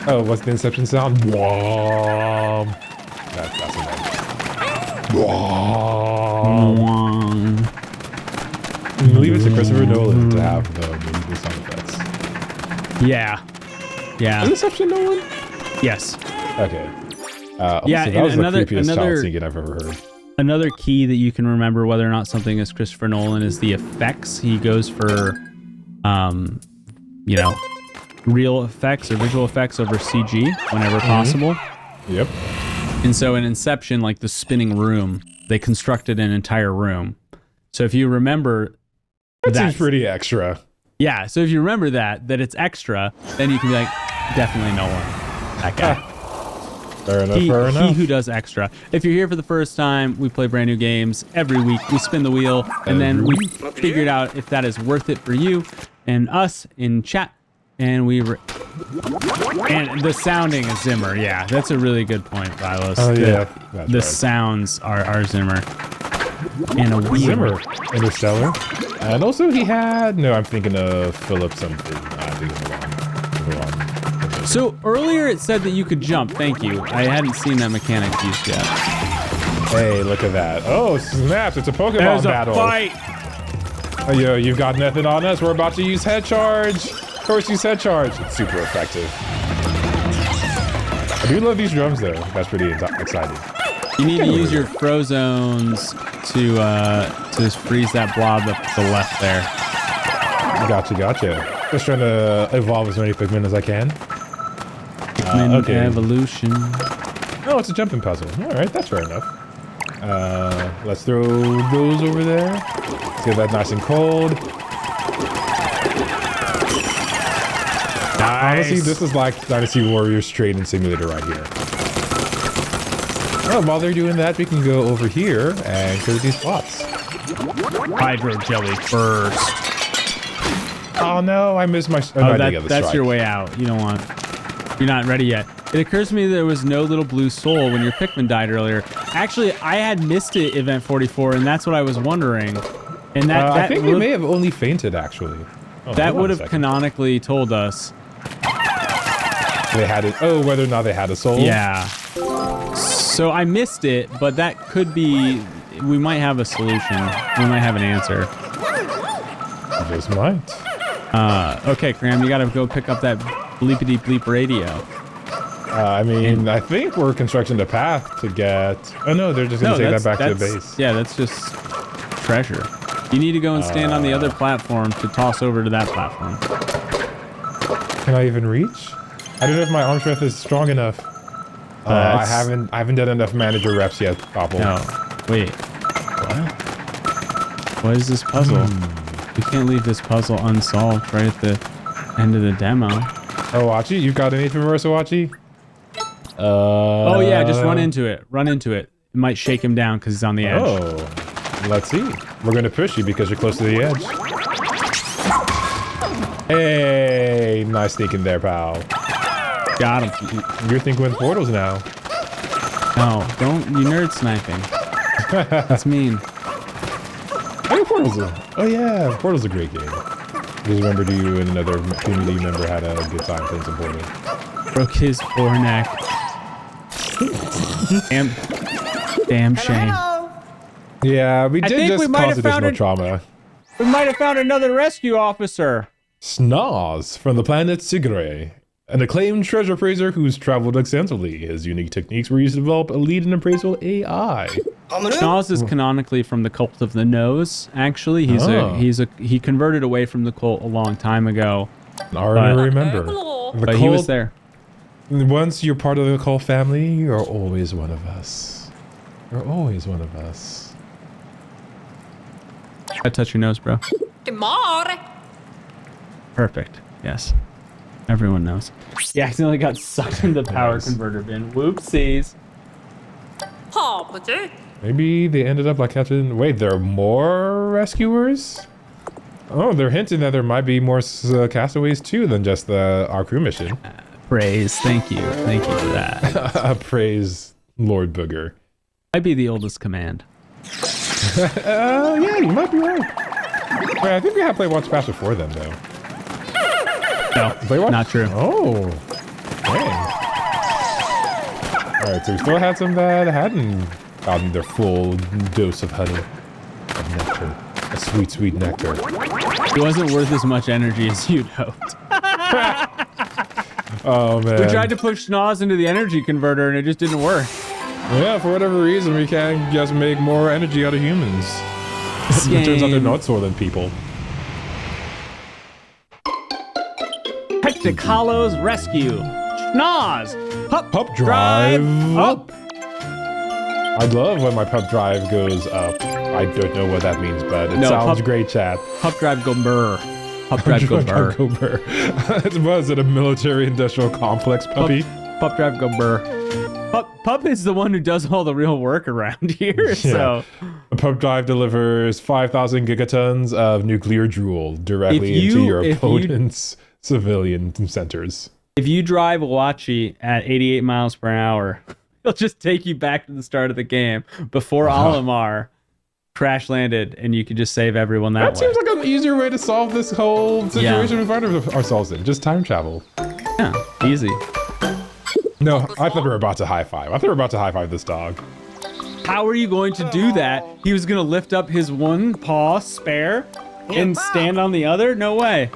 Oh, what's the Inception sound? Whoa. That's amazing. Leave it to Christopher Nolan to have the musical sound effects. Yeah. Yeah. Inception Nolan? Yes. Okay. Yeah, Also, that was another- the creepiest another- child singing I've ever heard. Another key that you can remember whether or not something is Christopher Nolan is the effects. He goes for, you know, real effects or visual effects over CG whenever possible. Yep. And so in Inception, like the spinning room, they constructed an entire room. So if you remember That seems pretty extra. yeah, so if you remember that it's extra, then you can be like, definitely Nolan, that guy. Fair enough, fair enough. He who does extra. If you're here for the first time, we play brand new games every week. We spin the wheel, and then we figured out if that is worth it for you and us in chat. And and the sounding is Zimmer. Yeah, that's a really good point, Vilos. Oh, yeah. The sounds are Zimmer. And a wheel. Zimmer, Interstellar. And also he had... No, I'm thinking of Philip something. I think it's wrong. So earlier it said that you could jump. Thank you. I hadn't seen that mechanic used yet. Hey, look at that. Oh, snaps. It's a Pokemon There's battle. a fight. Oh, yo, you've got nothing on us. We're about to use head charge. Of course, use head charge. It's super effective. I do love these drums, though. That's pretty exciting. You need to use your Frozones to just freeze that blob up to the left there. Gotcha. Just trying to evolve as many Pikmin as I can. Okay. Evolution. Oh, it's a jumping puzzle. All right, that's fair enough. Let's throw those over there. Let's get that nice and cold. Nice. Honestly, this is like Dynasty Warriors Trading Simulator right here. Oh, while they're doing that, we can go over here and clear these plots. Hydro Jelly first. Oh no, I missed my... That's your way out. You don't want... You're not ready yet. It occurs to me there was no little blue soul when your Pikmin died earlier. Actually, I had missed it, Event 44, and that's what I was wondering. And that I think we may have only fainted, actually. Oh, that would have canonically told us. They had it. Oh, whether or not they had a soul? Yeah. So I missed it, but that could be... We might have a solution. We might have an answer. Just might. Okay, Cram, you gotta go pick up that bleepity bleep radio. I mean, I think we're constructing the path to get... Oh no, they're just gonna take that back to the base. Yeah, that's just treasure. You need to go and stand on the other platform to toss over to that platform. Can I even reach? I don't know if my arm strength is strong enough. I haven't done enough manager reps yet, Popple. No, wait. What? What is this puzzle? We can't leave this puzzle unsolved right at the end of the demo. Oh, Wachi, you got anything for us, Wachi? Oh yeah, just run into it. Run into it. It might shake him down because he's on the edge. Oh, let's see. We're gonna push you because you're close to the edge. Hey, nice thinking there, pal. Got him. You're thinking with portals now. No, don't. You nerd sniping. That's mean. Hey, Portal's oh yeah, Portal's a great game. Just remembered you and another community member had a good time playing some Portal. Broke his poor neck. Damn shame. Yeah, we did just cause additional trauma. We might have found another rescue officer. Snaz from the planet Sigre, an acclaimed treasure appraiser who's traveled extensively. His unique techniques were used to develop a lead and appraisal AI. Snaz is canonically from the cult of the nose. Actually, he converted away from the cult a long time ago. I remember. But he was there. Once you're part of the cult family, you're always one of us. You're always one of us. I touch your nose, bro. Perfect. Yes. Everyone knows. Yeah, I accidentally got sucked into the power converter bin. Whoopsies. Maybe they ended up like Captain... Wait, there are more rescuers? Oh, they're hinting that there might be more castaways too than just our crew mission. Praise. Thank you. Thank you for that. Praise Lord Booger. I'd be the oldest command. Yeah, you might be right. Wait, I think we have Playwatch Pass before them, though. No, Playwatch? not true. Oh, dang. All right, so we still had some that hadn't gotten their full dose of honey, of nectar, a sweet, sweet nectar. It wasn't worth as much energy as you'd hoped. Oh man. We tried to push Schnoz into the energy converter and it just didn't work. Yeah, for whatever reason, we can't just make more energy out of humans. It turns out they're not slower than people. Hectic Hollow's rescue. Schnoz! Pup drive up! I love when my pup drive goes up. I don't know what that means, but it sounds great, chat. Pup drive go burr. Pup drive go burr. Go burr. Was it a military-industrial complex puppy? Pup drive go burr. Pup is the one who does all the real work around here, so... A pup drive delivers 5,000 gigatons of nuclear drool directly into your opponent's civilian centers. If you drive Wachi at 88 miles per hour, it'll just take you back to the start of the game before Olimar crash landed, and you can just save everyone that way. That seems like an easier way to solve this whole situation we find ourselves in. Just time travel. Yeah, easy. No, I thought we were about to high five. I thought we were about to high five this dog. How are you going to do that? He was going to lift up his one paw spare and stand on the other? No way.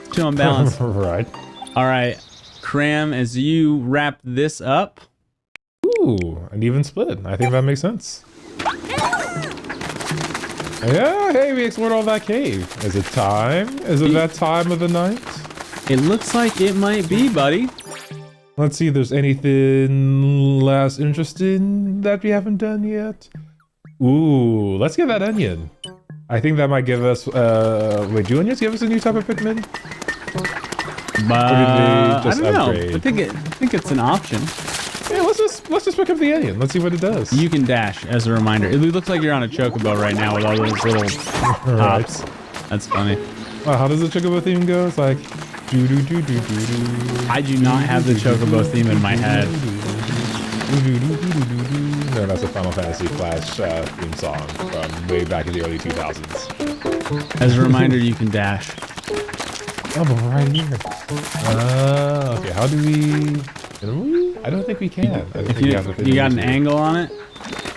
It's too unbalanced. Right. All right. Cram, as you wrap this up. Ooh, an even split. I think that makes sense. Yeah, hey, we explored all that cave. Is it time? Is it that time of the night? It looks like it might be, buddy. Let's see if there's anything less interesting that we haven't done yet. Ooh, let's get that onion. I think that might give us, wait, do onions give us a new type of Pikmin? I don't upgrade? know. I think it's an option. Yeah, let's just pick up the onion. Let's see what it does. You can dash as a reminder. It looks like you're on a chocobo right now with all those little hops. That's funny. How does the chocobo theme go? It's like do do do do do do. I do not have the chocobo theme in my head. No, that's a Final Fantasy Flash theme song from way back in the early 2000s. As a reminder, you can dash. Oh, but right here. Okay, how do we... I don't think we can. I think If you got an angle on it?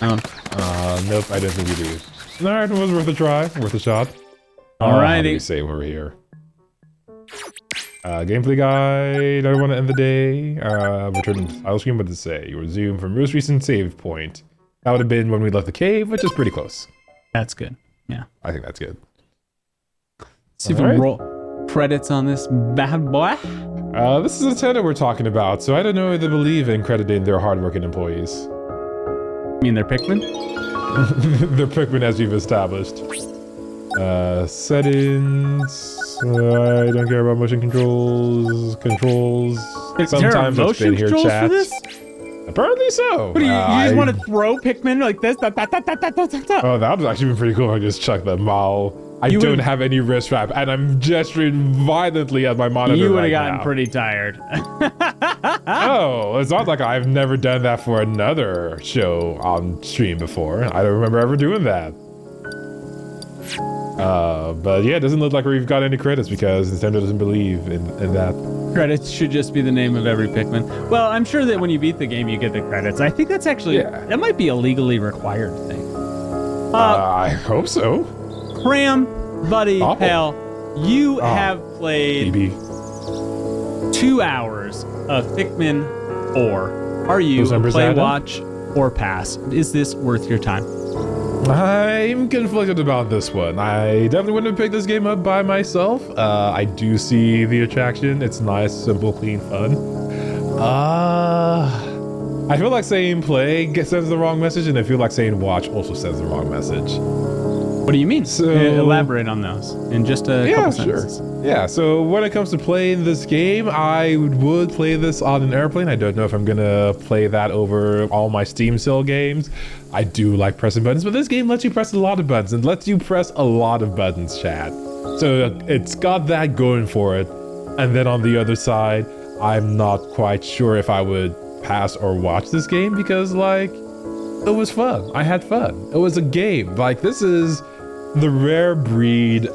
Nope, I don't think we do. Alright, it was worth a try, worth a shot. Alrighty. How do we save over here? Gameplay guide, I don't want to end the day. Return to the title screen, what did it say? You resume from most recent save point. That would have been when we left the cave, which is pretty close. That's good. Yeah. I think that's good. See if we roll credits on this bad boy. This is a tenant we're talking about, so I don't know if they believe in crediting their hardworking employees. You mean they're Pikmin? They're Pikmin, as we've established. Settings. I don't care about motion controls. Sometimes it's been here, chat. Apparently so. What do you just want to throw Pikmin like this? Oh, that would actually been pretty cool if I just chucked them all. I don't have any wrist wrap, and I'm gesturing violently at my monitor. You would have gotten pretty tired. Oh, it's not like I've never done that for another show on stream before. I don't remember ever doing that. But yeah, it doesn't look like we've got any credits because Nintendo doesn't believe in that. Credits should just be the name of every Pikmin. Well, I'm sure that when you beat the game, you get the credits. I think that's actually, that might be a legally required thing. I hope so. Cram, buddy, pal, you have played 2 hours of Pikmin 4. Are you play, watch, or pass? Is this worth your time? I'm conflicted about this one. I definitely wouldn't have picked this game up by myself. I do see the attraction. It's nice, simple, clean fun. I feel like saying play sends the wrong message, and I feel like saying watch also sends the wrong message. What do you mean? So, elaborate on those in just a couple sentences. Sure. Yeah, so when it comes to playing this game, I would play this on an airplane. I don't know if I'm gonna play that over all my Steam sale games. I do like pressing buttons, but this game lets you press a lot of buttons and lets you press a lot of buttons, chat. So it's got that going for it. And then on the other side, I'm not quite sure if I would pass or watch this game because, like, it was fun. I had fun. It was a game. Like, this is the rare breed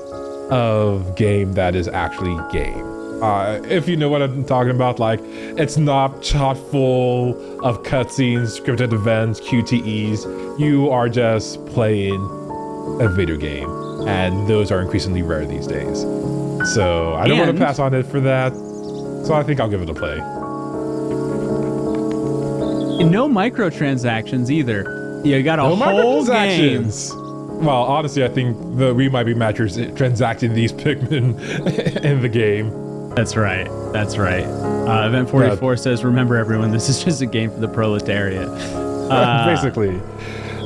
of game that is actually game. If you know what I'm talking about, like, it's not chock full of cutscenes, scripted events, QTEs. You are just playing a video game, and those are increasingly rare these days. So I don't want to pass on it for that. So I think I'll give it a play. And no microtransactions either. You got a No whole game. Well, honestly, I think we might be transacting these Pikmin in the game. That's right. That's right. Event 44 says, remember everyone, this is just a game for the proletariat. Basically.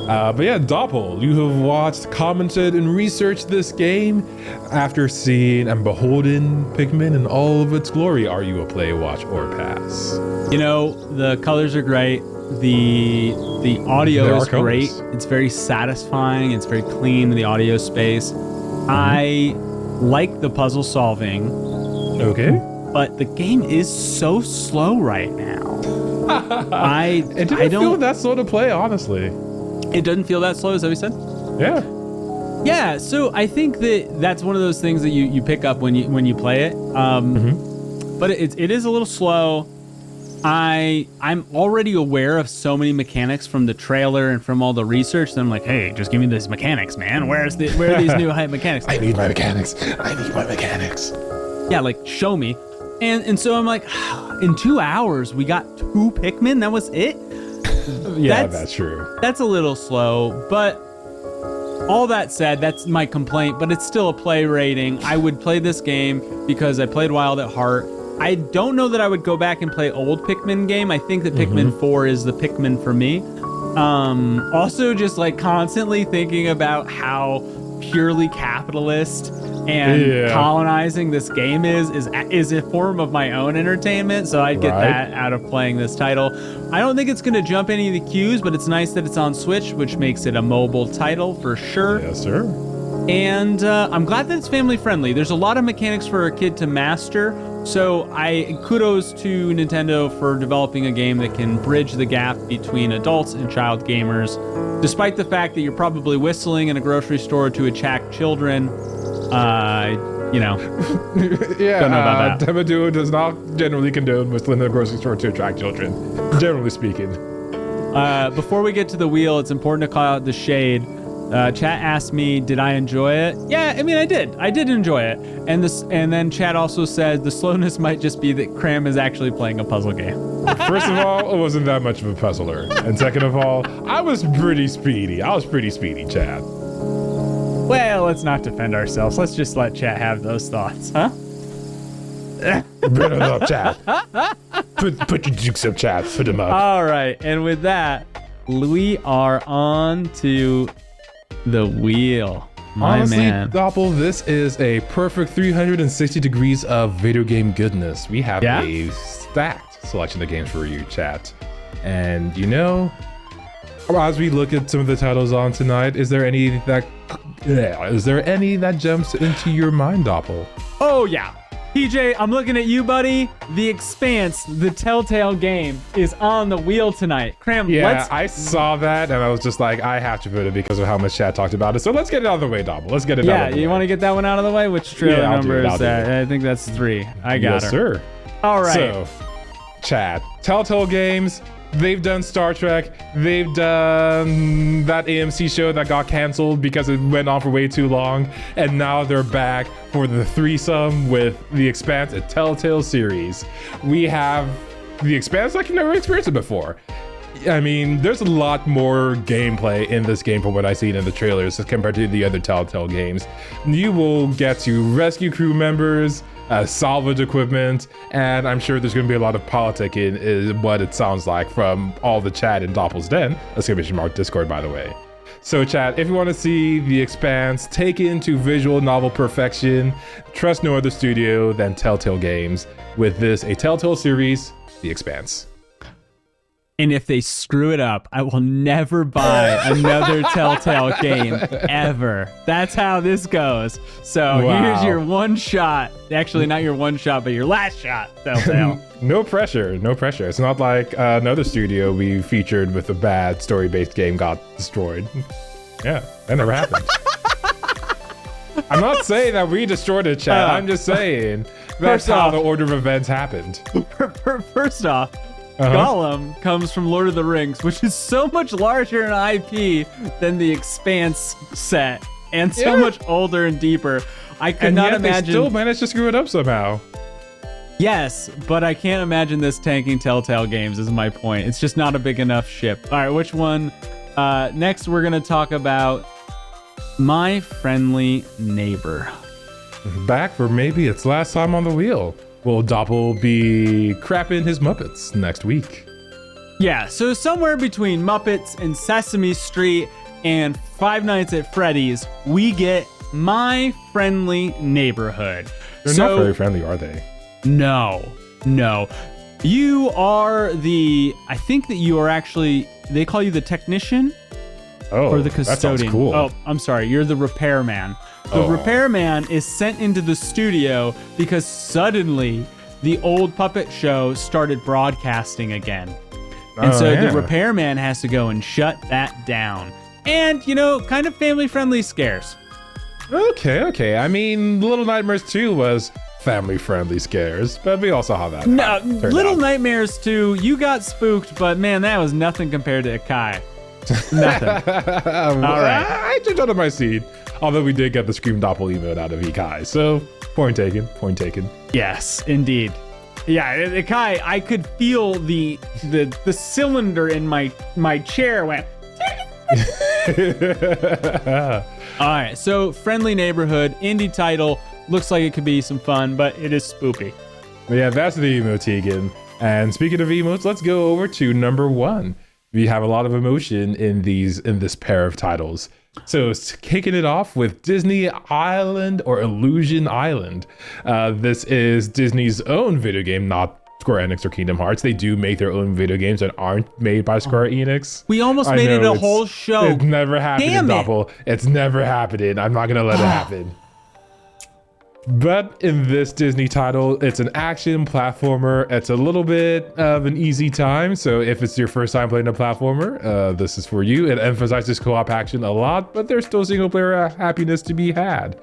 But yeah, Doppel, you have watched, commented, and researched this game. After seeing and beholding Pikmin in all of its glory, are you a play, watch, or pass? You know, the colors are great. The audio is great. It's very satisfying. It's very clean in the audio space. I like the puzzle solving. Okay. But the game is so slow right now. It didn't feel that slow to play, honestly. It doesn't feel that slow, is that what you said? Yeah. Yeah, so I think that's one of those things that you pick up when you play it. But it is a little slow. I'm already aware of so many mechanics from the trailer and from all the research that I'm like, hey, just give me these mechanics, man. Where are these new hype mechanics? I need my mechanics. I need my mechanics. Yeah, like, show me. And so I'm like, in 2 hours, we got 2 Pikmin? That was it? Yeah, that's true. That's a little slow, but all that said, that's my complaint, but it's still a play rating. I would play this game because I played Wild at Heart. I don't know that I would go back and play old Pikmin game. I think that Pikmin 4 is the Pikmin for me. Also, just like constantly thinking about how purely capitalist and colonizing this game is a form of my own entertainment. So I'd get that out of playing this title. I don't think it's going to jump any of the queues, but it's nice that it's on Switch, which makes it a mobile title for sure. Yes, sir. And I'm glad that it's family friendly. There's a lot of mechanics for a kid to master. So kudos to Nintendo for developing a game that can bridge the gap between adults and child gamers, despite the fact that you're probably whistling in a grocery store to attract children. Yeah, don't know about that. DemoDuo does not generally condone whistling in a grocery store to attract children, generally speaking. Before we get to the wheel, it's important to call out the shade. Chat asked me, did I enjoy it? Yeah, I mean, I did. I did enjoy it. And then Chat also said the slowness might just be that Cram is actually playing a puzzle game. First of all, it wasn't that much of a puzzler. And second of all, I was pretty speedy. Chat. Well, let's not defend ourselves. Let's just let Chat have those thoughts, huh? Put it up, Chat. Put your jukes up, Chat. Put them up. All right. And with that, we are on to the wheel. Honestly, man. Doppel, this is a perfect 360 degrees of video game goodness. We have a stacked selection of games for you, Chat. And you know, as we look at some of the titles on tonight, is there any that jumps into your mind, Doppel? Oh yeah. PJ, I'm looking at you, buddy. The Expanse, the Telltale game, is on the wheel tonight. Cram, I saw that and I was just like, I have to put it because of how much chat talked about it. So let's get it out of the way, Doppel. Let's get it out of the way. Yeah, you want to get that one out of the way? Which trailer number is that? I think that's 3. I got her. Yes, sir. All right. So, chat. Telltale Games. They've done Star Trek. They've done that AMC show that got canceled because it went on for way too long. And now they're back for the threesome with The Expanse, a Telltale series. We have The Expanse like you've never experienced it before. I mean, there's a lot more gameplay in this game from what I've seen in the trailers compared to the other Telltale games. You will get to rescue crew members, salvage equipment, and I'm sure there's going to be a lot of politicking is what it sounds like from all the chat in Doppel's Den. Exclamation mark Discord, by the way. So chat, if you want to see The Expanse take into visual novel perfection, trust no other studio than Telltale Games with this, a Telltale series, The Expanse. And if they screw it up, I will never buy another Telltale game ever. That's how this goes. So here's your one shot. Actually, not your one shot, but your last shot, Telltale. No pressure. It's not like another studio we featured with a bad story-based game got destroyed. Yeah, that never happened. I'm not saying that we destroyed it, chat. I'm just saying that's how the order of events happened. First off, Gollum comes from Lord of the Rings, which is so much larger in IP than the Expanse set, and so much older and deeper. I could not imagine. They still managed to screw it up somehow. Yes, but I can't imagine this tanking Telltale Games is my point. It's just not a big enough ship. All right, which one? Next, we're going to talk about My Friendly Neighbor. Back for maybe its last time on the wheel. Will Doppel be crapping his Muppets next week? Yeah, so somewhere between Muppets and Sesame Street and Five Nights at Freddy's, we get My Friendly Neighborhood. They're not very friendly, are they? No. You are I think that you are actually, they call you the technician or the custodian. That sounds cool. Oh, I'm sorry. You're the repairman. The repairman is sent into the studio because suddenly the old puppet show started broadcasting again. And the repairman has to go and shut that down. And, kind of family-friendly scares. Okay. I mean, Little Nightmares 2 was family-friendly scares, but we also have that. No, Little Nightmares 2, you got spooked, but man, that was nothing compared to Ikai. Nothing. All right. I took out of my seat, although we did get the Scream Doppel emote out of Ikai, so point taken. Yes, indeed. Yeah, Ikai, I could feel the cylinder in my chair went. All right, so Friendly Neighborhood, indie title, looks like it could be some fun, but it is spoopy. Yeah, that's the emoticon. And speaking of emotes, let's go over to number 1. We have a lot of emotion in this pair of titles. So it's kicking it off with Disney Island or Illusion Island. This is Disney's own video game, not Square Enix or Kingdom Hearts. They do make their own video games that aren't made by Square Enix. We almost made it a whole show. It's never happened, Doppel. It's never happening. I'm not gonna let it happen. But in this Disney title, it's an action platformer. It's a little bit of an easy time. So if it's your first time playing a platformer, this is for you. It emphasizes co-op action a lot, but there's still single player happiness to be had.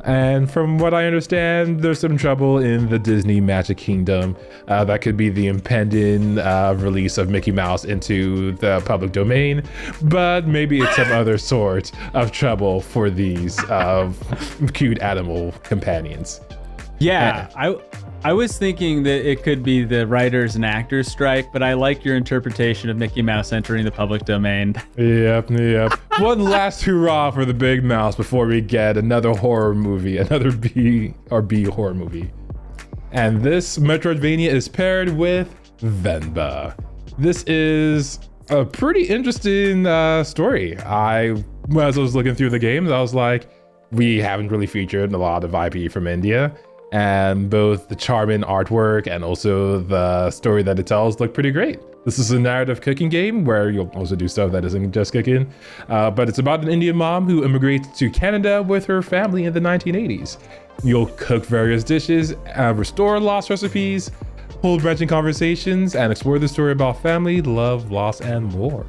And from what I understand, there's some trouble in the Disney Magic Kingdom. That could be the impending release of Mickey Mouse into the public domain, but maybe it's some other sort of trouble for these cute animal companions. Yeah, I was thinking that it could be the writers and actors strike, but I like your interpretation of Mickey Mouse entering the public domain. Yep. One last hurrah for the Big Mouse before we get another horror movie, another B horror movie. And this Metroidvania is paired with Venba. This is a pretty interesting story. As I was looking through the games, I was like, we haven't really featured a lot of IP from India, and both the charming artwork and also the story that it tells look pretty great. This is a narrative cooking game where you'll also do stuff that isn't just cooking, but it's about an Indian mom who immigrates to Canada with her family in the 1980s. You'll cook various dishes, restore lost recipes, hold branching conversations, and explore the story about family, love, loss, and more.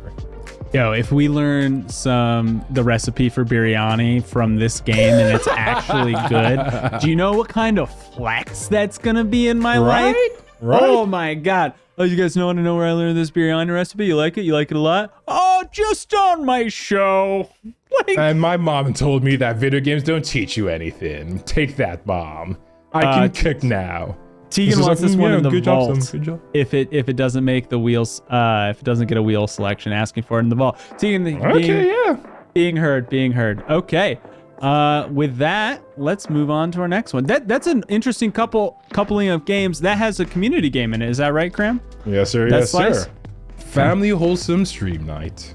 Yo, if we learn the recipe for biryani from this game and it's actually good, do you know what kind of flex that's gonna be in my life? Right? Oh my God. Oh, you guys want to know where I learned this biryani recipe? You like it? You like it a lot? Oh, just on my show. And my mom told me that video games don't teach you anything. Take that, Mom. I can cook now. Tegan wants this one in the vault. Good job. If it doesn't make the wheels, if it doesn't get a wheel selection, asking for it in the vault. Tegan, being heard. Okay. With that, let's move on to our next one. That's an interesting coupling of games that has a community game in it. Is that right, Cram? Yes, sir. Yes, sir. Family wholesome stream night.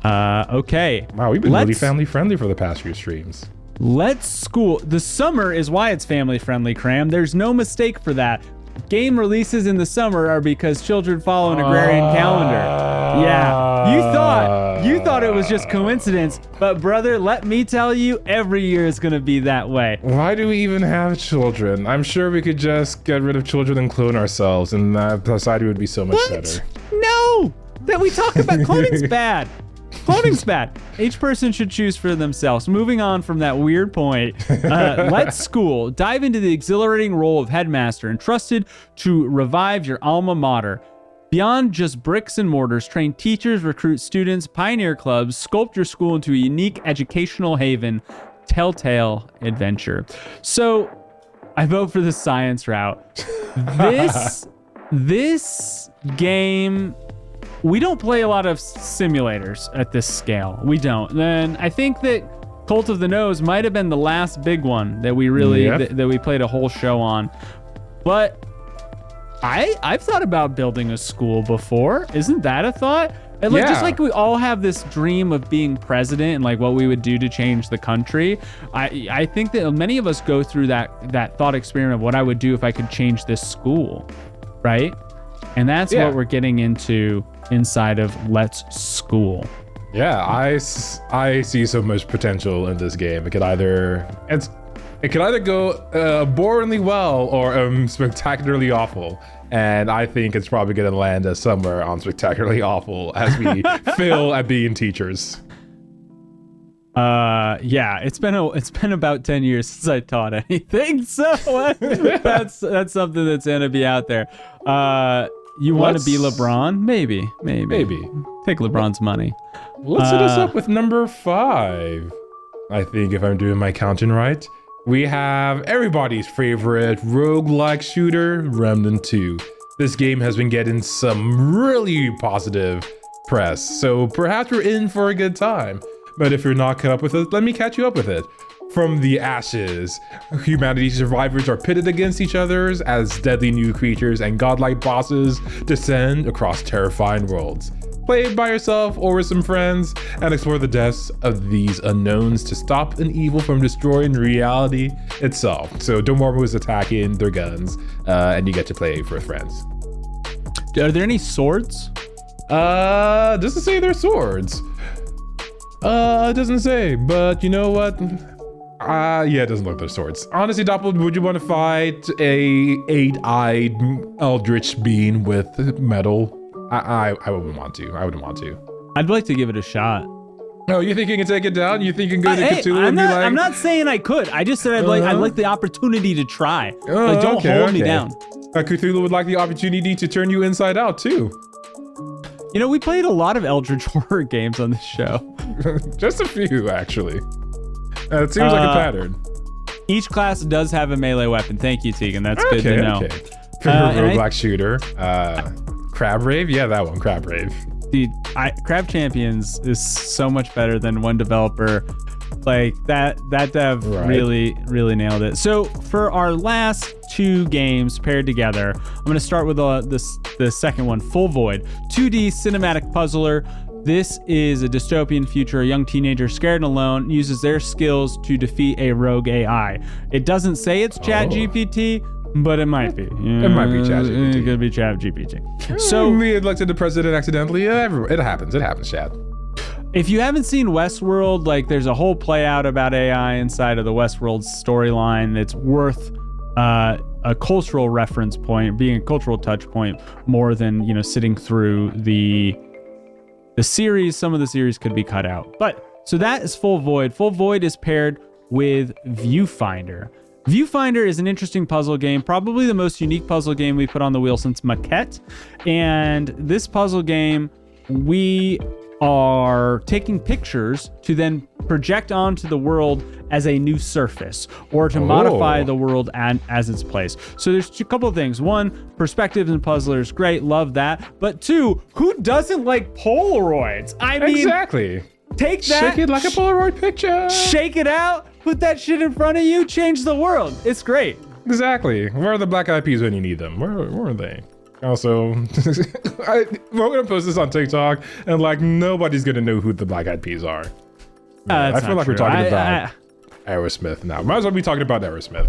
Okay. Wow, we've been really family friendly for the past few streams. Let's school. The summer is why it's family friendly, Cram. There's no mistake for that. Game releases in the summer are because children follow an agrarian calendar. Yeah, you thought it was just coincidence, but brother, let me tell you, every year is gonna be that way. Why do we even have children? I'm sure we could just get rid of children and clone ourselves, and society would be so much better. No, that we talk about cloning's bad. Cloning's bad. Each person should choose for themselves. Moving on from that weird point, let's school. Dive into the exhilarating role of headmaster, entrusted to revive your alma mater. Beyond just bricks and mortars, train teachers, recruit students, pioneer clubs, sculpt your school into a unique educational haven. Telltale adventure. So I vote for the science route. This game, we don't play a lot of simulators at this scale. We don't. Then I think that Cult of the Nose might have been the last big one that we really that we played a whole show on. But I've thought about building a school before. Isn't that a thought? And like, just like we all have this dream of being president and like what we would do to change the country, I think that many of us go through that thought experiment of what I would do if I could change this school, right? And that's what we're getting into inside of Let's School. Yeah, I see so much potential in this game. It could either go boringly well or spectacularly awful. And I think it's probably going to land us somewhere on spectacularly awful as we fail at being teachers. Yeah, it's been about 10 years since I taught anything, so that's something that's gonna be out there. You want to be LeBron? Maybe. Take LeBron's money. Let's set us up with number 5. I think if I'm doing my counting right. We have everybody's favorite roguelike shooter, Remnant 2. This game has been getting some really positive press, so perhaps we're in for a good time. But if you're not caught up with it, let me catch you up with it. From the ashes, humanity's survivors are pitted against each other as deadly new creatures and godlike bosses descend across terrifying worlds. Play it by yourself or with some friends and explore the depths of these unknowns to stop an evil from destroying reality itself. So Dormammu is attacking their guns, and you get to play with friends. Are there any swords? Doesn't say they're swords. It doesn't say, but you know what? Yeah, it doesn't look like swords. Honestly, Doppel, would you want to fight a 8-eyed eldritch being with metal? I wouldn't want to. I wouldn't want to. I'd like to give it a shot. Oh, you think you can take it down? You think you can go to Cthulhu and be like... I'm not saying I could. I just said I'd like the opportunity to try. Don't hold me down. Cthulhu would like the opportunity to turn you inside out too. You know, we played a lot of eldritch horror games on this show. Just a few, actually. It seems like a pattern. Each class does have a melee weapon. Thank you, Tegan. That's good to know. Roguelike shooter. Crab Rave? Yeah, that one, Crab Rave. Dude, Crab Champions is so much better than one developer. Like that dev really nailed it. So for our last 2 games paired together, I'm going to start with the second one, Full Void, 2D cinematic puzzler. This is a dystopian future. A young teenager, scared and alone, uses their skills to defeat a rogue AI. It doesn't say it's ChatGPT, but it might be. It might be ChatGPT. It could be ChatGPT. So we elected the president accidentally. It happens. It happens, Chad. If you haven't seen Westworld, like there's a whole play out about AI inside of the Westworld storyline that's worth a cultural reference point, being a cultural touch point more than, sitting through the series. Some of the series could be cut out. But so that is Full Void. Full Void is paired with Viewfinder. Viewfinder is an interesting puzzle game, probably the most unique puzzle game we put on the wheel since Maquette. And this puzzle game, we are taking pictures to then project onto the world as a new surface or to modify the world as its place. So there's a couple of things. 1, perspectives and puzzlers, great, love that. But 2, who doesn't like Polaroids? I mean, exactly. Take that, shake it like a Polaroid picture. Shake it out, put that shit in front of you, change the world. It's great. Exactly. Where are the Black Eyed Peas when you need them? Where are they? Also, we're gonna post this on TikTok, and like nobody's gonna know who the Black Eyed Peas are. I feel like we're talking about Aerosmith now. Might as well be talking about Aerosmith.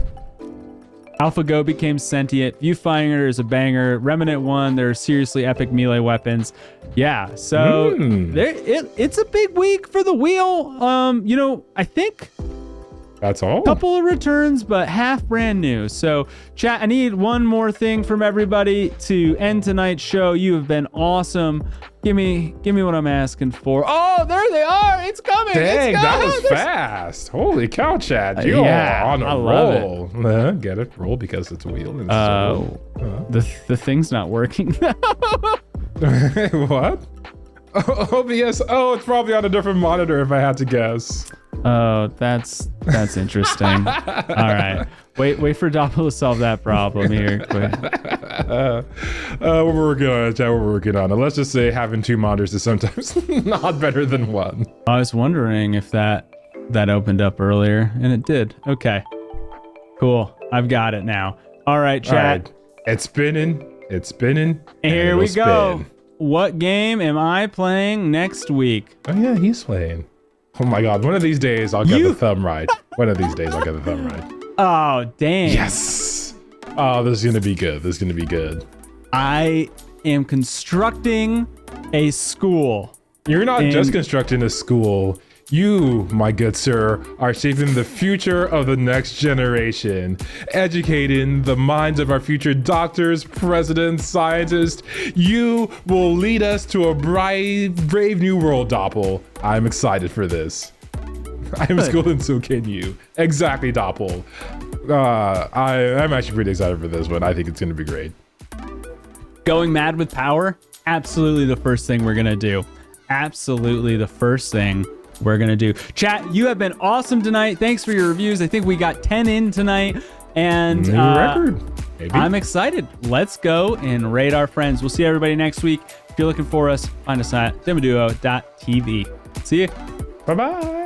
AlphaGo became sentient. Viewfinder is a banger. Remnant 1, they're seriously epic melee weapons. Yeah, so it's a big week for the wheel. I think That's all. Couple of returns, but half brand new. So, chat, I need one more thing from everybody to end tonight's show. You have been awesome. Give me what I'm asking for. Oh, there they are. It's coming. Dang, it's that was fast. Holy cow, Chad. You are on a roll. Get it? Roll because it's a wheel. And the thing's not working. What? OBS. Oh, it's probably on a different monitor if I had to guess. Oh, that's interesting. All right. Wait for Doppel to solve that problem here. Quick. We're working on it, Chad. We're working on it. Let's just say having two monitors is sometimes not better than one. I was wondering if that opened up earlier, and it did. Okay. Cool. I've got it now. All right, chat. All right. It's spinning. And here we go. Spin. What game am I playing next week? Oh, yeah, he's playing. Oh, my God. One of these days, I'll get the thumb right. One of these days, I'll get the thumb right. Oh, dang. Yes. Oh, this is going to be good. This is going to be good. I am constructing a school. You're not just constructing a school. You, my good sir, are shaping the future of the next generation, educating the minds of our future doctors, presidents, scientists. You will lead us to a brave new world, Doppel. I'm excited for this. I'm schooled and so can you. Exactly, Doppel. I'm actually pretty excited for this one. I think it's going to be great. Going mad with power? Absolutely the first thing we're going to do. Absolutely the first thing we're going to do. Chat, you have been awesome tonight. Thanks for your reviews. I think we got 10 in tonight. And new record. Maybe. I'm excited. Let's go and raid our friends. We'll see everybody next week. If you're looking for us, find us at demoduo.tv. See you. Bye-bye.